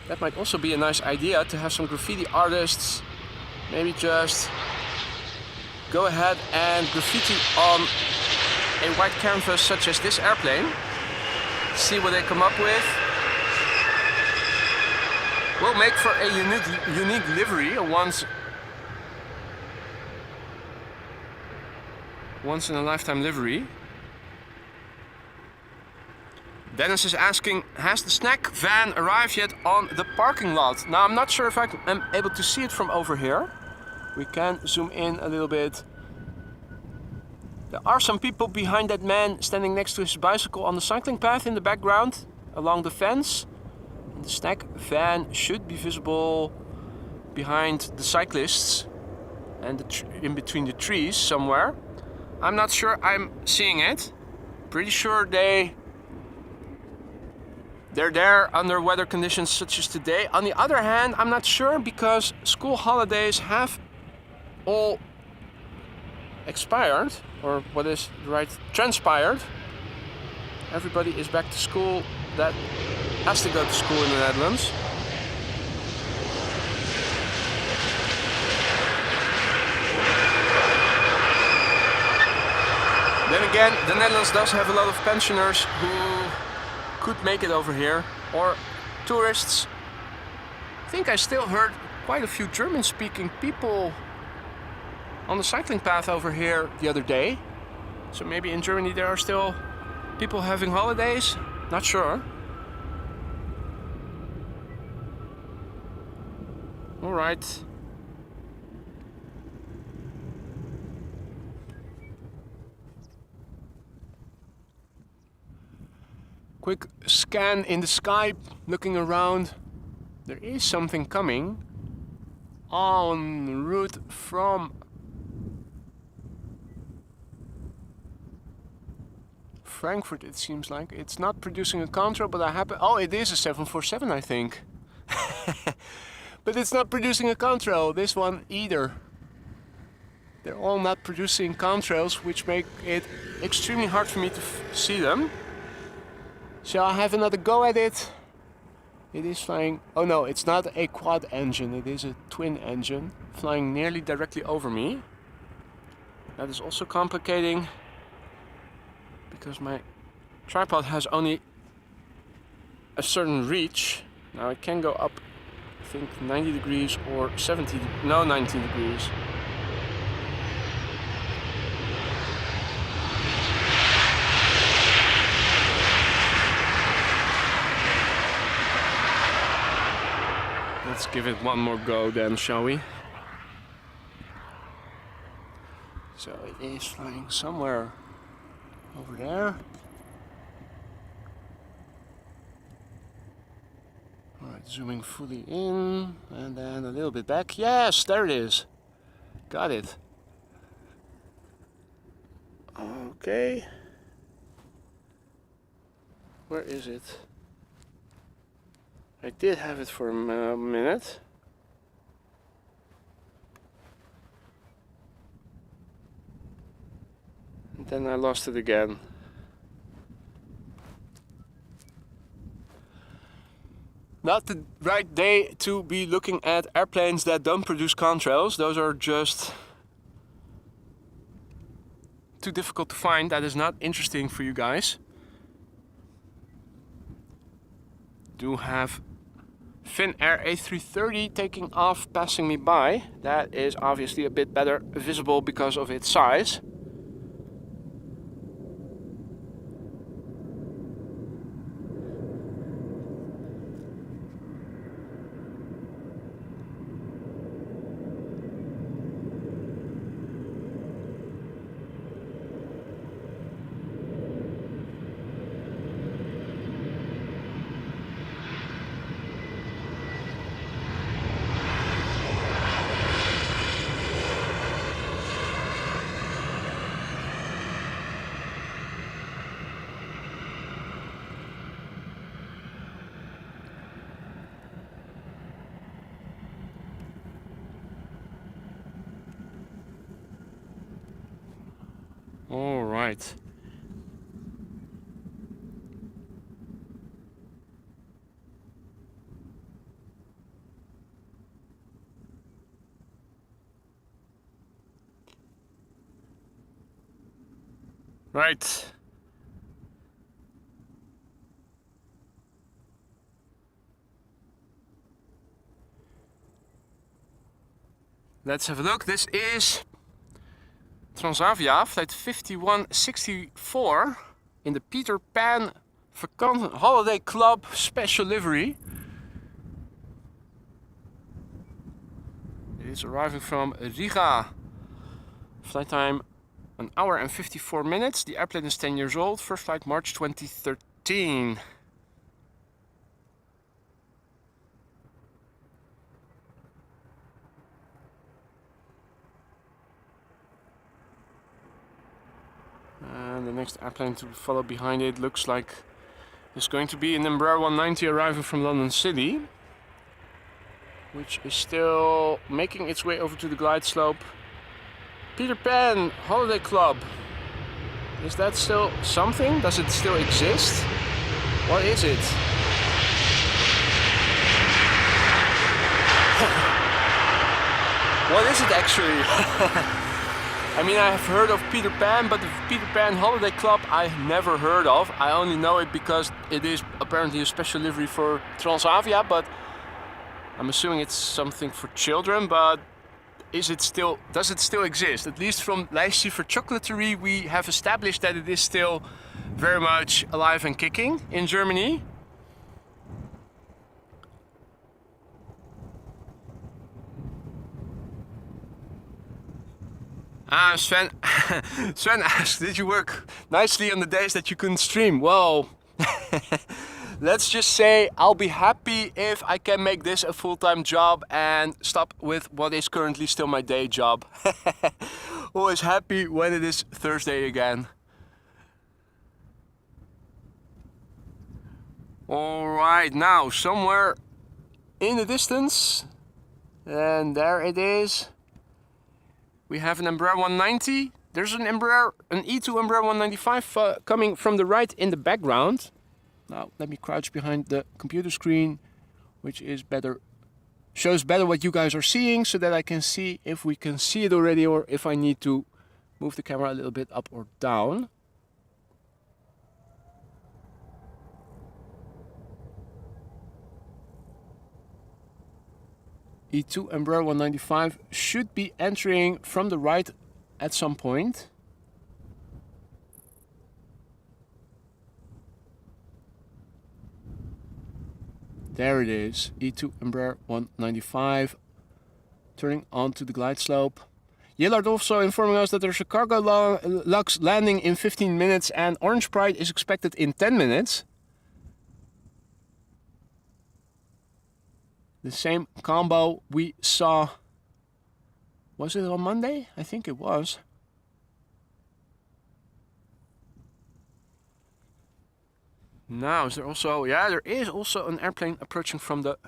that might also be a nice idea to have some graffiti artists maybe just go ahead and graffiti on a white canvas such as this airplane. See what they come up with. Will make for a unique livery, a once in a lifetime livery. Dennis is asking, has the snack van arrived yet on the parking lot? Now I'm not sure if I am able to see it from over here. We can zoom in a little bit There are some people behind that man standing next to his bicycle on the cycling path in the background, along the fence. And the snack van should be visible behind the cyclists and in between the trees somewhere. I'm not sure I'm seeing it. Pretty sure they're there under weather conditions such as today. On the other hand, I'm not sure because school holidays have all expired, or what is right, transpired. Everybody is back to school that has to go to school in the Netherlands. Then again, the Netherlands does have a lot of pensioners who could make it over here, or tourists. I think I still heard quite a few German-speaking people on the cycling path over here the other day. So maybe in Germany there are still people having holidays, not sure. All right. Quick scan in the sky, looking around. There is something coming en route from Frankfurt, it seems like. It's not producing a contrail, but oh, it is a 747, I think. But it's not producing a contrail, this one either. They're all not producing contrails, which make it extremely hard for me to see them. Shall I have another go at it? It is flying. Oh no, it's not a quad engine, it is a twin engine flying nearly directly over me. That is also complicating because my tripod has only a certain reach. Now it can go up, I think 90 degrees or 90 degrees. Let's give it one more go then, shall we? So it is flying somewhere over there. Alright, zooming fully in and then a little bit back. Yes, there it is. Got it. Okay. Where is it? I did have it for a minute. And then I lost it again. Not the right day to be looking at airplanes that don't produce contrails. Those are just too difficult to find. That is not interesting for you guys. Do have Finnair A330 taking off, passing me by. That is obviously a bit better visible because of its size. All right. Right. Let's have a look. This is Transavia, flight 5164 in the Peter Pan Vakantieclub special livery. It is arriving from Riga. Flight time an hour and 54 minutes. The airplane is 10 years old. First flight March 2013. And the next airplane to follow behind it looks like it's going to be an Embraer 190 arriving from London City, which is still making its way over to the glide slope. Peter Pan Holiday Club. Is that still something? Does it still exist? What is it? What is it actually? I mean, I have heard of Peter Pan, but the Peter Pan Holiday Club I never heard of. I only know it because it is apparently a special livery for Transavia, but I'm assuming it's something for children. But does it still exist? At least from Lijstje for Chocolaterie, we have established that it is still very much alive and kicking in Germany. Sven, Sven asked, did you work nicely on the days that you couldn't stream? Well, let's just say I'll be happy if I can make this a full-time job and stop with what is currently still my day job. Always happy when it is Thursday again. Alright, now somewhere in the distance, and there it is. We have an Embraer 190. There's an E2 Embraer 195 coming from the right in the background. Now let me crouch behind the computer screen, which is better, shows better what you guys are seeing, so that I can see if we can see it already or if I need to move the camera a little bit up or down. E2 Embraer 195 should be entering from the right at some point. There it is, E2 Embraer 195, turning onto the glide slope. Yellard also informing us that there's a Cargolux landing in 15 minutes and Orange Pride is expected in 10 minutes. The same combo we saw, was it on Monday? I think it was. Now, is there also, yeah, there is also an airplane approaching from the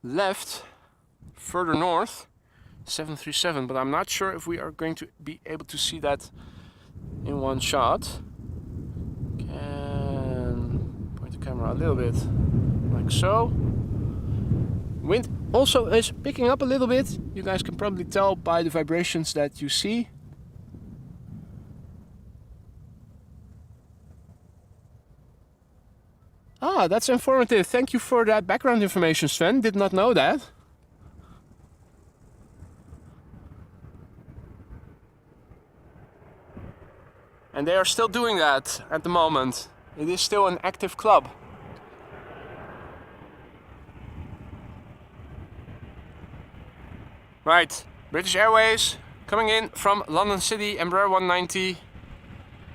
left, further north, 737, but I'm not sure if we are going to be able to see that in one shot. Can point the camera a little bit, like so. Wind also is picking up a little bit. You guys can probably tell by the vibrations that you see. Ah, that's informative. Thank you for that background information, Sven. Did not know that. And they are still doing that at the moment. It is still an active club. Right, British Airways coming in from London City, Embraer 190.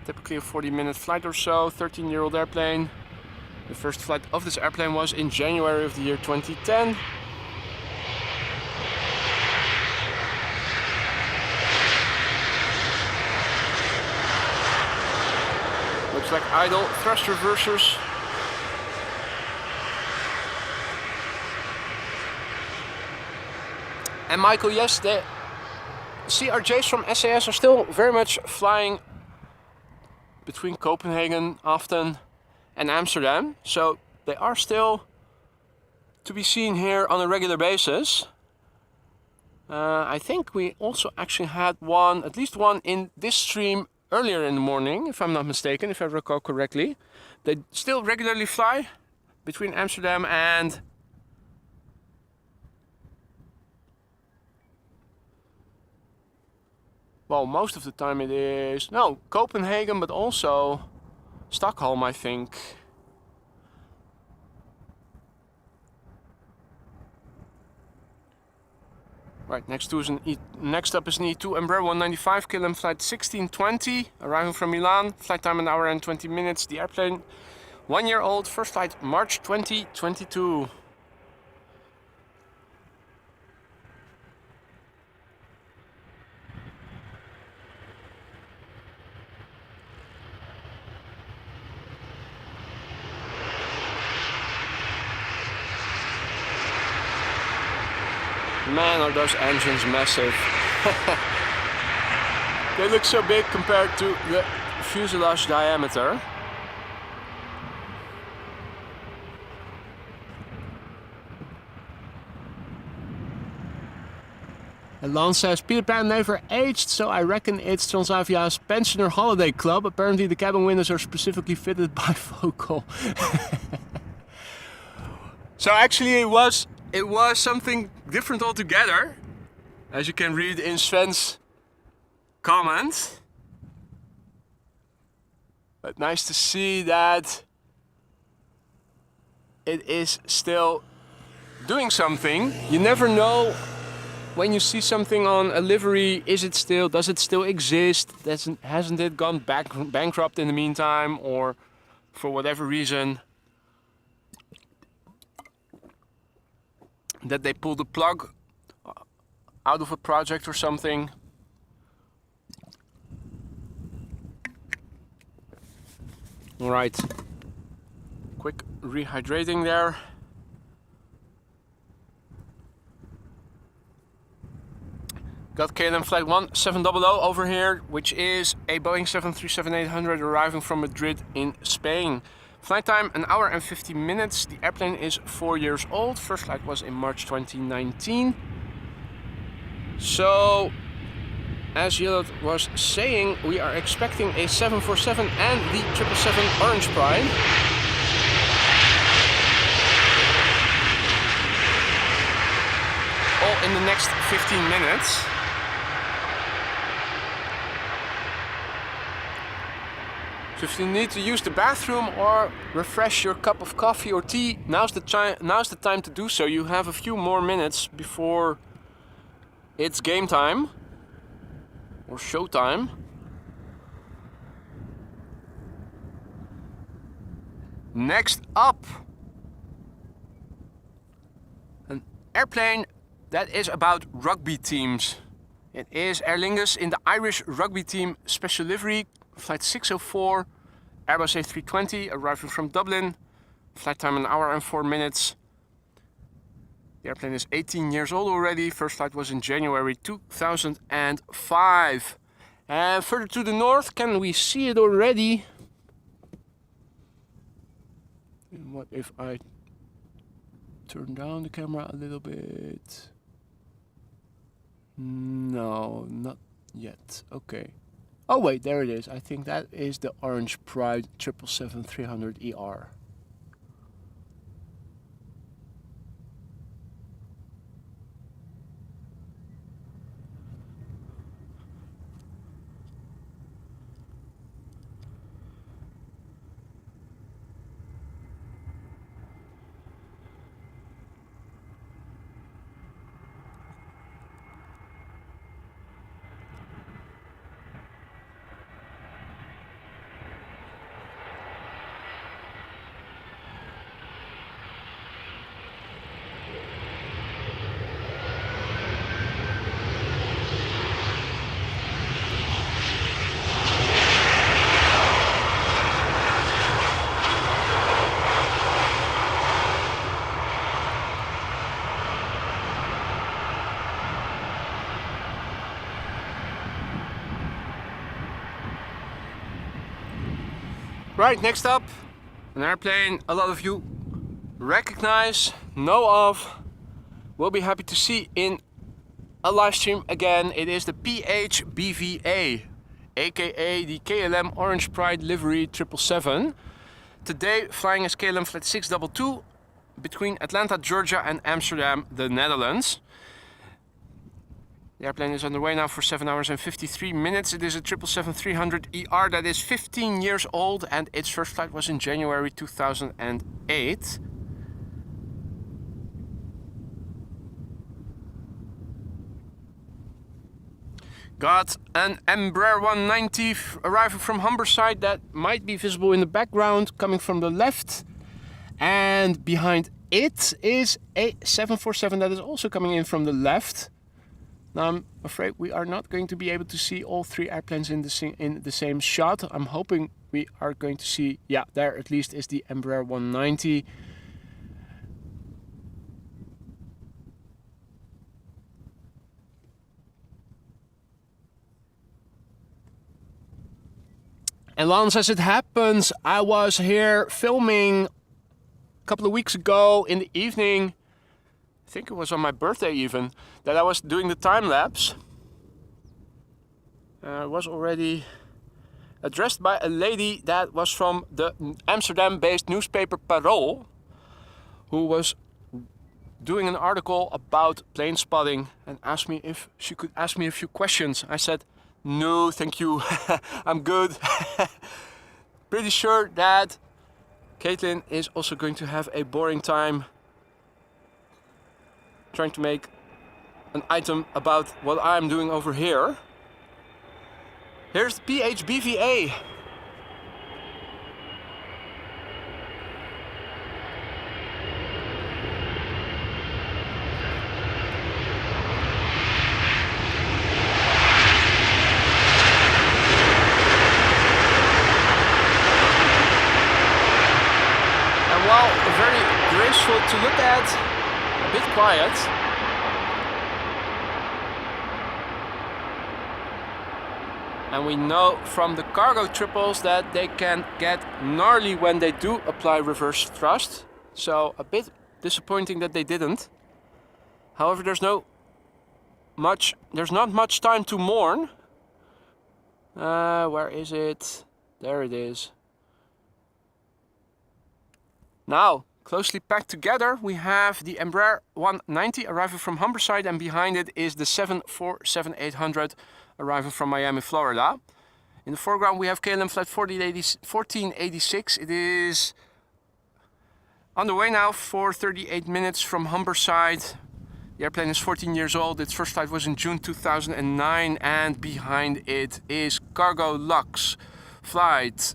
Typically a 40-minute flight or so, 13-year-old airplane. The first flight of this airplane was in January of the year 2010. Looks like idle thrust reversers. And Michael, yes, the CRJs from SAS are still very much flying between Copenhagen often and Amsterdam. So they are still to be seen here on a regular basis. I think we also actually had one, at least one in this stream earlier in the morning, if I'm not mistaken, if I recall correctly. They still regularly fly between Amsterdam and well, most of the time it is, no, Copenhagen, but also Stockholm, I think. Right, next up is an E2 Embraer 195, KLM flight 1620, arriving from Milan. Flight time an hour and 20 minutes. The airplane 1 year old, first flight March 2022. Man, are those engines massive. They look so big compared to the fuselage diameter. Lance says, Peter Pan never aged, so I reckon it's Transavia's pensioner holiday club. Apparently the cabin windows are specifically fitted by Focal. So actually it was something different altogether, as you can read in Sven's comment. But nice to see that it is still doing something. You never know when you see something on a livery, does it still exist? Hasn't it gone bankrupt in the meantime, or for whatever reason that they pulled the plug out of a project or something. All right, quick rehydrating there. Got KLM flight 1700 over here, which is a Boeing 737-800 arriving from Madrid in Spain. Flight time an hour and 50 minutes. The airplane is 4 years old. First flight was in March 2019. So, as Jillet was saying, we are expecting a 747 and the 777 Orange Pride. All in the next 15 minutes. So if you need to use the bathroom or refresh your cup of coffee or tea, now's the time to do so. You have a few more minutes before it's game time or show time. Next up, an airplane that is about rugby teams. It is Aer Lingus in the Irish rugby team special livery. Flight 604, Airbus A320, arriving from Dublin. Flight time an hour and 4 minutes. The airplane is 18 years old already. First flight was in January 2005. And further to the north, can we see it already? And what if I turn down the camera a little bit? No, not yet. Okay. Oh wait, there it is. I think that is the Orange Pride 777-300ER. Right, next up, an airplane a lot of you recognize, know of, will be happy to see in a live stream again. It is the PHBVA, aka the KLM Orange Pride livery 777. Today flying as KLM flight 622 between Atlanta, Georgia and Amsterdam, the Netherlands. The airplane is underway now for 7 hours and 53 minutes. It is a 777-300ER that is 15 years old and its first flight was in January 2008. Got an Embraer 190 arriving from Humberside that might be visible in the background, coming from the left. And behind it is a 747 that is also coming in from the left. Now I'm afraid we are not going to be able to see all three airplanes in the same shot. I'm hoping we are going to see, yeah, there at least is the Embraer 190. And Lance, as it happens, I was here filming a couple of weeks ago in the evening. I think it was on my birthday even, that I was doing the time lapse. I was already addressed by a lady that was from the Amsterdam-based newspaper Parool, who was doing an article about plane spotting and asked me if she could ask me a few questions. I said, no, thank you, I'm good. Pretty sure that Caitlin is also going to have a boring time trying to make an item about what I'm doing over here. Here's the PHBVA. Very graceful to look at, a bit quiet. And we know from the cargo triples that they can get gnarly when they do apply reverse thrust. So a bit disappointing that they didn't. However, there's not much time to mourn. Where is it? There it is. Now, closely packed together, we have the Embraer 190 arriving from Humberside, and behind it is the 747-800 arriving from Miami, Florida. In the foreground, we have KLM flight 1486. It is on the way now for 38 minutes from Humberside. The airplane is 14 years old. Its first flight was in June 2009, and behind it is Cargolux flight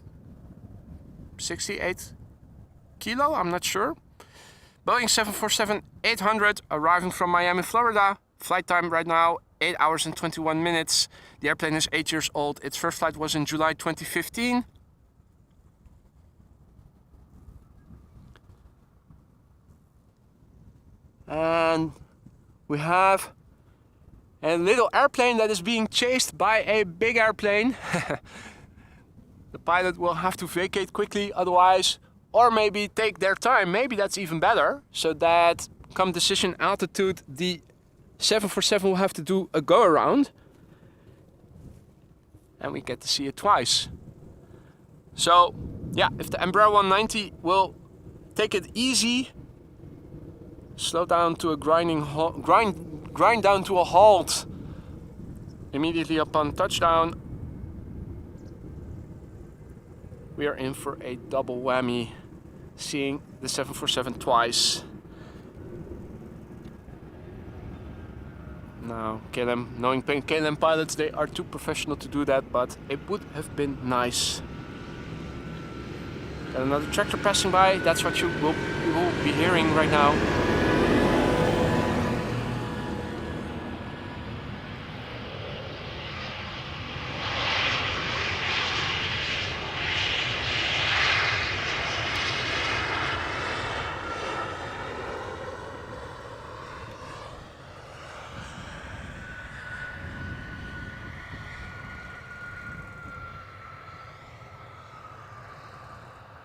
68 kilo, I'm not sure. Boeing 747-800 arriving from Miami, Florida. Flight time right now 8 hours and 21 minutes. The airplane is 8 years old. Its first flight was in July 2015. And we have a little airplane that is being chased by a big airplane. The pilot will have to vacate quickly, otherwise, or maybe take their time. Maybe that's even better, so that come decision altitude, the 747 will have to do a go around, and we get to see it twice. So yeah, if the Embraer 190 will take it easy, slow down to a grind down to a halt immediately upon touchdown, we are in for a double whammy, seeing the 747 twice. Now, KLM, knowing KLM pilots, they are too professional to do that, but it would have been nice. Got another tractor passing by, that's what you will be hearing right now.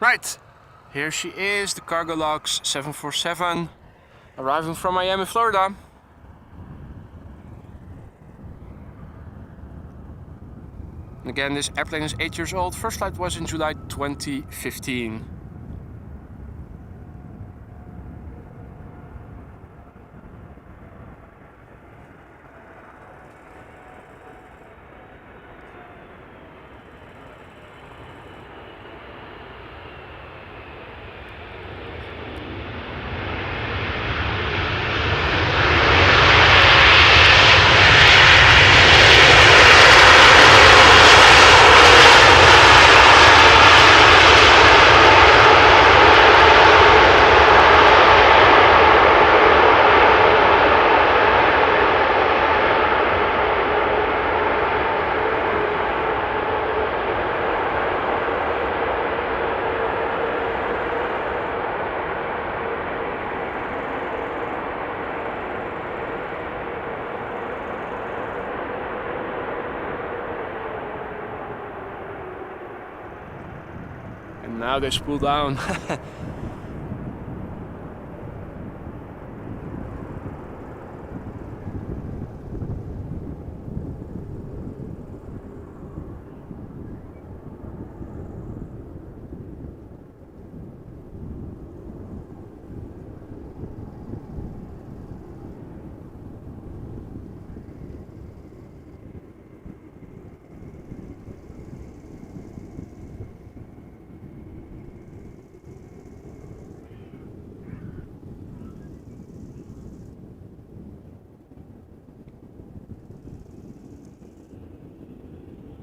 Right, here she is, the Cargolux 747, arriving from Miami, Florida. Again, this airplane is 8 years old. First flight was in July 2015. Now they spool down.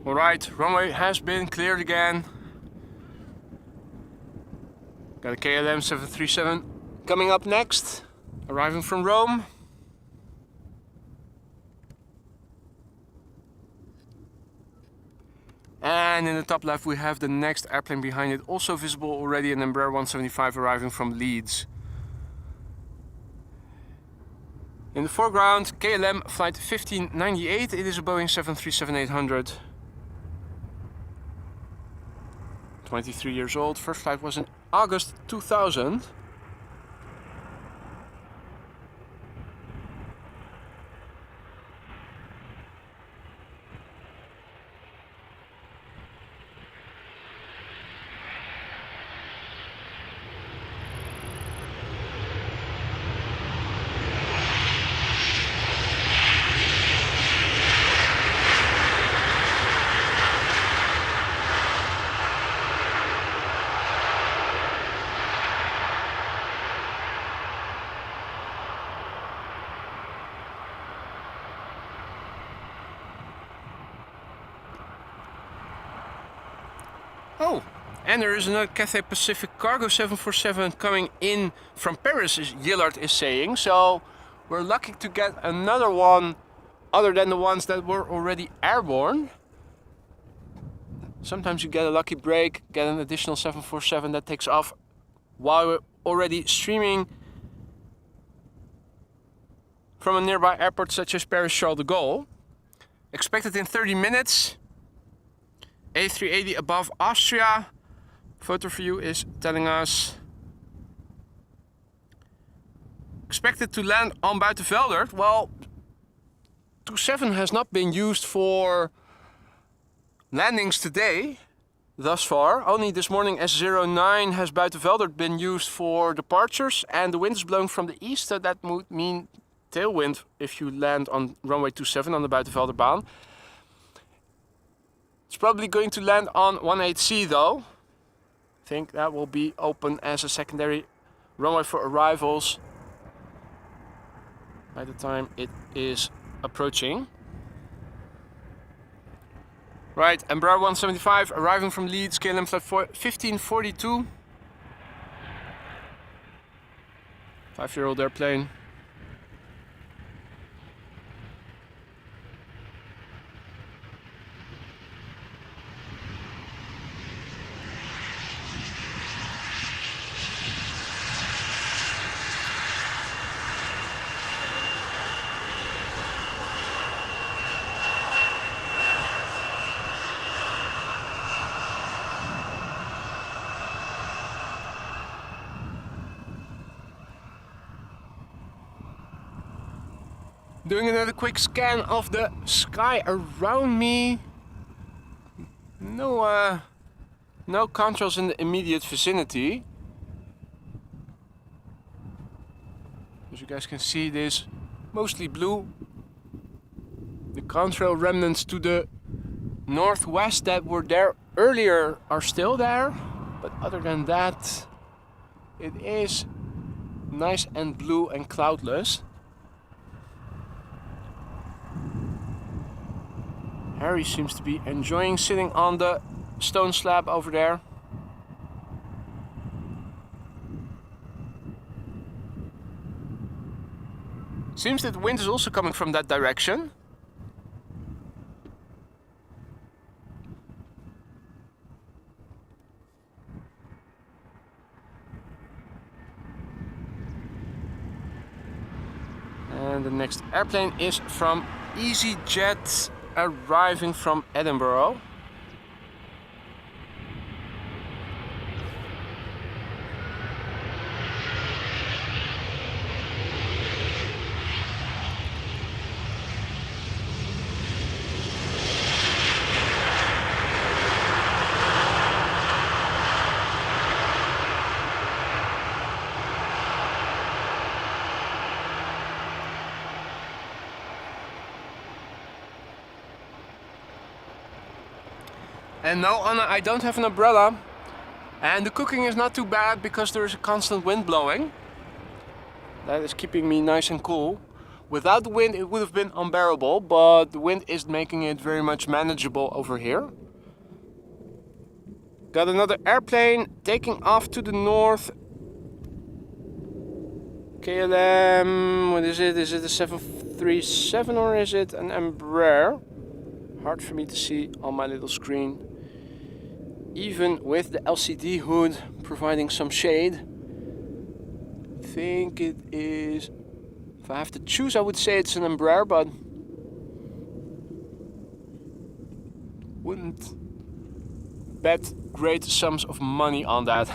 Alright, runway has been cleared again. Got a KLM 737 coming up next, arriving from Rome. And in the top left we have the next airplane behind it, also visible already, an Embraer 175 arriving from Leeds. In the foreground, KLM flight 1598, it is a Boeing 737-800. 23 years old, first flight was in August 2000. Oh, and there is another Cathay Pacific Cargo 747 coming in from Paris, as Yillard is saying. So we're lucky to get another one other than the ones that were already airborne. Sometimes you get a lucky break, get an additional 747 that takes off while we're already streaming from a nearby airport such as Paris Charles de Gaulle. Expected in 30 minutes. A380 above Austria. Photo view is telling us expected to land on Buitenveldert. Well, 27 has not been used for landings today thus far. Only this morning S09 has Buitenveldert been used for departures, and the wind is blowing from the east, so that would mean tailwind if you land on runway 27 on the Buitenveldert. It's probably going to land on 18C though. I think that will be open as a secondary runway for arrivals by the time it is approaching. Right, Embraer 175 arriving from Leeds, KLM flight 1542. 5-year-old airplane. Doing another quick scan of the sky around me. No contrails in the immediate vicinity. As you guys can see, it is mostly blue. The contrail remnants to the northwest that were there earlier are still there, but other than that, it is nice and blue and cloudless. Harry seems to be enjoying sitting on the stone slab over there. Seems that the wind is also coming from that direction. And the next airplane is from EasyJet, arriving from Edinburgh. And no, Anna, I don't have an umbrella. And the cooking is not too bad because there is a constant wind blowing. That is keeping me nice and cool. Without the wind it would have been unbearable, but the wind is making it very much manageable over here. Got another airplane taking off to the north. KLM, what is it? Is it a 737 or is it an Embraer? Hard for me to see on my little screen. Even with the LCD hood providing some shade. I think it is, if I have to choose, I would say it's an Embraer, but wouldn't bet great sums of money on that.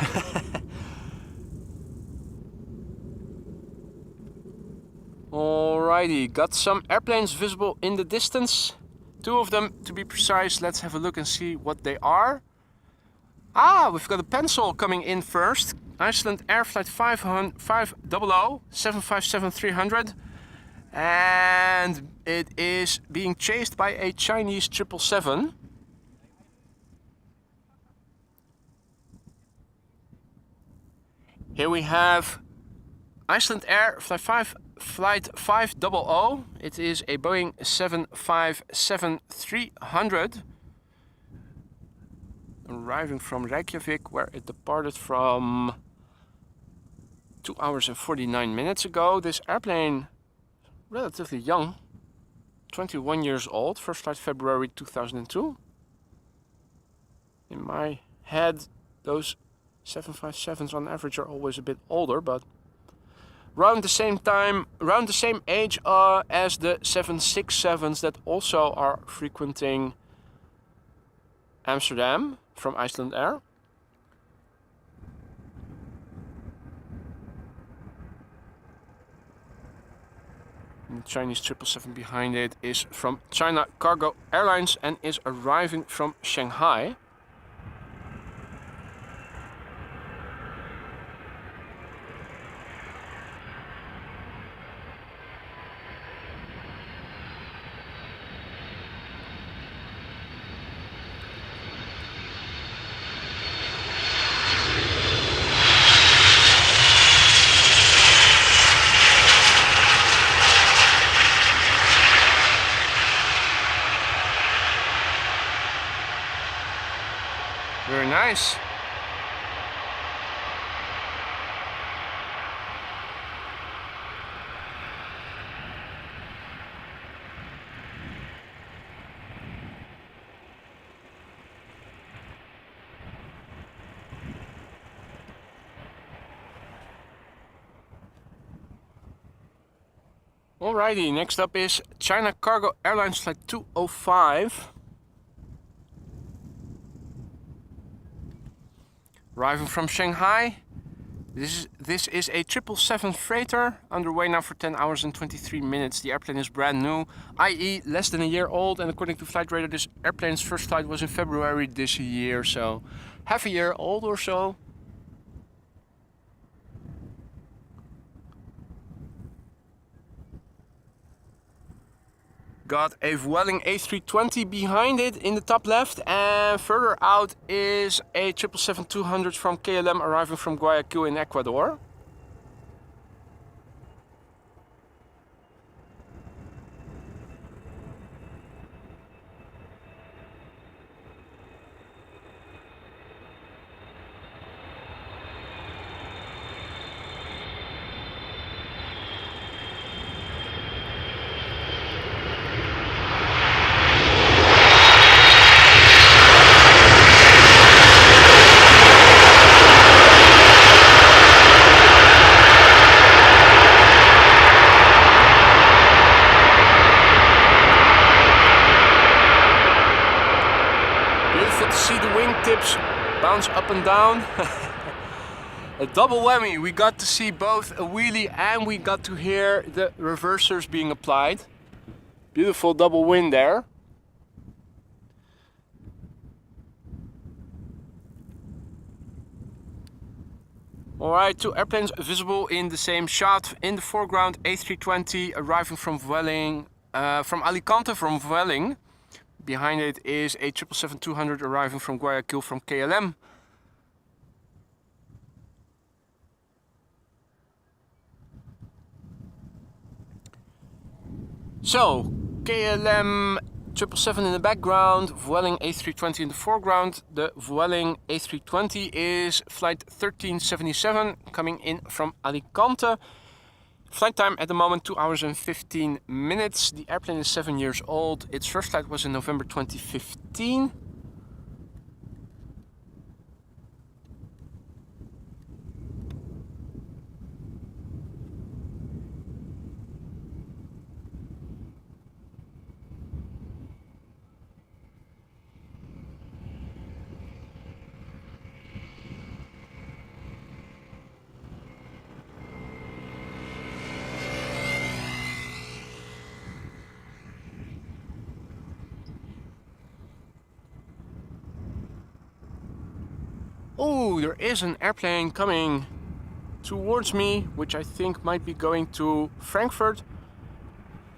Alrighty, got some airplanes visible in the distance. 2 of them to be precise. Let's have a look and see what they are. Ah, we've got a pencil coming in first. Icelandair flight 500 757-300. And it is being chased by a Chinese 777. Here we have Icelandair flight 500. It is a Boeing 757-300. Arriving from Reykjavik, where it departed from 2 hours and 49 minutes ago. This airplane, relatively young, 21 years old, first flight February 2002. In my head, those 757s on average are always a bit older, but around the same time, around the same age as the 767s that also are frequenting Amsterdam from Icelandair. The Chinese 777 behind it is from China Cargo Airlines and is arriving from Shanghai. Very nice. Alrighty, next up is China Cargo Airlines flight 205. Arriving from Shanghai. This is a 777 freighter, underway now for 10 hours and 23 minutes. The airplane is brand new, i.e. less than a year old, and according to Flight Radar, this airplane's first flight was in February this year, so half a year old or so. Got a Vueling A320 behind it in the top left, and further out is a 777-200 from KLM arriving from Guayaquil in Ecuador. Tips bounce up and down. A double whammy. We got to see both a wheelie and we got to hear the reversers being applied. Beautiful double wind there. Alright, 2 airplanes visible in the same shot. In the foreground, A320 arriving from Vueling, from Alicante from Vueling. Behind it is a 777-200 arriving from Guayaquil from KLM. So, KLM 777 in the background, Vueling A320 in the foreground. The Vueling A320 is flight 1377 coming in from Alicante. Flight time at the moment 2 hours and 15 minutes. The airplane is 7 years old. Its first flight was in November 2015. Oh, there is an airplane coming towards me, which I think might be going to Frankfurt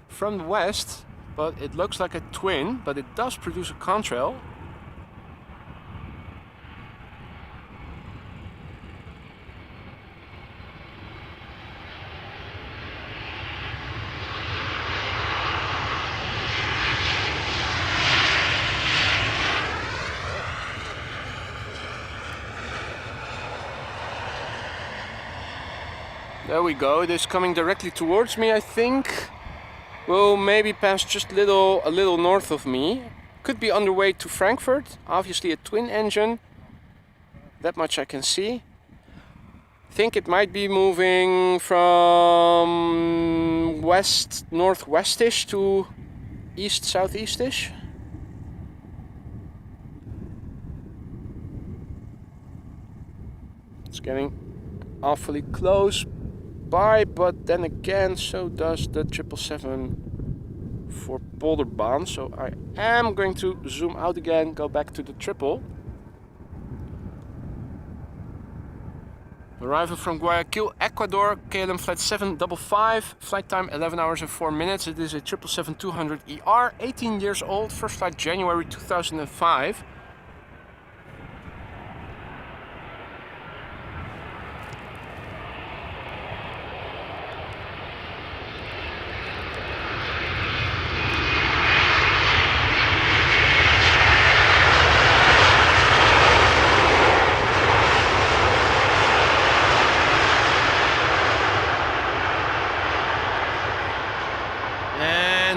from the west, but it looks like a twin, but it does produce a contrail. There we go, it is coming directly towards me, I think. Will maybe pass just a little north of me. Could be on the way to Frankfurt, obviously a twin engine. That much I can see. Think it might be moving from west northwestish to east southeastish. It's getting awfully close by, but then again so does the 777 for Polderbaan. So I am going to zoom out again, go back to the triple. Arrival from Guayaquil, Ecuador, KLM flight 755, flight time 11 hours and 4 minutes. It is a 777-200ER, 18 years old, first flight January 2005.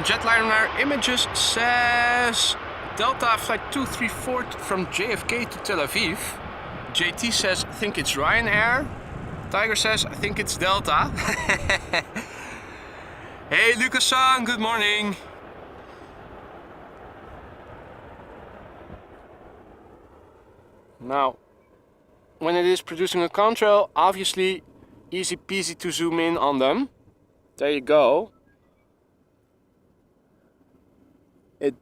Jetliner Images says Delta flight 234 from JFK to Tel Aviv. JT says, I think it's Ryanair. Tiger says, I think it's Delta. Hey Lucas-san, good morning. Now, when it is producing a contrail, obviously easy peasy to zoom in on them. There you go. It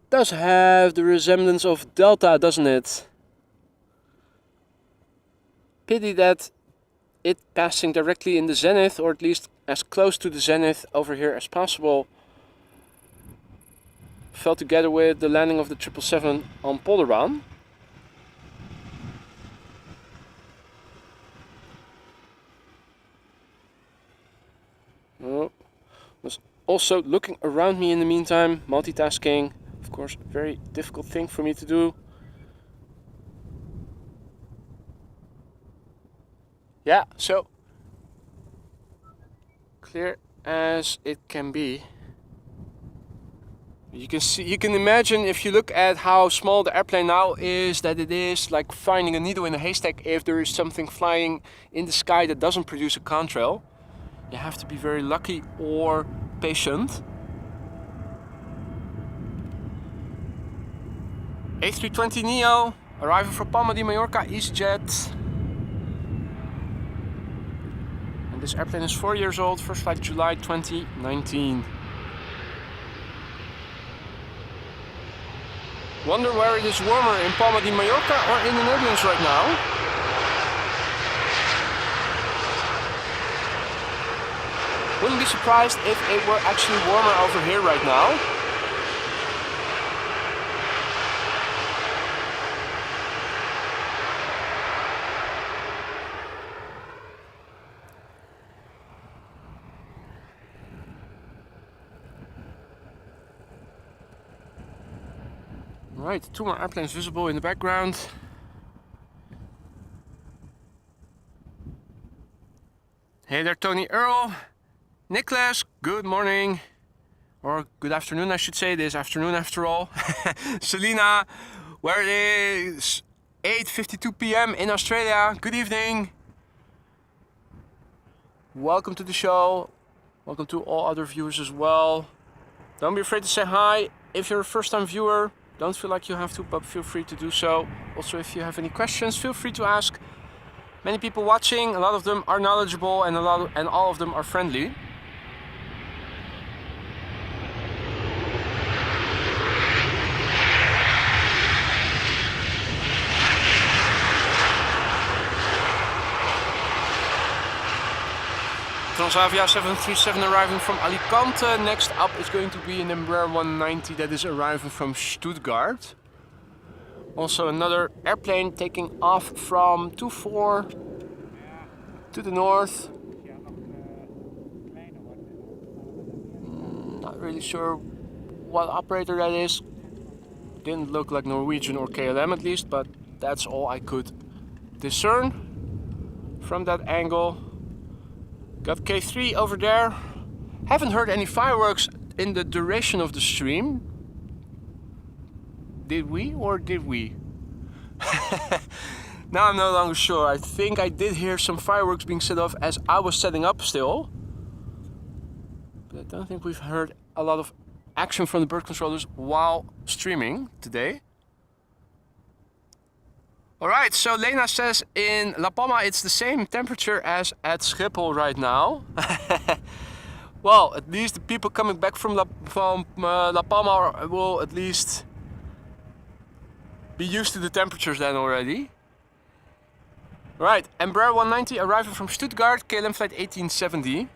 does have the resemblance of Delta, doesn't it? Pity that it passing directly in the zenith, or at least as close to the zenith over here as possible, fell together with the landing of the 777 on Polderbaan. Oh, was also looking around me in the meantime, multitasking, of course, a very difficult thing for me to do. Yeah, so clear as it can be. You can see, you can imagine if you look at how small the airplane now is, that it is like finding a needle in a haystack if there is something flying in the sky that doesn't produce a contrail. You have to be very lucky or patient. A320neo arriving from Palma de Mallorca, EasyJet. And this airplane is 4 years old, first flight July 2019. Wonder where it is warmer, in Palma de Mallorca or in the Netherlands right now. Wouldn't be surprised if it were actually warmer over here right now. Right, 2 more airplanes visible in the background. Hey there, Tony Earl. Nicholas, good morning. Or good afternoon, I should say. This afternoon after all. Selena, where it is 8:52 p.m. in Australia. Good evening. Welcome to the show. Welcome to all other viewers as well. Don't be afraid to say hi. If you're a first-time viewer, don't feel like you have to, but feel free to do so. Also, if you have any questions, feel free to ask. Many people watching, a lot of them are knowledgeable and all of them are friendly. Transavia 737 arriving from Alicante. Next up is going to be an Embraer 190 that is arriving from Stuttgart. Also another airplane taking off from 24 to the north. Not really sure what operator that is. Didn't look like Norwegian or KLM at least, but that's all I could discern from that angle. Got K3 over there. Haven't heard any fireworks in the duration of the stream. Did we or did we? Now I'm no longer sure. I think I did hear some fireworks being set off as I was setting up still. But I don't think we've heard a lot of action from the bird controllers while streaming today. Alright, so Lena says in La Palma it's the same temperature as at Schiphol right now. Well, at least the people coming back from La Palma will at least be used to the temperatures then already. Right, Embraer 190 arriving from Stuttgart, KLM flight 1870.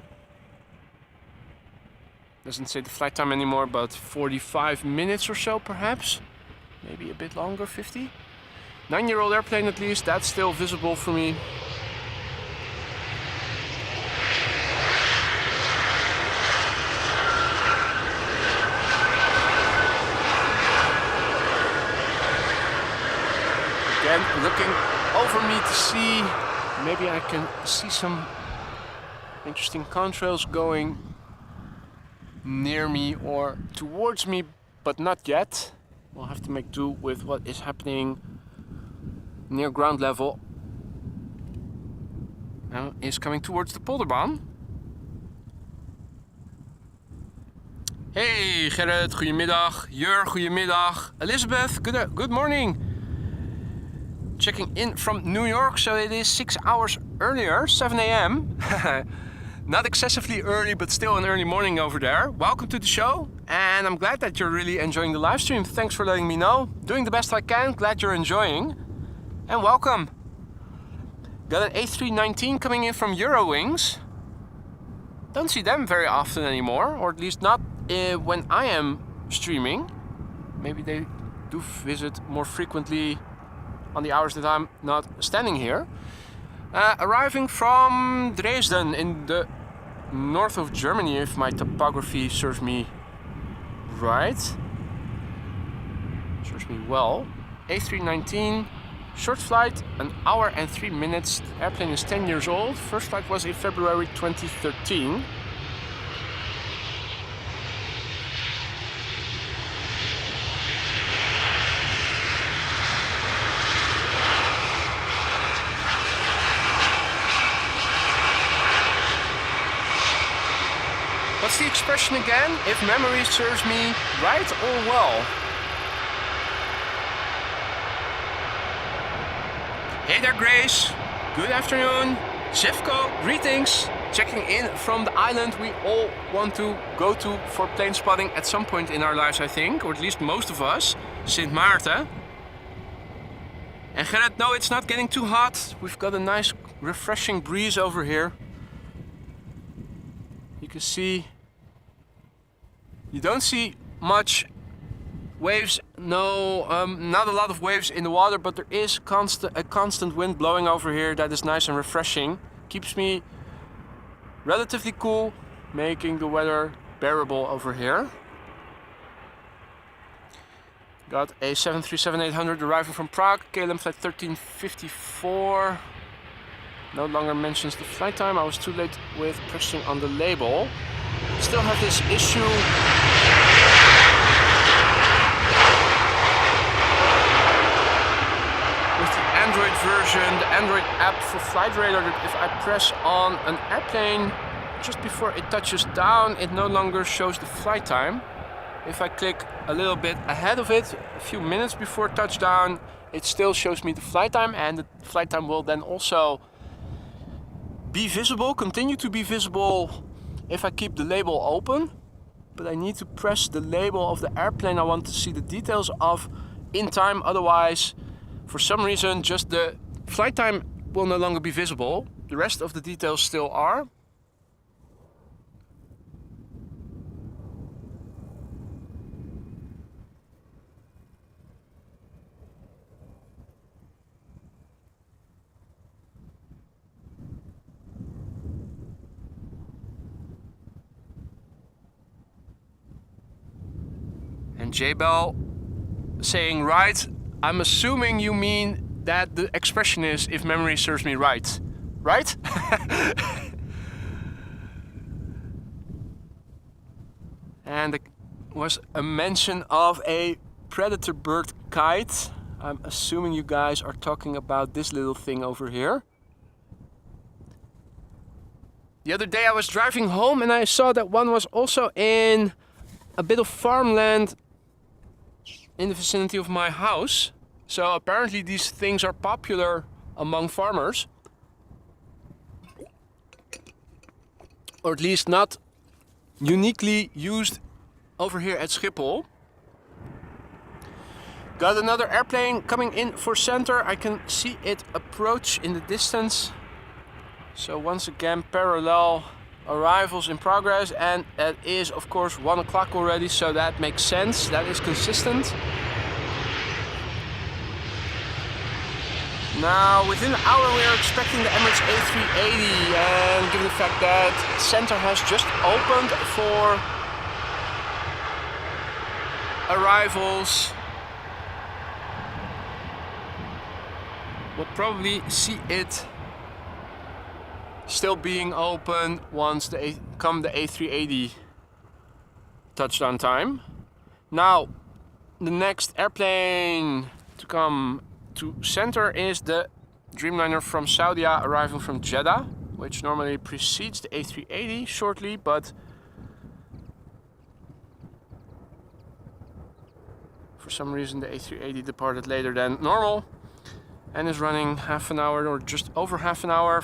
Doesn't say the flight time anymore, but 45 minutes or so perhaps. Maybe a bit longer, 50. 9-year-old airplane at least, that's still visible for me. Again, looking over me to see, maybe I can see some interesting contrails going near me or towards me, but not yet. We'll have to make do with what is happening near ground level. Now is coming towards the Polderbaan. Hey Gerrit, goedemiddag. Jur, goedemiddag. Elizabeth, good morning. Checking in from New York, so it is 6 hours earlier, 7 a.m. Not excessively early, but still an early morning over there. Welcome to the show, and I'm glad that you're really enjoying the live stream. Thanks for letting me know. Doing the best I can, glad you're enjoying. And welcome. Got an A319 coming in from Eurowings. Don't see them very often anymore, or at least not when I am streaming. Maybe they do visit more frequently on the hours that I'm not standing here. Arriving from Dresden in the north of Germany, if my topography serves me right. Serves me well. A319. Short flight, 1 hour and 3 minutes. The airplane is 10 years old. First flight was in February 2013. What's the expression again? If memory serves me right or well. Hey there, Grace. Good afternoon. Zevko, greetings. Checking in from the island we all want to go to for plane spotting at some point in our lives, I think. Or at least most of us. Sint Maarten. And Gerrit, no, it's not getting too hot. We've got a nice, refreshing breeze over here. You can see... You don't see much waves, not a lot of waves in the water, but there is a constant wind blowing over here that is nice and refreshing. Keeps me relatively cool, making the weather bearable over here. Got a 737-800 arriving from Prague, KLM flight 1354. No longer mentions the flight time. I was too late with pressing on the label. Still have this issue. With the Android version, the Android app for Flight Radar, that if I press on an airplane just before it touches down, it no longer shows the flight time. If I click a little bit ahead of it, a few minutes before touchdown, it still shows me the flight time, and the flight time will then also be visible, continue to be visible if I keep the label open. But I need to press the label of the airplane I want to see the details of in time, otherwise for some reason just the flight time will no longer be visible. The rest of the details still are. And J-Bell saying right, I'm assuming you mean that the expression is if memory serves me right. Right? And there was a mention of a predator bird kite. I'm assuming you guys are talking about this little thing over here. The other day I was driving home and I saw that one was also in a bit of farmland in the vicinity of my house. So apparently these things are popular among farmers. Or at least not uniquely used over here at Schiphol. Got another airplane coming in for center. I can see it approach in the distance. So once again parallel arrivals in progress, and it is of course 1 o'clock already, so that makes sense, that is consistent. Now within an hour we are expecting the Emirates A380, and given the fact that center has just opened for arrivals, we'll probably see it still being open once come the A380 touchdown time. Now the next airplane to come to center is the Dreamliner from Saudia arriving from Jeddah, which normally precedes the A380 shortly, but for some reason the A380 departed later than normal and is running half an hour or just over half an hour,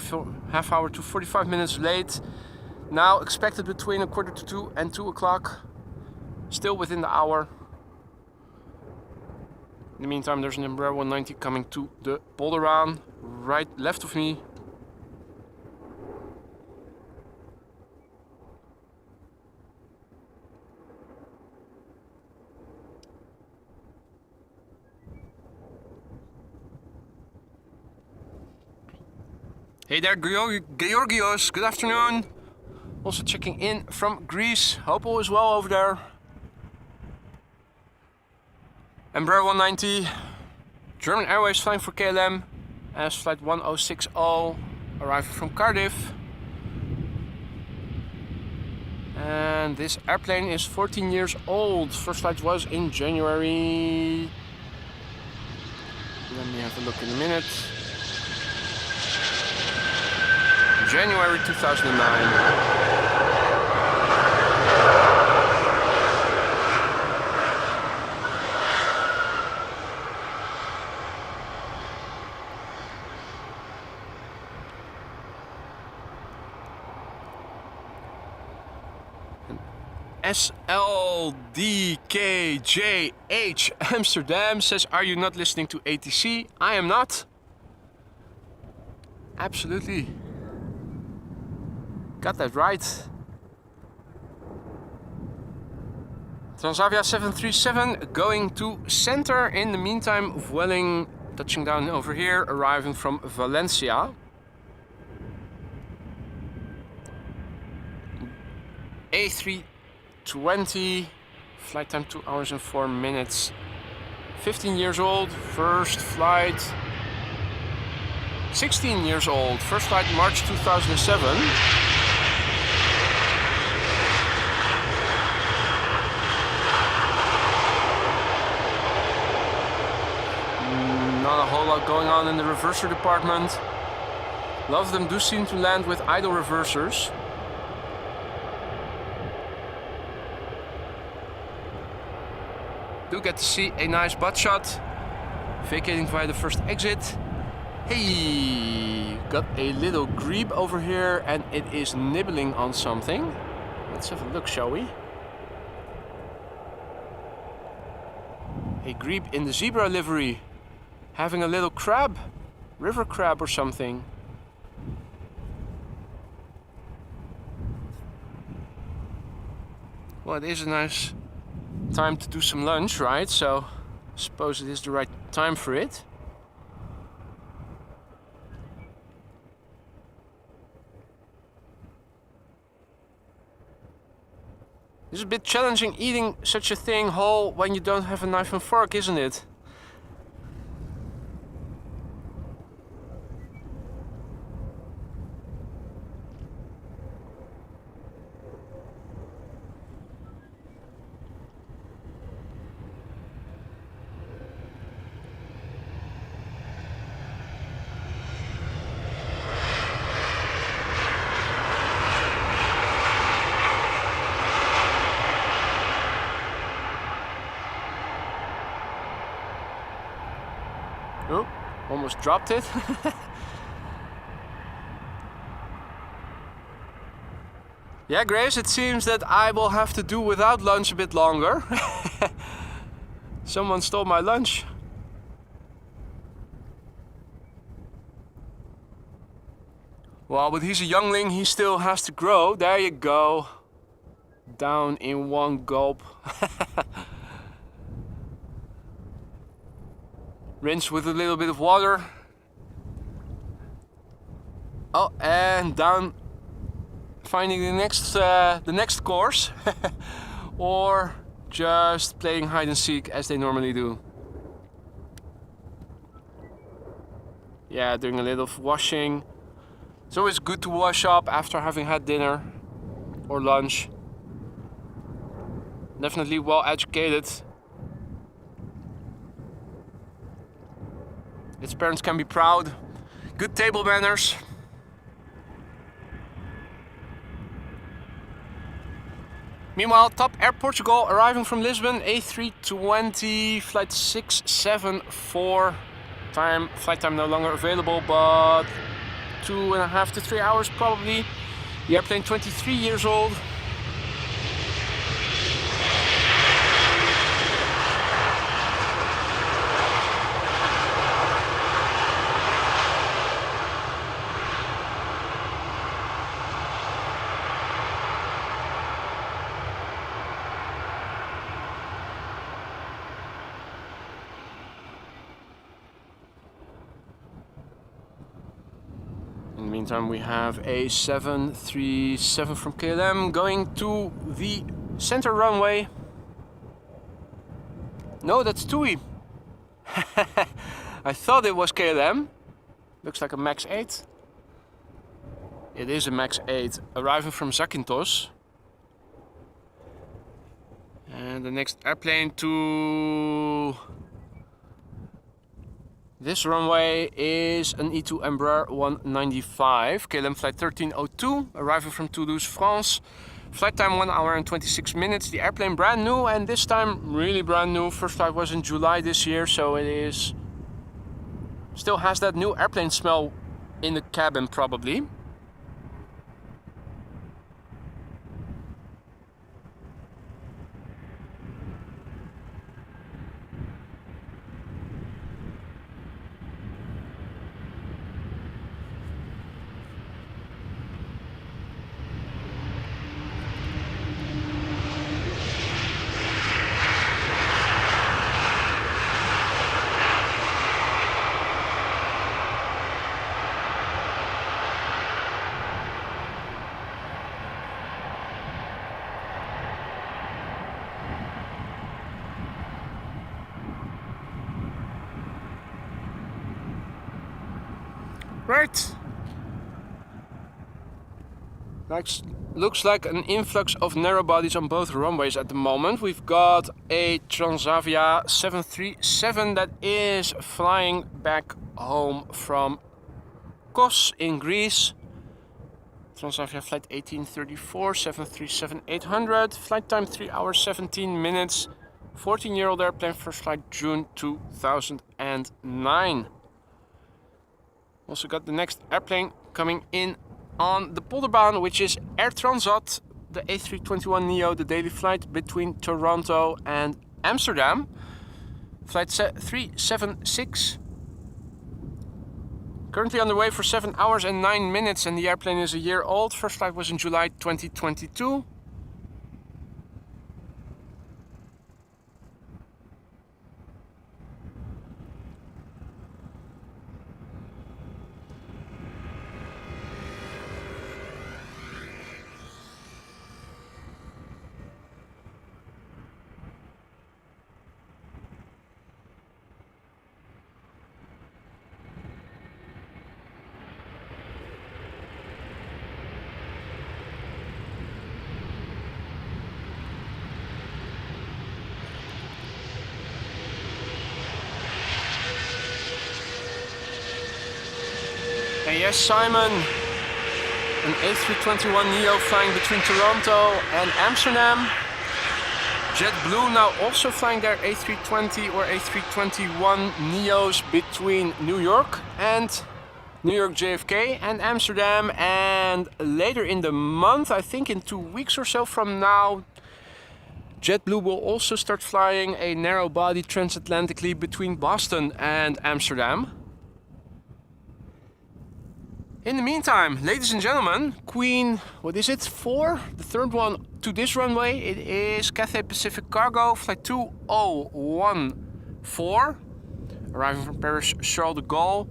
half hour to 45 minutes late. Now expected between 1:45 and 2 o'clock, still within the hour. In the meantime, there's an Embraer 190 coming to the Polderbaan, left of me. Hey there, Georgios, good afternoon. Also checking in from Greece. Hope all is well over there. Embraer 190, German Airways flying for KLM as flight 1060, arriving from Cardiff. And this airplane is 14 years old. First flight was in January. Let me have a look in a minute. January 2009. SLDKJH Amsterdam says, are you not listening to ATC? I am not. Absolutely. Got that right. Transavia 737 going to center. In the meantime, Vueling touching down over here, arriving from Valencia. A320, flight time 2 hours and 4 minutes. 15 years old, first flight. 16 years old, first flight March 2007. Not a whole lot going on in the reverser department. A lot of them do seem to land with idle reversers. Do get to see a nice butt shot, vacating via the first exit. Hey, got a little grebe over here and it is nibbling on something. Let's have a look, shall we? A grebe in the zebra livery, having a little crab, river crab or something. Well, it is a nice time to do some lunch, right? So I suppose it is the right time for it. It's a bit challenging eating such a thing whole when you don't have a knife and fork, isn't it? Oh, almost dropped it. Yeah, Grace, it seems that I will have to do without lunch a bit longer. Someone stole my lunch. Well, but he's a youngling, he still has to grow. There you go. Down in one gulp. Rinse with a little bit of water. Oh, and down, finding the next course, or just playing hide and seek as they normally do. Yeah, doing a little washing. It's always good to wash up after having had dinner or lunch. Definitely well educated. Its parents can be proud. Good table manners. Meanwhile, Top Air Portugal arriving from Lisbon, A320, flight 674. Flight time no longer available, but 2.5 to 3 hours probably. The airplane 23 years old. In the meantime, we have a 737 from KLM going to the center runway. No, that's TUI. I thought it was KLM. Looks like a MAX 8. It is a MAX 8 arriving from Zakynthos. And the next airplane to this runway is an E2 Embraer 195, KLM flight 1302, arriving from Toulouse, France. Flight time 1 hour and 26 minutes. The airplane brand new, and this time really brand new. First flight was in July this year, so it is still has that new airplane smell in the cabin probably. Right. Looks like an influx of narrow bodies on both runways at the moment. We've got a Transavia 737 that is flying back home from Kos in Greece. Transavia flight 1834, 737-800, flight time 3 hours 17 minutes, 14-year-old airplane, first flight June 2009. Also got the next airplane coming in on the Polderbaan, which is Air Transat, the A321neo, the daily flight between Toronto and Amsterdam. Flight 376. Currently on the way for 7 hours and 9 minutes, and the airplane is a year old. First flight was in July 2022. And yes, Simon, an A321neo flying between Toronto and Amsterdam. JetBlue now also flying their A320 or A321 neos between New York JFK and Amsterdam, and later in the month, I think in 2 weeks or so from now, JetBlue will also start flying a narrow body transatlantically between Boston and Amsterdam. In the meantime, ladies and gentlemen, Queen, what is it, 4? The third one to this runway, it is Cathay Pacific Cargo, flight 2014, arriving from Paris Charles de Gaulle,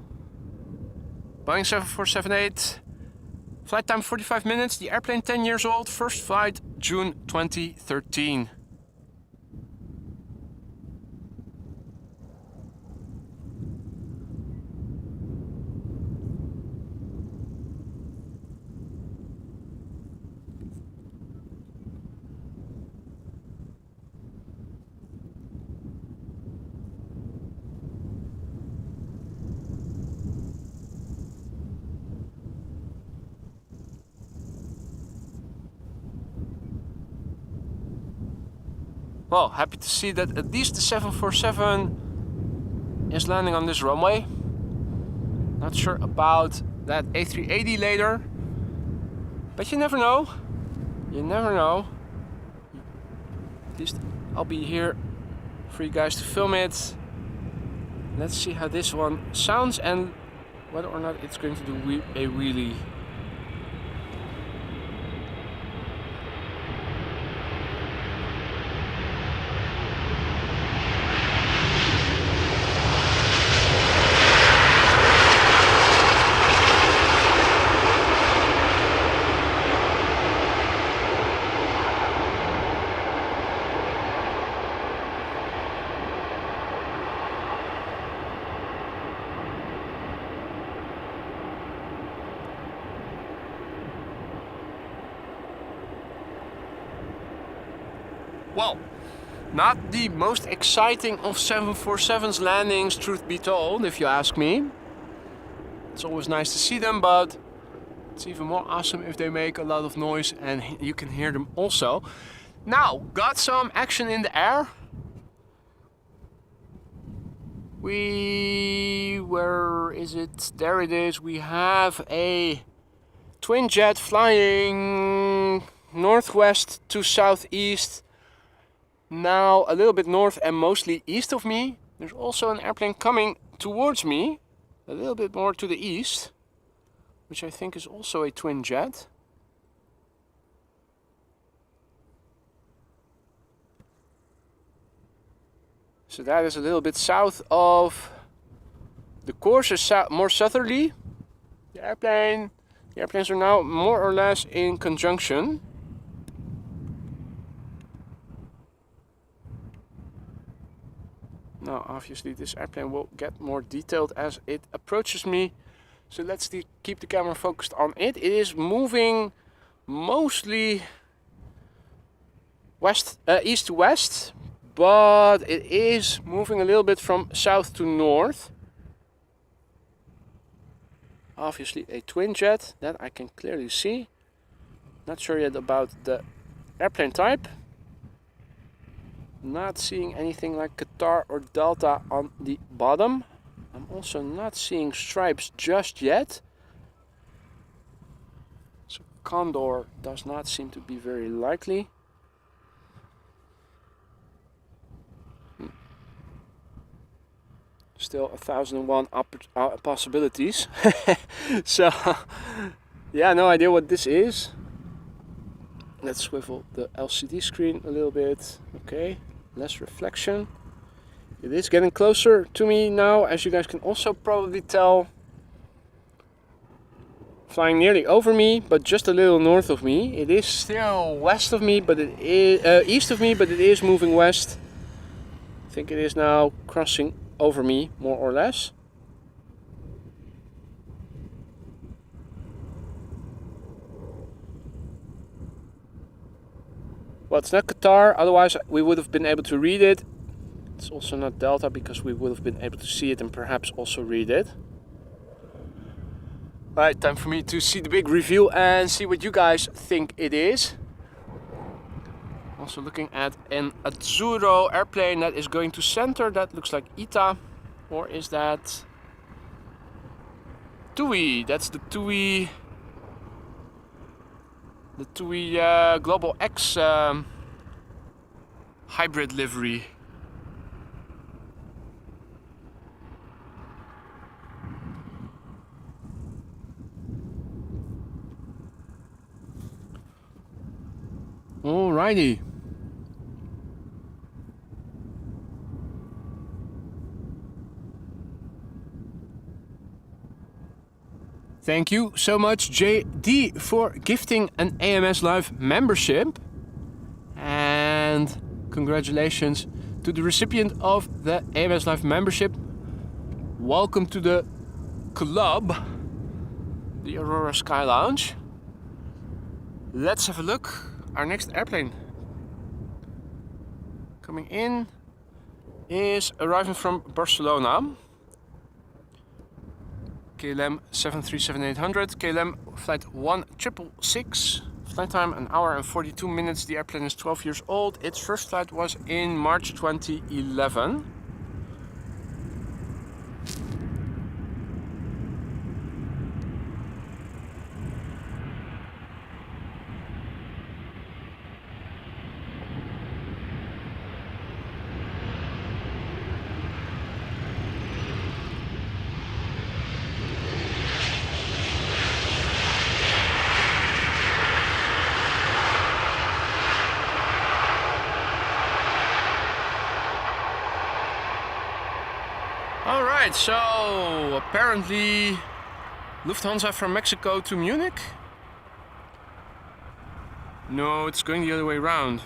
Boeing 747-8, flight time 45 minutes, the airplane 10 years old, first flight June 2013. Well, happy to see that at least the 747 is landing on this runway. Not sure about that A380 later, but you never know. You never know. At least I'll be here for you guys to film it. Let's see how this one sounds and whether or not it's going to do a wheelie. Well, not the most exciting of 747's landings, truth be told, if you ask me. It's always nice to see them, but it's even more awesome if they make a lot of noise and you can hear them also. Now, got some action in the air. Where is it? There it is. We have a twin jet flying northwest to southeast. Now a little bit north and mostly east of me. There's also an airplane coming towards me, a little bit more to the east, which I think is also a twin jet. So that is a little bit south of the course, is more southerly. The airplanes are now more or less in conjunction. Now obviously this airplane will get more detailed as it approaches me. So let's keep the camera focused on it. It is moving mostly east to west, but it is moving a little bit from south to north. Obviously a twin jet, that I can clearly see. Not sure yet about the airplane type. Not seeing anything like Qatar or Delta on the bottom. I'm also not seeing stripes just yet. So Condor does not seem to be very likely. Still 1001 possibilities. So yeah, no idea what this is. Let's swivel the LCD screen a little bit. Okay, less reflection. It is getting closer to me now, as you guys can also probably tell. Flying nearly over me, but just a little north of me. It is still west of me, but it is east of me, but it is moving west. I think it is now crossing over me, more or less. Well, it's not Qatar, otherwise we would have been able to read it. It's also not Delta, because we would have been able to see it and perhaps also read it. Right, time for me to see the big reveal and see what you guys think it is. Also looking at an Azzurro airplane that is going to center. That looks like ITA. Or is that TUI? That's the TUI. The TUI Global X hybrid livery. Alrighty. Thank you so much, JD, for gifting an AMS Live membership. And congratulations to the recipient of the AMS Live membership. Welcome to the club, the Aurora Sky Lounge. Let's have a look. Our next airplane coming in is arriving from Barcelona. KLM 737-800, KLM flight 1666, flight time 1 hour and 42 minutes. The airplane is 12 years old. Its first flight was in March 2011. Alright, so apparently Lufthansa from Mexico to Munich? No, it's going the other way around.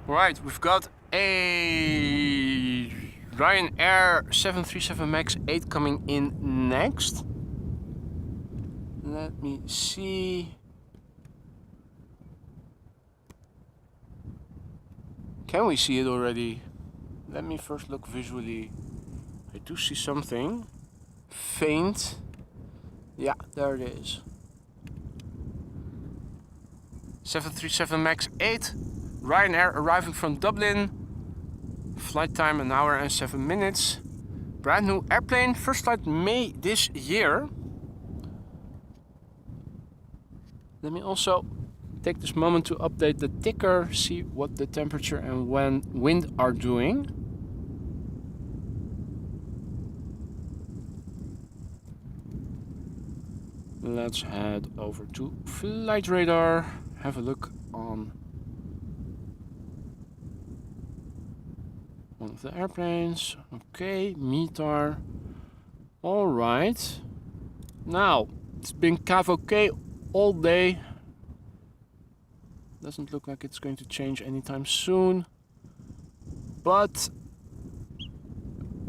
Alright, we've got a Ryanair 737 MAX 8 coming in next. Let me see. Can we see it already? Let me first look visually. I do see something faint. Yeah, there it is. 737 MAX 8, Ryanair arriving from Dublin. Flight time 1 hour and 7 minutes. Brand new airplane, first flight May this year. Let me also take this moment to update the ticker, see what the temperature and wind are doing. Let's head over to Flight Radar, have a look on one of the airplanes. Okay, METAR. Alright. Now, it's been KVK all day. Doesn't look like it's going to change anytime soon. But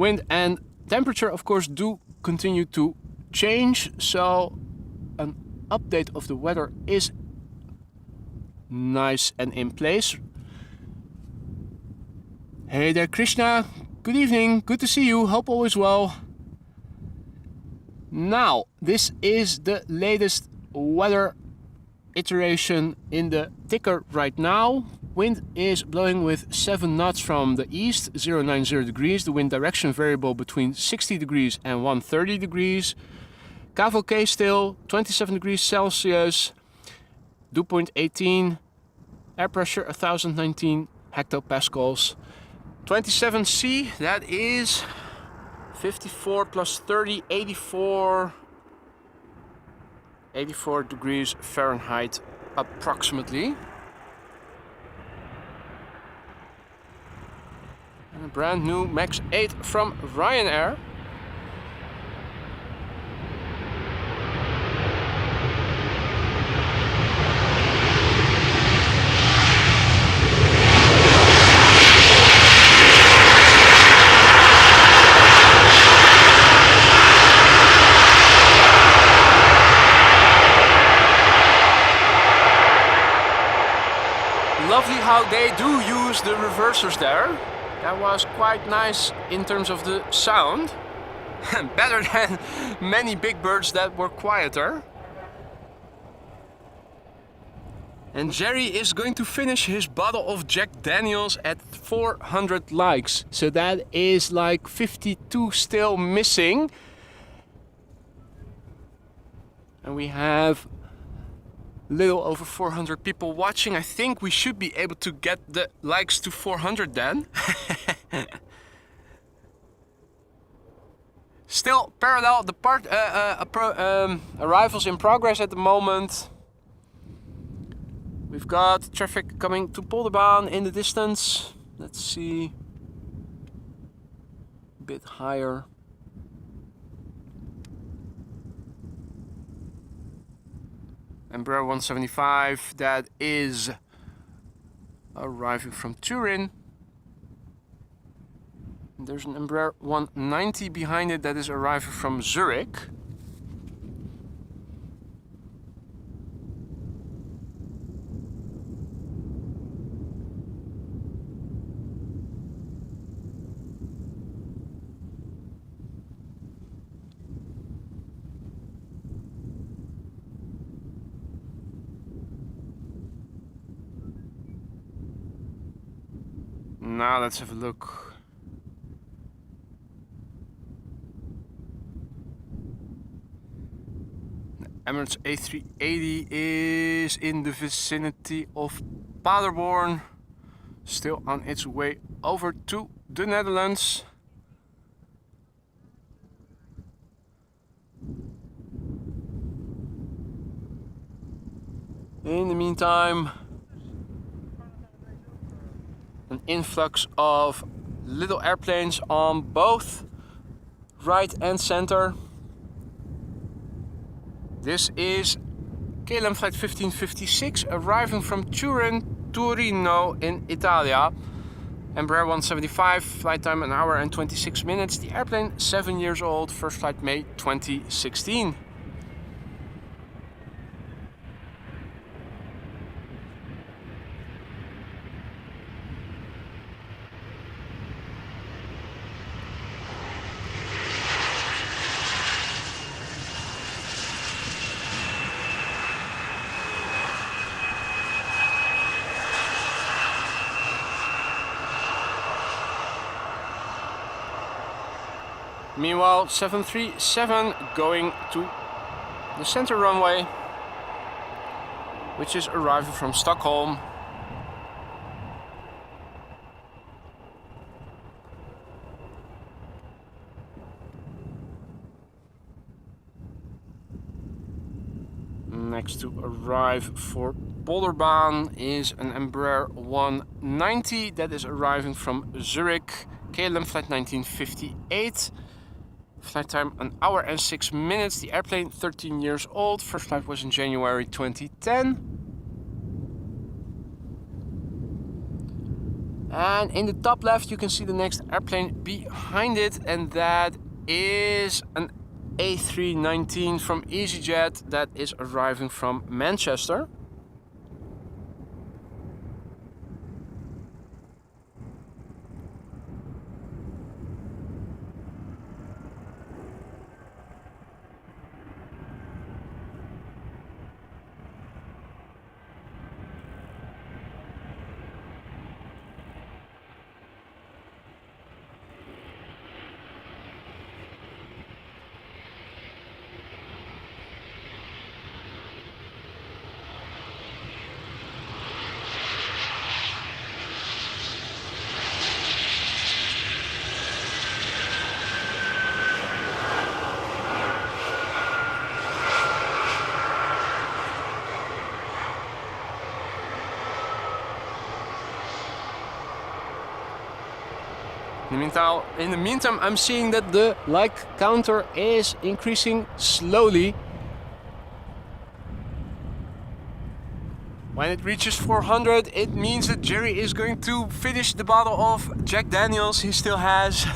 Wind and temperature, of course, do continue to change, so an update of the weather is nice and in place. Hey there, Krishna. Good evening. Good to see you. Hope all is well. Now, this is the latest weather iteration in the ticker right now. Wind is blowing with 7 knots from the east, 090 degrees. The wind direction variable between 60 degrees and 130 degrees. KVK still 27 degrees Celsius. Dew point 18. Air pressure 1019 hectopascals. 27C, that is 54 plus 30, 84 degrees Fahrenheit approximately. And a brand new MAX 8 from Ryanair. Lovely how they do use the reversers there. That was quite nice in terms of the sound. Better than many big birds that were quieter. And Jerry is going to finish his bottle of Jack Daniels at 400 likes. So that is like 52 still missing. And we have little over 400 people watching. I think we should be able to get the likes to 400 then. Still parallel depart arrivals in progress at the moment. We've got traffic coming to Polderbaan in the distance. Let's see. A bit higher. Embraer 175, that is arriving from Turin. There's an Embraer 190 behind it that is arriving from Zurich. Now let's have a look. The Emirates A380 is in the vicinity of Paderborn, still on its way over to the Netherlands. In the meantime, an influx of little airplanes on both right and center. This is KLM flight 1556 arriving from Turin, Torino in Italia. Embraer 175, flight time 1 hour and 26 minutes. The airplane 7 years old, first flight May 2016. Meanwhile, 737 going to the center runway, which is arriving from Stockholm. Next to arrive for Polderbaan is an Embraer 190 that is arriving from Zurich, KLM flight 1958. Flight time 1 hour and 6 minutes. The airplane 13 years old. First flight was in January 2010. And in the top left you can see the next airplane behind it, and that is an A319 from EasyJet that is arriving from Manchester. In the meantime, I'm seeing that the like counter is increasing slowly. When it reaches 400, it means that Jerry is going to finish the bottle of Jack Daniels he still has.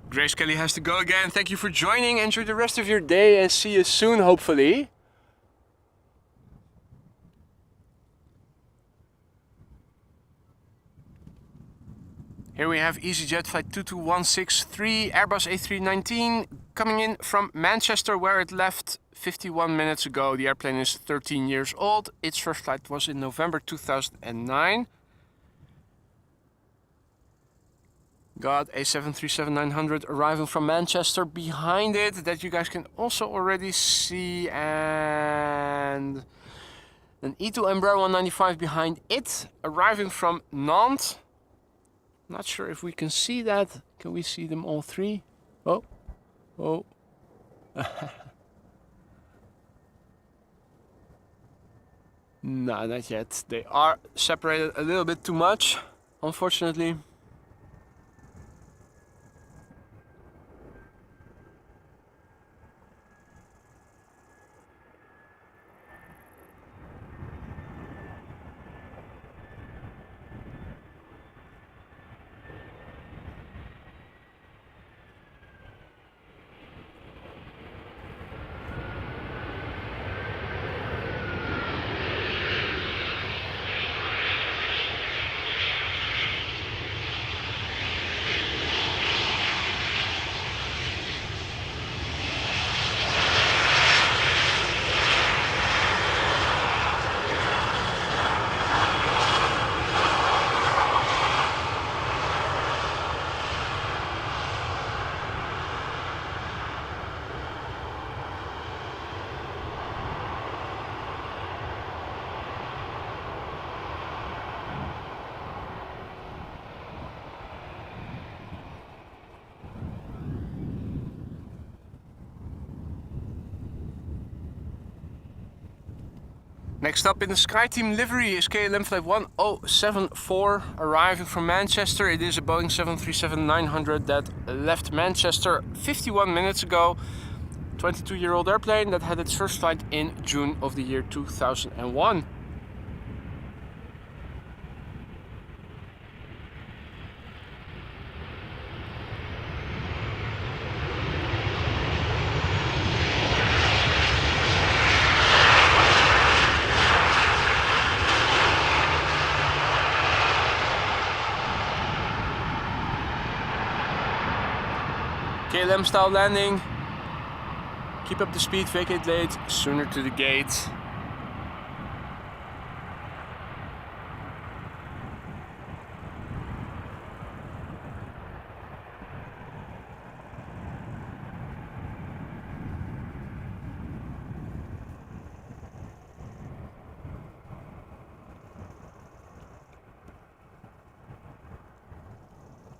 Grace Kelly has to go again. Thank you for joining. Enjoy the rest of your day and see you soon, hopefully. Here we have EasyJet flight 22163, Airbus A319 coming in from Manchester, where it left 51 minutes ago. The airplane is 13 years old. Its first flight was in November 2009. Got a 737-900 arriving from Manchester behind it that you guys can also already see, and an E2 Embraer 195 behind it arriving from Nantes. Not sure if we can see that. Can we see them all three? Oh, oh. No, not yet. They are separated a little bit too much, unfortunately. Next up in the SkyTeam livery is KLM flight 1074 arriving from Manchester. It is a Boeing 737-900 that left Manchester 51 minutes ago. 22-year-old airplane that had its first flight in June of the year 2001. KLM style landing. Keep up the speed, vacate late, sooner to the gate.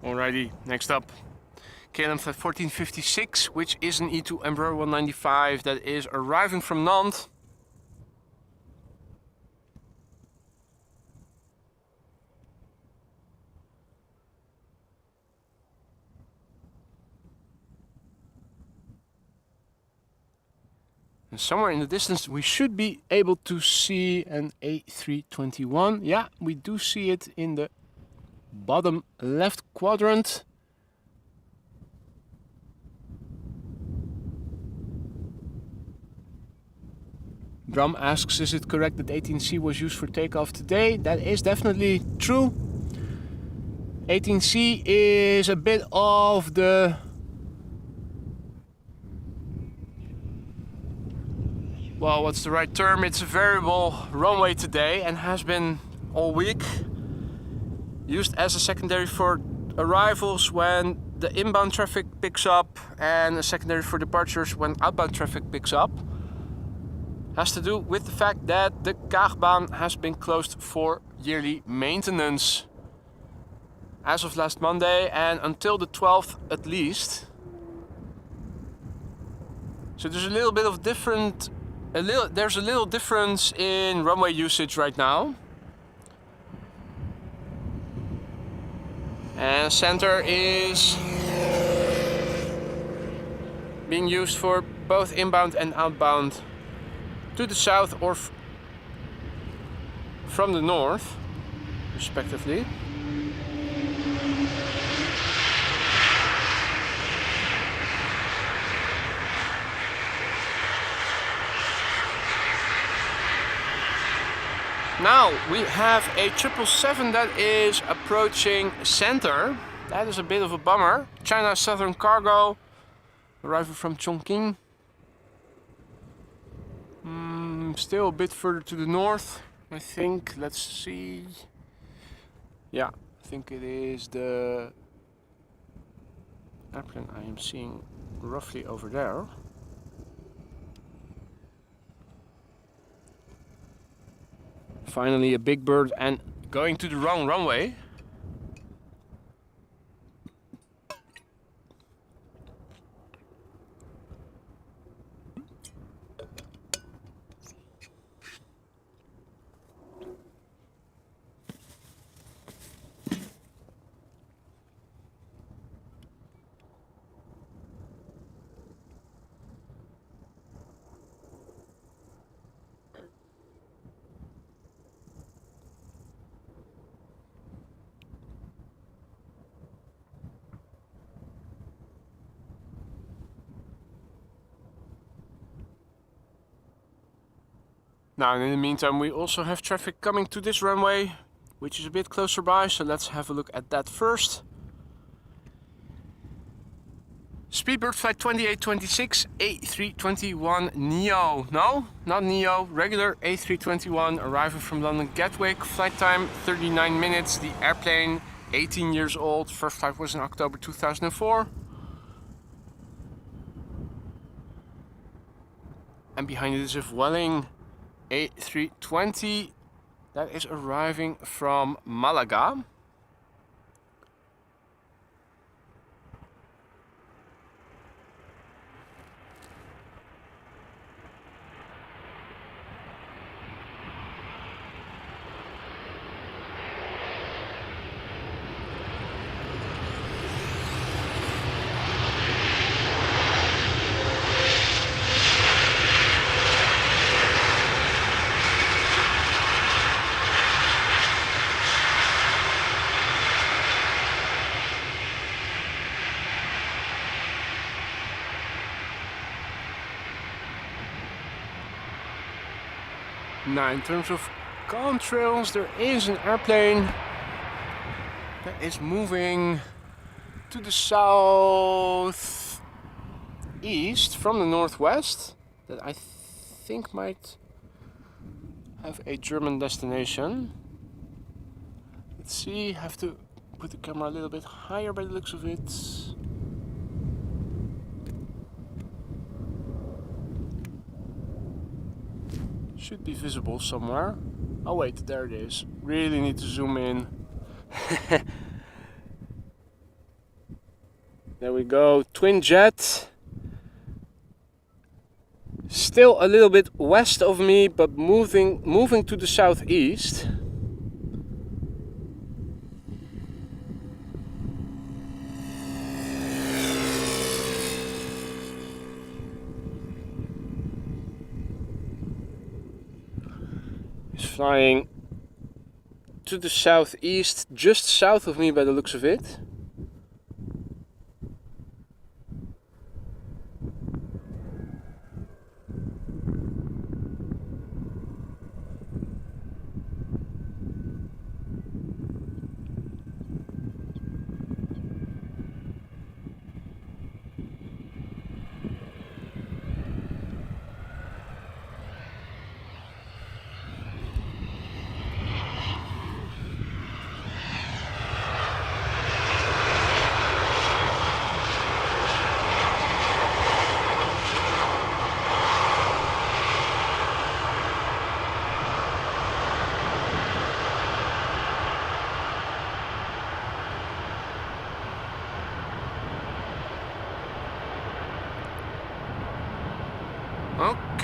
Alrighty, next up. KLM flight 1456, which is an E2 Embraer 195 that is arriving from Nantes. And somewhere in the distance we should be able to see an A321. Yeah, we do see it in the bottom left quadrant. Bram asks, is it correct that 18C was used for takeoff today? That is definitely true. 18C is a bit of the... well, what's the right term? It's a variable runway today and has been all week. Used as a secondary for arrivals when the inbound traffic picks up and a secondary for departures when outbound traffic picks up. Has to do with the fact that the Cargolux has been closed for yearly maintenance as of last Monday and until the 12th at least. So there's a little bit of different, there's a little difference in runway usage right now. And center is being used for both inbound and outbound to the south or from the north, respectively. Now we have a 777 that is approaching center. That is a bit of a bummer. China Southern Cargo, arriving from Chongqing. Still a bit further to the north, I think. Let's see. Yeah, I think it is the airplane I am seeing roughly over there. Finally a big bird and going to the wrong runway. Now, in the meantime, we also have traffic coming to this runway, which is a bit closer by, so let's have a look at that first. Speedbird flight 2826 A321 Neo. No, not Neo, regular A321 arriving from London Gatwick. Flight time 39 minutes. The airplane 18 years old. First flight was in October 2004. And behind it is a Vueling A320 that is arriving from Malaga. Now, in terms of contrails, there is an airplane that is moving to the southeast from the northwest that I think might have a German destination. Let's see, have to put the camera a little bit higher by the looks of it. Should be visible somewhere. Oh wait, there it is. Really need to zoom in. There we go. Twin jet. Still a little bit west of me, but moving to the southeast. flying to the southeast, just south of me by the looks of it.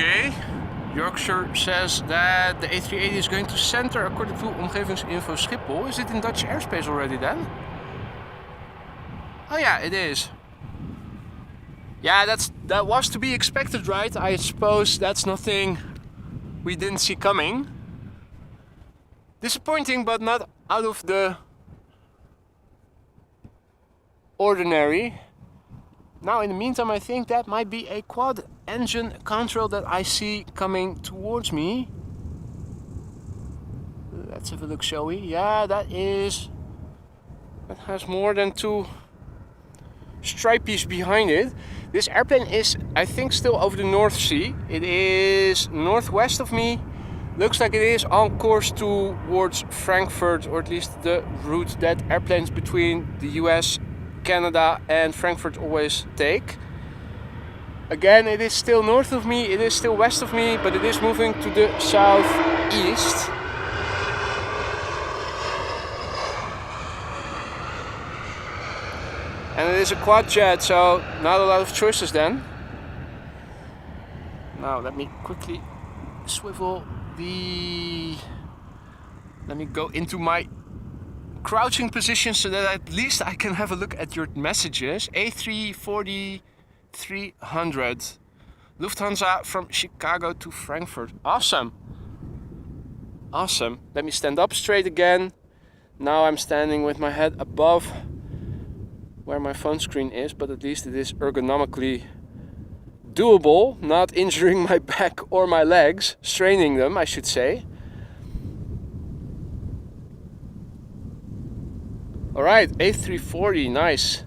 Okay, Yorkshire says that the A380 is going to center according to omgevingsinfo Schiphol. Is it in Dutch airspace already then? Oh yeah, it is. Yeah, that was to be expected, right? I suppose that's nothing we didn't see coming. Disappointing, but not out of the ordinary. Now, in the meantime, I think that might be a quad engine contrail that I see coming towards me. Let's have a look, shall we? Yeah, that has more than 2 stripies behind it. This airplane is, I think, still over the North Sea. It is northwest of me. Looks like it is on course towards Frankfurt, or at least the route that airplanes between the US, Canada and Frankfurt always take. Again, it is still north of me, it is still west of me, but it is moving to the southeast. And it is a quad jet, so not a lot of choices then. Now let me quickly swivel let me go into my crouching position so that at least I can have a look at your messages. A340 300 Lufthansa from Chicago to Frankfurt. Awesome. Awesome. Let me stand up straight again. Now I'm standing with my head above where my phone screen is, but at least it is ergonomically doable, not injuring my back or my legs, straining them, I should say. Alright, A340, nice.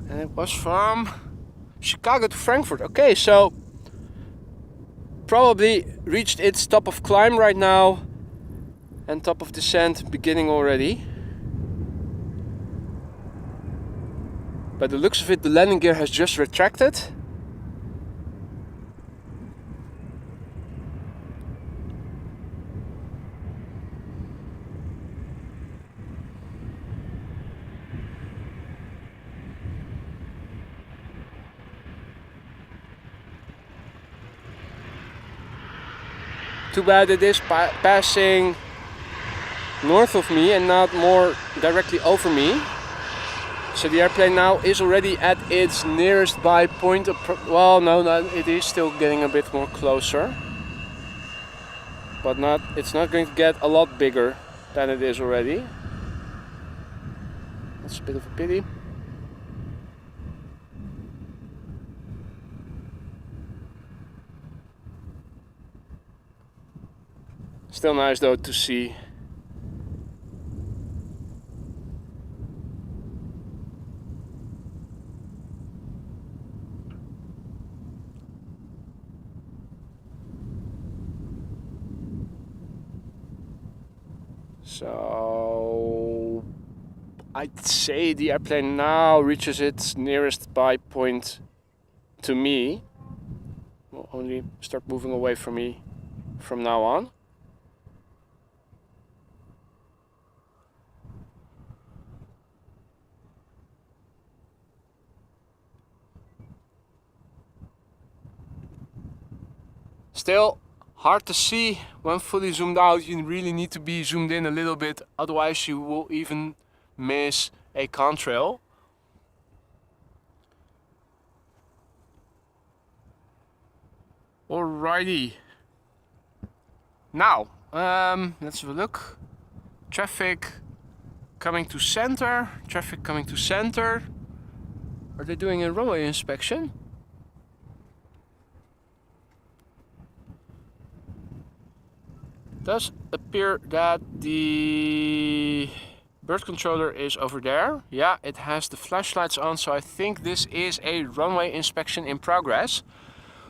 And it was from Chicago to Frankfurt. Okay, so probably reached its top of climb right now and top of descent beginning already. By the looks of it, the landing gear has just retracted. Too bad it is passing north of me and not more directly over me. So the airplane now is already at its nearest by point of... Well, no, it is still getting a bit more closer. But it's not going to get a lot bigger than it is already. That's a bit of a pity. Still nice though to see. So I'd say the airplane now reaches its nearest buy point to me. Will only start moving away from me from now on. Still hard to see when fully zoomed out. You really need to be zoomed in a little bit, otherwise you will even miss a contrail. Alrighty, Now, let's have a look. Traffic coming to center. Traffic coming to center. Are they doing a runway inspection? Does appear that the bird controller is over there. Yeah, it has the flashlights on, so I think this is a runway inspection in progress,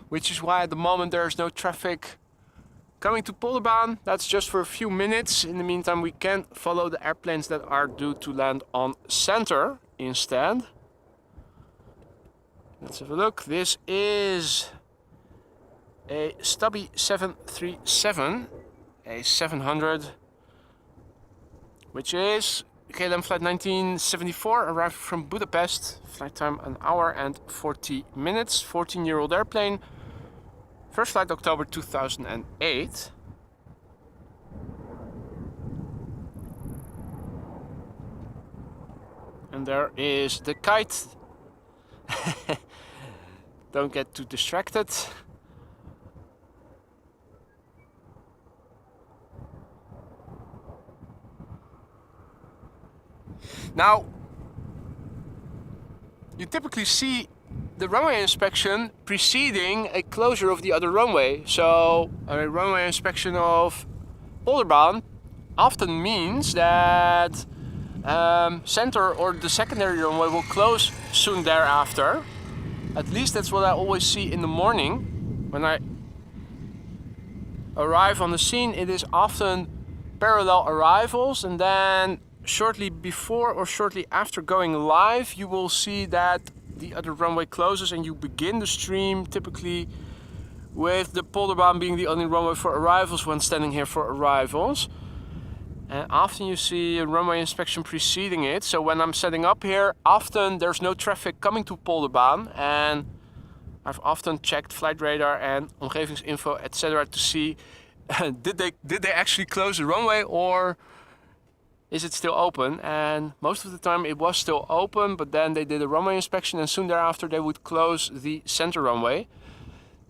which is why at the moment there is no traffic coming to Polderbaan. That's just for a few minutes. In the meantime, we can follow the airplanes that are due to land on center instead. Let's have a look. This is a stubby 737, a 700, which is KLM flight 1974, arrived from Budapest. Flight time 1 hour and 40 minutes. 14-year-old airplane. First flight October 2008. And there is the kite. Don't get too distracted. Now, you typically see the runway inspection preceding a closure of the other runway. So a runway inspection of Polderbaan often means that center or the secondary runway will close soon thereafter. At least that's what I always see in the morning. When I arrive on the scene, it is often parallel arrivals, and then shortly before or shortly after going live, you will see that the other runway closes and you begin the stream, typically with the Polderbaan being the only runway for arrivals when standing here for arrivals. And often you see a runway inspection preceding it. So when I'm setting up here, often there's no traffic coming to Polderbaan, and I've often checked flight radar and omgevingsinfo, etc. to see did they actually close the runway or is it still open? And most of the time it was still open, but then they did a runway inspection and soon thereafter they would close the center runway.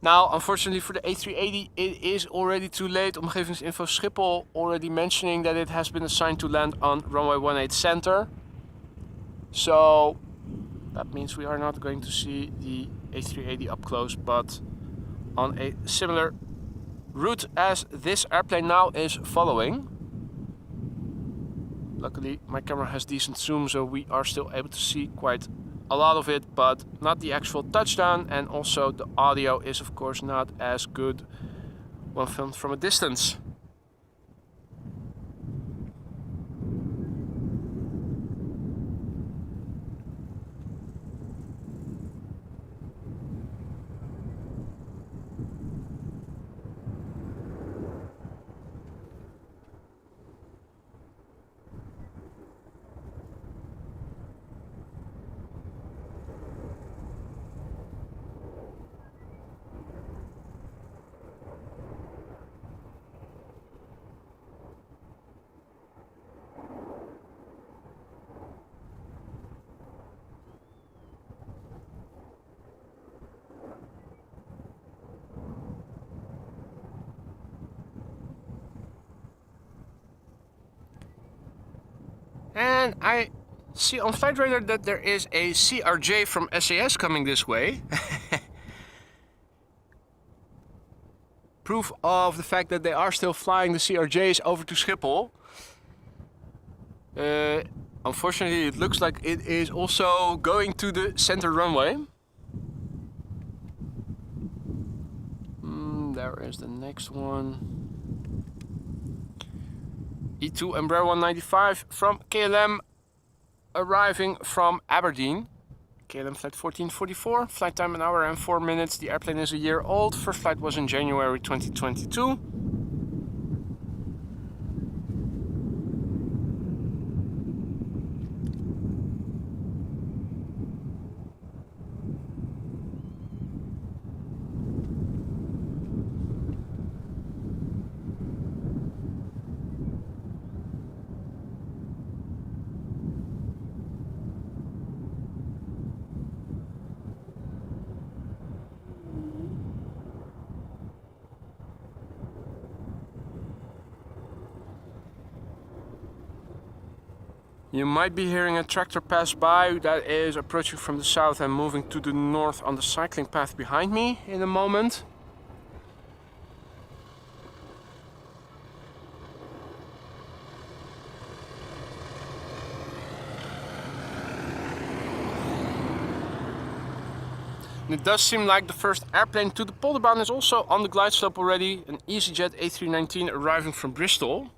Now, unfortunately for the A380, it is already too late. Omgevingsinfo Schiphol already mentioning that it has been assigned to land on runway 18 center. So that means we are not going to see the A380 up close, but on a similar route as this airplane now is following. Luckily, my camera has decent zoom, so we are still able to see quite a lot of it, but not the actual touchdown, and also the audio is of course not as good when filmed from a distance. And I see on flight radar that there is a CRJ from SAS coming this way. Proof of the fact that they are still flying the CRJs over to Schiphol. Unfortunately, it looks like it is also going to the center runway. There is the next one. E2 Embraer 195 from KLM arriving from Aberdeen. KLM flight 1444, flight time 1 hour and 4 minutes. The airplane is a year old. First flight was in January 2022. You might be hearing a tractor pass by that is approaching from the south and moving to the north on the cycling path behind me in a moment. And it does seem like the first airplane to the Polderbaan is also on the glide slope already, an EasyJet A319 arriving from Bristol.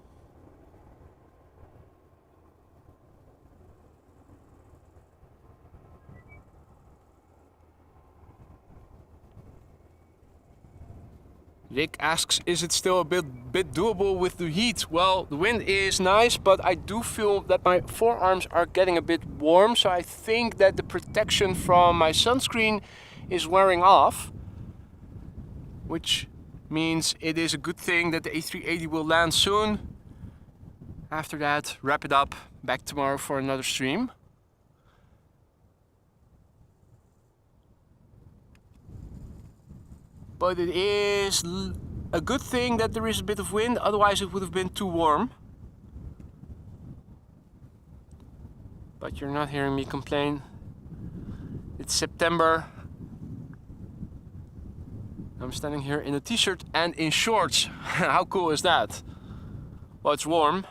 Rick asks, is it still a bit doable with the heat? Well, the wind is nice, but I do feel that my forearms are getting a bit warm, so I think that the protection from my sunscreen is wearing off, which means it is a good thing that the A380 will land soon. After that, wrap it up, back tomorrow for another stream. But it is a good thing that there is a bit of wind, otherwise it would have been too warm. But you're not hearing me complain. It's September. I'm standing here in a t-shirt and in shorts. How cool is that? Well, it's warm.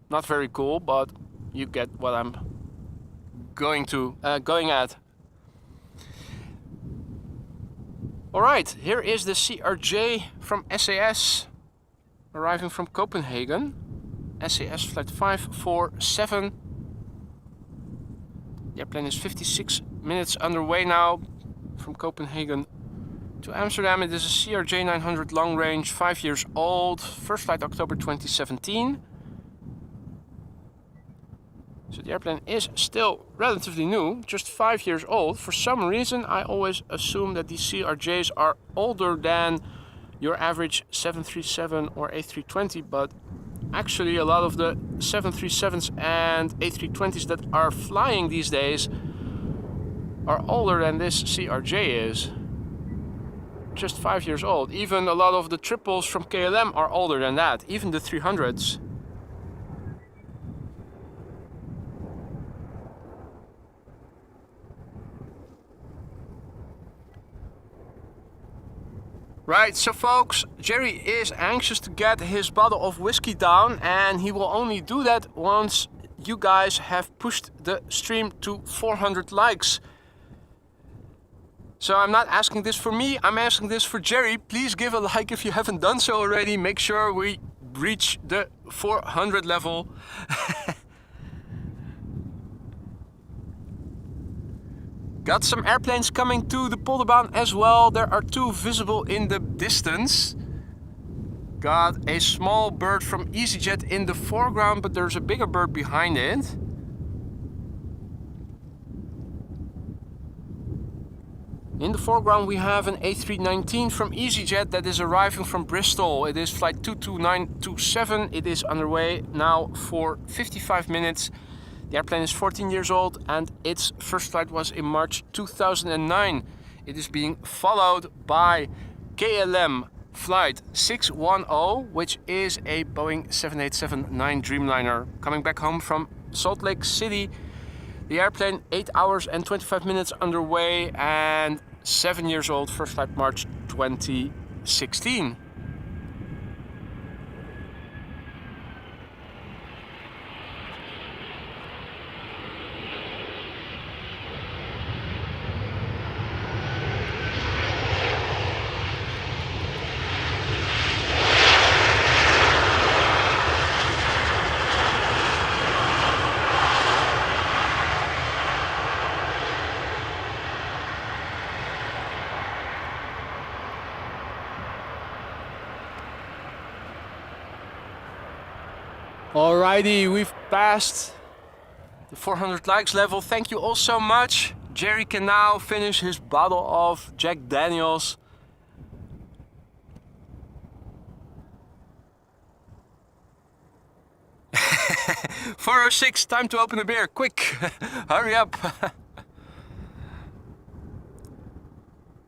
Not very cool, but you get what I'm going at. Alright, here is the CRJ from SAS, arriving from Copenhagen. SAS flight 547. The airplane is 56 minutes underway now from Copenhagen to Amsterdam. It is a CRJ 900 long range, 5 years old. First flight October 2017. So the airplane is still relatively new, just 5 years old. For some reason I always assume that these CRJs are older than your average 737 or A320, but actually a lot of the 737s and A320s that are flying these days are older than this CRJ is. Just 5 years old. Even a lot of the triples from KLM are older than that, even the 300s. Right, so folks, Jerry is anxious to get his bottle of whiskey down, and he will only do that once you guys have pushed the stream to 400 likes. So I'm not asking this for me, I'm asking this for Jerry. Please give a like if you haven't done so already. Make sure we reach the 400 level. Got some airplanes coming to the Polderbaan as well. There are two visible in the distance. Got a small bird from EasyJet in the foreground, but there's a bigger bird behind it. In the foreground we have an A319 from EasyJet that is arriving from Bristol. It is flight 22927. It is underway now for 55 minutes. The airplane is 14 years old and its first flight was in March 2009. It is being followed by KLM flight 610, which is a Boeing 787-9 Dreamliner coming back home from Salt Lake City. The airplane 8 hours and 25 minutes underway and 7 years old, first flight March 2016. Alrighty, we've passed the 400 likes level. Thank you all so much. Jerry can now finish his bottle of Jack Daniels. "406, time to open a beer, quick, hurry up."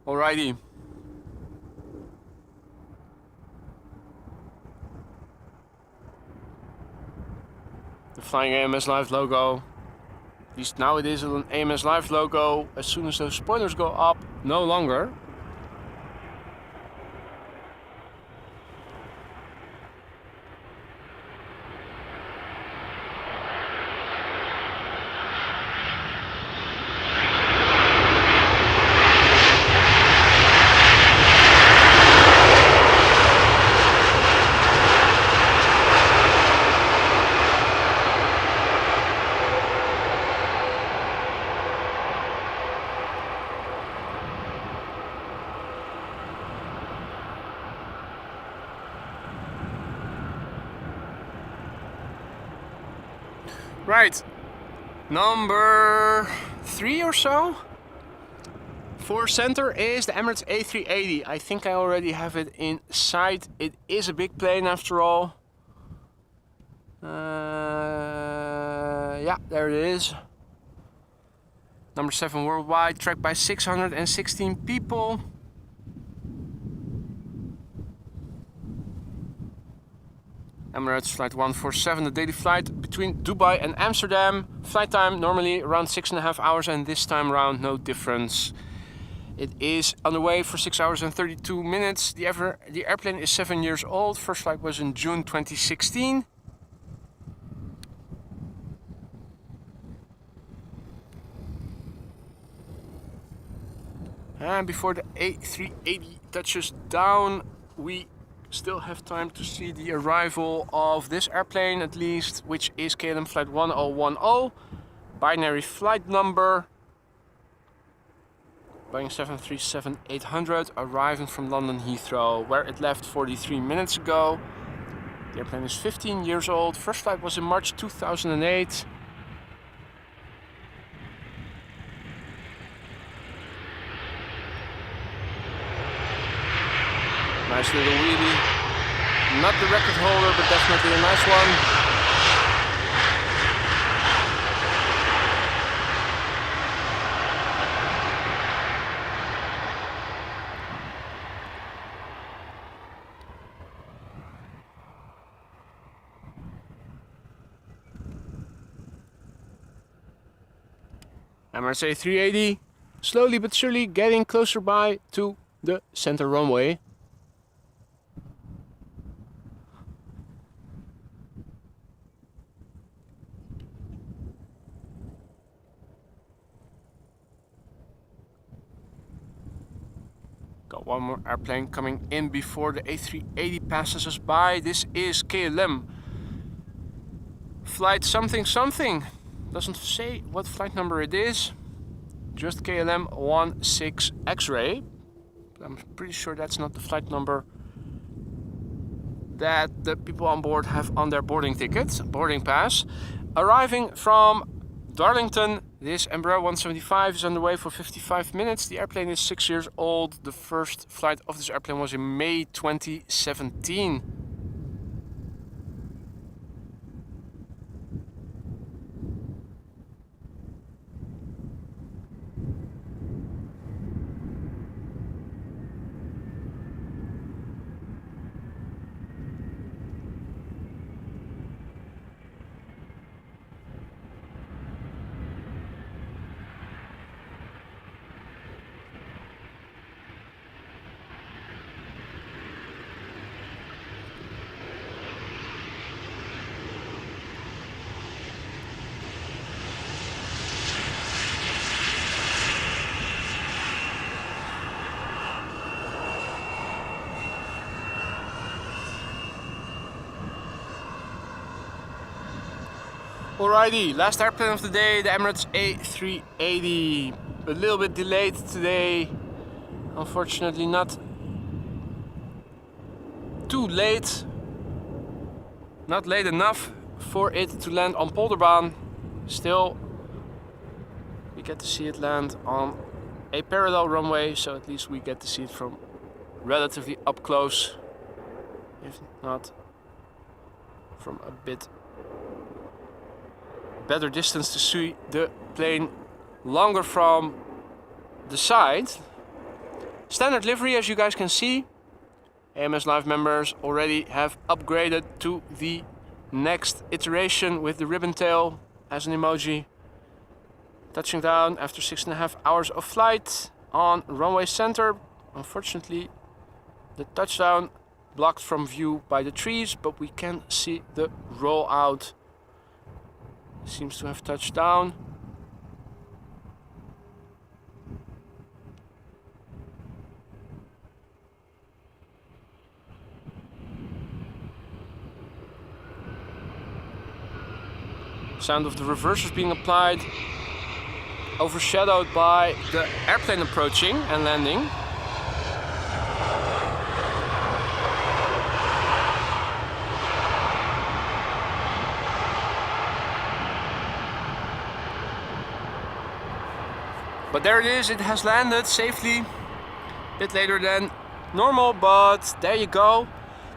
Alrighty. The flying AMS Live logo. At least now it is an AMS Live logo. As soon as those spoilers go up, no longer. Right, number 3 or so. For center is the Emirates A380. I think I already have it in sight. It is a big plane after all. Yeah, there it is. Number 7 worldwide, tracked by 616 people. Emirates flight 147, the daily flight between Dubai and Amsterdam. Flight time normally around 6.5 hours, and this time around no difference. It is underway for 6 hours and 32 minutes. The airplane is 7 years old. First flight was in June 2016. And before the A380 touches down, we still have time to see the arrival of this airplane, at least, which is KLM flight 1010, binary flight number, Boeing 737-800, arriving from London Heathrow, where it left 43 minutes ago. The airplane is 15 years old. First flight was in March 2008. Nice little wheelie. Not the record holder, but definitely a nice one. Emirates A380, slowly but surely getting closer by to the center runway. Got one more airplane coming in before the A380 passes us by. This is KLM flight something something. Doesn't say what flight number it is. Just KLM 16 X-ray. I'm pretty sure that's not the flight number that the people on board have on their boarding ticket, boarding pass. Arriving from Darlington, this Embraer 175 is underway for 55 minutes. The airplane is 6 years old. The first flight of this airplane was in May 2017. Alrighty, last airplane of the day, the Emirates A380. A little bit delayed today. Unfortunately not too late. Not late enough for it to land on Polderbaan. Still, we get to see it land on a parallel runway, so at least we get to see it from relatively up close. If not from a bit better distance to see the plane longer from the side. Standard livery, as you guys can see. AMS Live members already have upgraded to the next iteration with the ribbon tail as an emoji. Touching down after 6.5 hours of flight on runway center. Unfortunately, the touchdown blocked from view by the trees, but we can see the rollout. Seems to have touched down. Sound of the reversers being applied, overshadowed by the airplane approaching and landing. But there it is, it has landed safely. A bit later than normal, but there you go.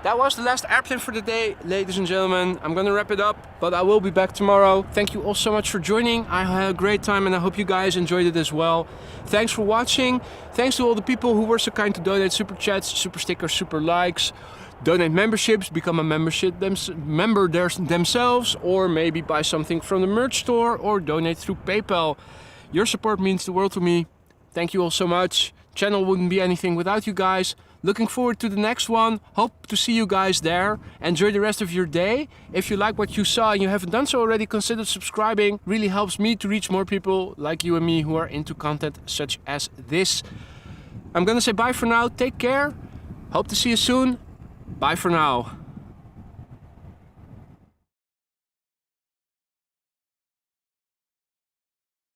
That was the last airplane for the day, ladies and gentlemen. I'm gonna wrap it up, but I will be back tomorrow. Thank you all so much for joining. I had a great time and I hope you guys enjoyed it as well. Thanks for watching. Thanks to all the people who were so kind to donate super chats, super stickers, super likes, donate memberships, become a member themselves, or maybe buy something from the merch store or donate through PayPal. Your support means the world to me. Thank you all so much. Channel wouldn't be anything without you guys. Looking forward to the next one. Hope to see you guys there. Enjoy the rest of your day. If you like what you saw and you haven't done so already, consider subscribing. Really helps me to reach more people like you and me who are into content such as this. I'm gonna say bye for now. Take care. Hope to see you soon. Bye for now.